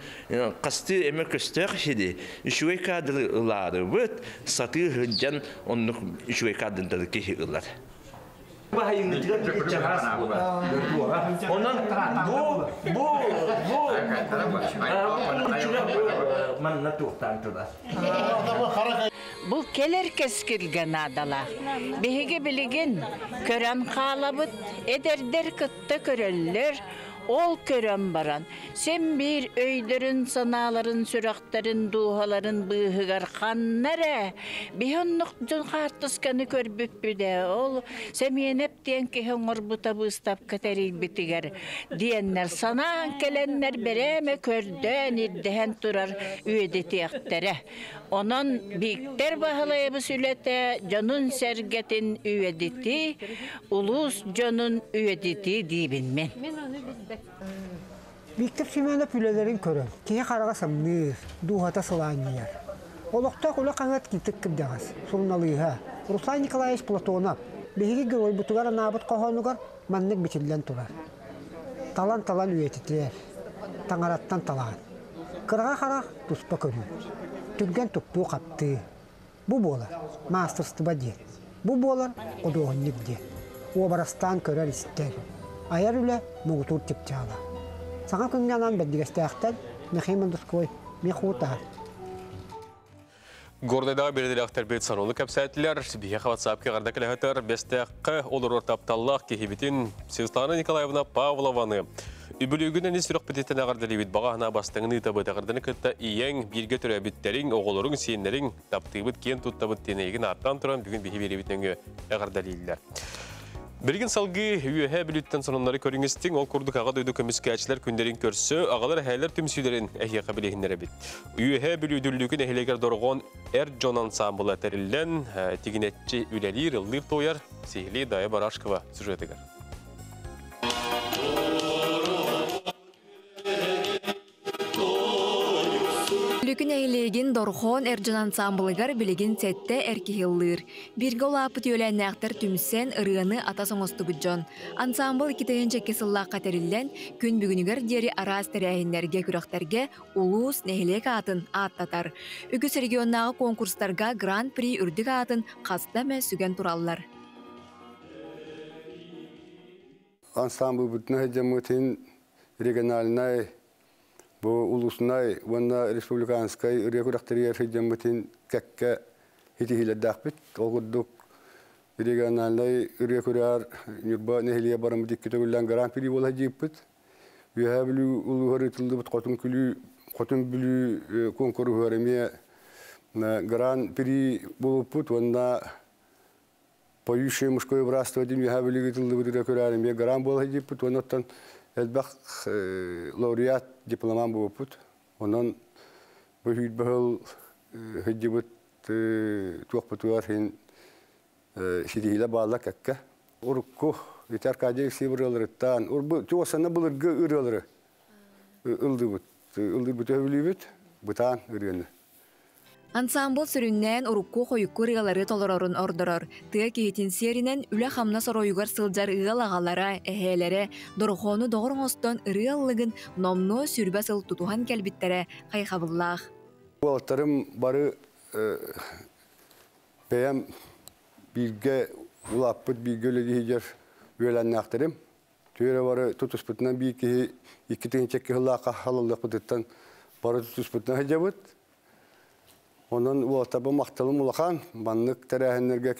kastı emek göster şedi. Şuay kadrları bit satı hıncan onun şuay kadrları kihirler. Bu hayırlı geçeceğiz. Ondan bu manna tuğtantılar. Bu keler keskilgen adala. Bihige bilgin kören kalabıt ederder kıtta köreller. Ol körem baran. Sen bir öylerin sanaların sürakların duhaların bıhıgar kannere. Bihonnukcun kartıskanı körbüp büde ol. Semyenep diyen ki hongor buta bıstap kateril bitiger. Diyenler sana kelenler bereme körden irdehen turar üyedeti aktere. Onun bikter bahalayabı sülete canun sergetin üyedeti, ulus canun üyedeti dibinmen. Biktip sümene pülelerin körün, kiye karağa samnır, duhata sılaniyar. Olukta kula kanat gitik kibdağız, sorunalıyha. Ruslan Nikolaevich Platonov, behiri gürol butugar anabıt kohonugar, mannek biçilden turar. Talan üyetitler, tangarattan talan. Kırğa kara tuspa körün. Tüggen tuktuğu kaptı. Bu bolar, masterstıba diye. Bu bolar, odoğunluk diye. O barastan körer ister. Ayar üle muğutur tipçağla. Sana künyanan beddigestağıktan, mehimen duskoy, mekutar. Гордайдағы бердері ақтарбет санолы көпсәтілер, бейе қаватсапке қардақылы ғатыр, бәстәққы олыр ортапталлақ кехебетін Светлана Николаевна Павлованы. Үбілігінен естірік бітеттен ағардылы бет баға ғана бастыңын ұйтабыт ағардыны күтті иен бірге түрі біттерін, оғылырың, сенлерін таптығыбыт кен тұттабыт тенегін арттан тұран бүгін бейе беребетінгі ағардылылар. Бірген салғы үйе біліттен сонынлары көріңістің, ол күрдік аға дөйді көміскәчілер күндерін көрсі, ағалар әйелер түмсүйлерін әйеқа білігіндері біт. Үйе білүділігін әйелегер дорған әр жон ансамбылы тәрілден тегінетчі үлелер, ұллыр тойар, сейлі Дая Барашкова сюжетігер. Үлікін әйлеген дорхон әрджан ансамблыгар білеген сәтті әркехеллыр. Біргі олапыт өлән әқтір түмсен ұрығыны ата соңысты бұджон. Ансамбл китеген жекесілла қатарылен күн бүгінігер дері арас тәрәйінлерге күріқтерге улус нәхілек атын аттатар. Үгіс регионнағы конкурстарға гран-при үрдік атын қасыда мә сүген тураллар. Ансамбл бұтына жамытын региональный bu ulusnay vana respublikanskay rekuraqteriyer hijammatin kakka hitihiladaqbit ogudduk regionalnay rekurar nirba nehliya baramdik kitagullan grand prix wala jipit we have lu uluharitildi qotun kulü qotun bulu konkuru haramiya grand prix buluput vana poyushe mushkoy brastodin we have lu gitildi rekurar miya grand wala jipit vanatan elbaq laureat diploman buluput. Ondan bu hüdbahıl hüccibut tuğpatuar hin şidihile bağlak akka. Urukku yeter kacayık sivırılırıttan. Urbu tuğasana bulurgu ırılırı. Ildıbut övülübüt. Butan ırgını. Ансамбл сүрүннән урукку койукку рыгалары толорорун ордорор. Тыа кейтин серинен үле хамна сороюгар сылжар ыгалагалара, эхелере, дорохону доғырыңостон ырыаллыгын номно сүрбә сыл тутухан кәлбиттере қайқабыллах. Уалттарым бары бәйім билге улаппыт билге өледі хейдер өйләнне ақтарым. Түйері бары тұтыспытынан бейкі икітігін чекке хыллаққа халылық бұтыттан бары тұтыспытынан хейдебіт. Onun uğurtabı maqtalım ulaqan, banlık tərəhinlərgə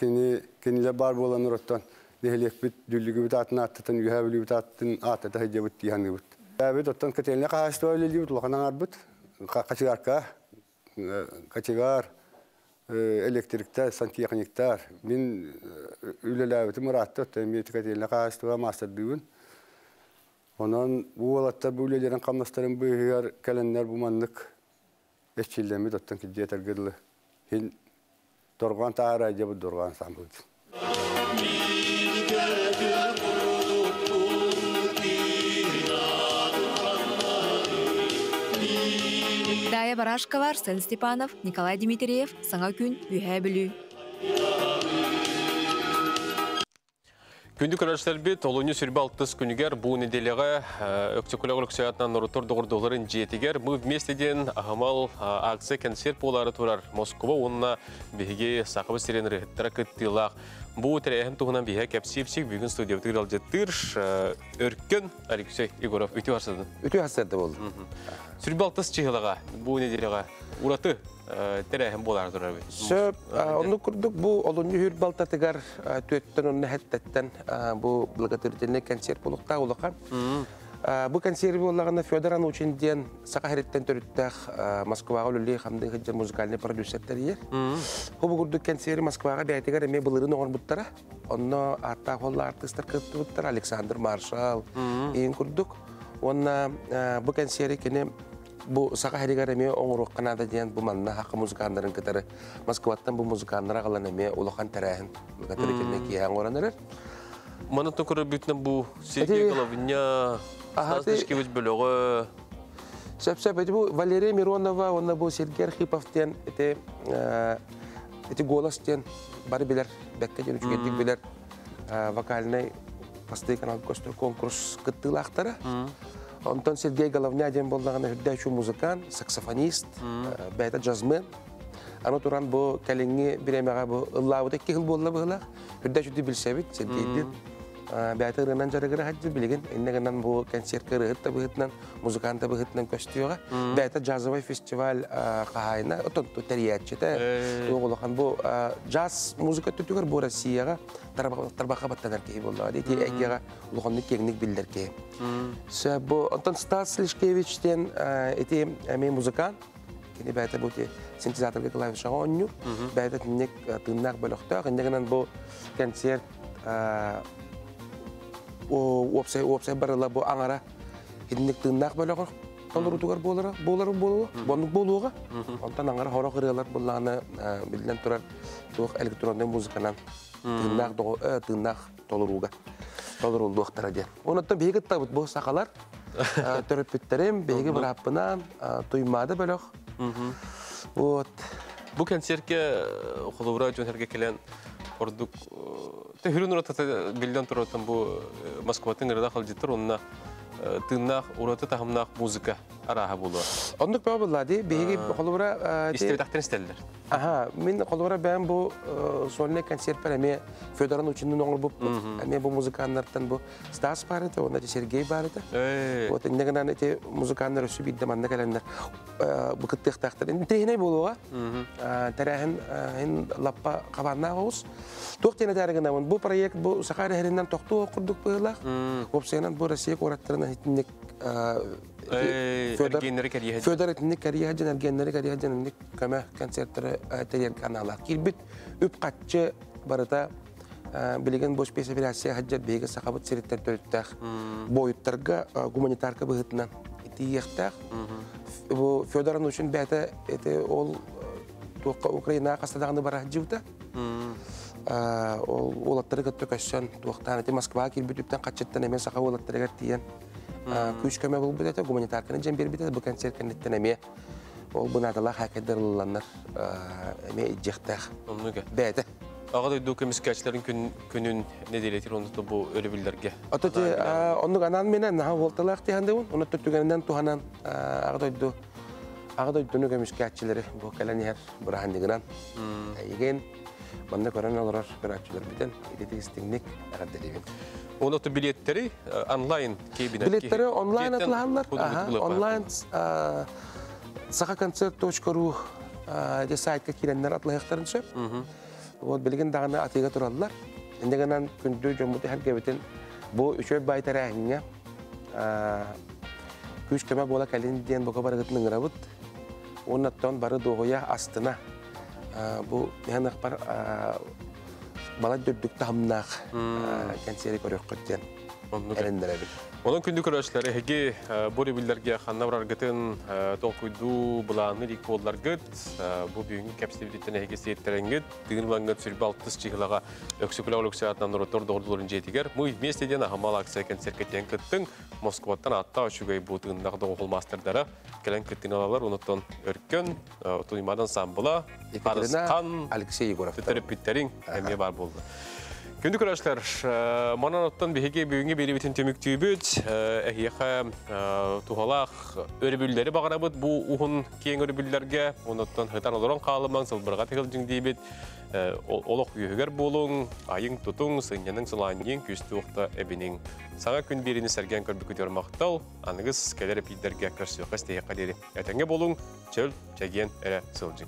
kenile bar bolan uğurtdan nehilek bit, düllügü bit atın attıtın, yühəvili bit atın atıtı həcə bit diyanı bit. Bəbit ottan keteline qaçtı öyle bit, ulaqanan ar bit, qaçıgar ka, qaçıgar, elektrikler, santexnikler. Min ülelabeti murattı, temiyetikateline kaçtığa masterdüğün. Ondan bu olatta bu ülelerin kamlasların bu hıyar kalenler bu manlık eşçillemi dottan ki jeter gırlı. Hin dorgan taarayca bu dorgan sambıldı. Дая Барашкова, Арсен Степанов, Николай Дмитриев, Саңа күн, үйә білу. Күнді көрәшілер бет, олыны сүрбі 6 күнігер бұл неделеға өктекөліғылық сөйатынан нұрыттыр доғырдығыларын жетігер. Бұл вместеден ағымал акция концерт болары тұрар Москва, онына бейге сақыбы сирен рыхыттыра күттілақ. Бұл тәрәйім тұғынан бейге кәпсепсек бүгін студиявтығыр алжеттір. Өркен Алексей Егоров өте арсады? Өте арсады болды. Сүрбі 6 чығылыға бұл неделеға ураты тәрәйім болары тұрар бет. Сөп, оны күрдік бұл олыны хүр балтатығар төттен оны әттеттен бұл благотворительный концерт болуқта олыған. Бұл концерт болағында Федор Анучинден сақа әреттен төріттәқ Москваға өлі қамды ғыджа музыкальный продюсерлер ер. Бұл күрдік концерт Москваға бәйтігер әме бұлырын оғыр бұттара. Оны атта қолы артыстар күтті бұттара. Александр Маршал ең күрдік. Оны бұл концерт кені bu saka herigareme onuruk Kanada diyen bu manna hakkı muzikanların kıtarı Moskva'dan bu muzikanlara kalan eme ulakan terahin kıtarı kelime ki yan oranlar. Manatın kuru bütüne bu Sergey Golovnya Stastışkevich bölüğü. Sep bu Valeriy Mironova onda bu Sergey Arkhipov diyen eti golas diyen bari biler bekle diyen üçgendik biler vokaline pastayı kanal kostür konkurs kıttığı aktarı. Ondan Sergey Golovnya diyen bolağına hüddəşu muzikant, saksofoniст, bəydə cazmen. Ana turan bu kalenge bir emeğe bu ıllavuda 2 yıl bolla bığılaq. Hüddəşu di bilsebit Sergey'di. Bəydə ırınan jarıgırı hacı bilgin. İnneğinden bu konser kırıqıt da bığıtından, muzikant da bığıtından köstüyoğa. Bəydə cazavay festival qahayına, otontu teriyatçı da. Oğulağın bu caz muzika tütügür bu Rossiyaga tarbaqa battanar ki bollağı. Eti əgəyə ulağınlık kegnik bildir ki. Bu ondan Stas Lishkevich'ten eti əmey muzikant. Kini bəydə bu sintezatörge klaviş oynur. Bəydə tinnek tırnak bölüqtaq. İnneğinden bu konser opsay barıla bu anara hidinlik tırnak bölüqtaq. Onları tugar bolara, bonluk boluğa. Ondan anara hora qırıyalar bollağını bilden turar elektronda muzikanan tırnak toluruğa. Toluruldu oqtara diyen. Ondan beygi tabut bu saqalar törüp bütterim, beygi bir hapınan tuymadı bölüq. Bu konsertke Xolubra Jönherge kelen orduk hürün uratı bilden turatan bu Moskva'nın ırda qalcıtır onunla tırnak uratı tahımnak muzika araha bulu. Onduk baba bulladı. Beygi Xolubra İstevdaktan isterler. Aha, min Xolubra ben bu solne konsert per eme Fedor Anuchin'in oğlu bu. Eme bu muzikanlardan bu Stas barıda, onda Sergey barıda. O tendegen ete muzikanlar üstü bir demanda kalanlar. Bu kıttık taktır. Tehine buluğa. Terahin lappa kabarna oluz. Tohtene derginamun bu proyekt bu Sakarya herinden tohtu okurduk böylek. Opsiyanan bu Rusya koratlarına hitnik Fedor etnik kariye hacın ergenleri kariye hacın kama konsertleri teriyer kanallar. Kilbit üp katçı barıda bilgen boş pesifilasiya haccat beyge sakabat seritten törüttaq. Boyutlarga humanitarka bıhıtından iti yıqtaq. Bu Fedor Anuchin bəyte ol Ukrayna qastadağını bara hacıvda. Olatları gıttı kaçsan tuğtan eti Moskva'a kilbit üpten kaçıttan hemen saka olatları gıttiyen. Küç köme bul bidete humanitarkanı cem bir bidete bu konser kennetten eme. Ol bu nadalar hakeder olanlar eme icıqtaq. Bəyte. Ağa da duyduğu müzikatçıların günün ne diletir onu da bu öyle bildirge. Atı onu anan menen naha voltalaq tihande on. Onu tütügeninden tuhanan ağa da duyduğu müzikatçıları bu kalan yer burahandiginan. Igen bana koran olarak müzikatçılar biten edeti istinlik ağa delivin. Onu da biletleri online kebine. Biletleri online atılanlar. Online sakakoncert.ru de saytka kirenler atlayıqların söp. O bilgin dağına atıga turallar. İndegenen gündü cömütü her gebeten bu üçöy baytarağına küç köme bola kalin diyen boka barıgıtının rabıt. Onattan barı doğuya astına Bu yanak par bala dördük tamnaq kenseri körök kötten. Onun kündü köröçleri hegi buri billerge xanna gıtın tokuydu bulanı lik bollar gıt bu büyüngü kapsitibitten hegi seyitterengit dıgınlangıt sürbe altıs çıgılaga öksüküle oluksaattan rotor doğruların jetiger mu mesteden ahamal aksa kanser keten kıttın Moskva'dan hatta şugay bu dıgınlaqda oğulmasterdara gelen kıttın alalar onutton örkön tuymadan sambula Arıskan Alexey Yegorov terapitlerin emye var boldu. Kündük arkadaşlar, mananottan bihege büyüğünge beri bütün tümüktüğübüt, ehiyaka tuhalaq örübülleri bağırabıt, bu uhun keyin örübüllerge, onottan hıtan oluran qalıman, sılbırға tekilcin deyibit, olaq büyüğüger bolun, ayın tutun, sınyanın sılanyen, küstü oqta ebinin. Sana gün birini sergen körbükü görmaqtal, anıgız keler epidlerge karşı yoqas teyek kaderi. Etenge bolun, çöl, çegen, ere sılcın.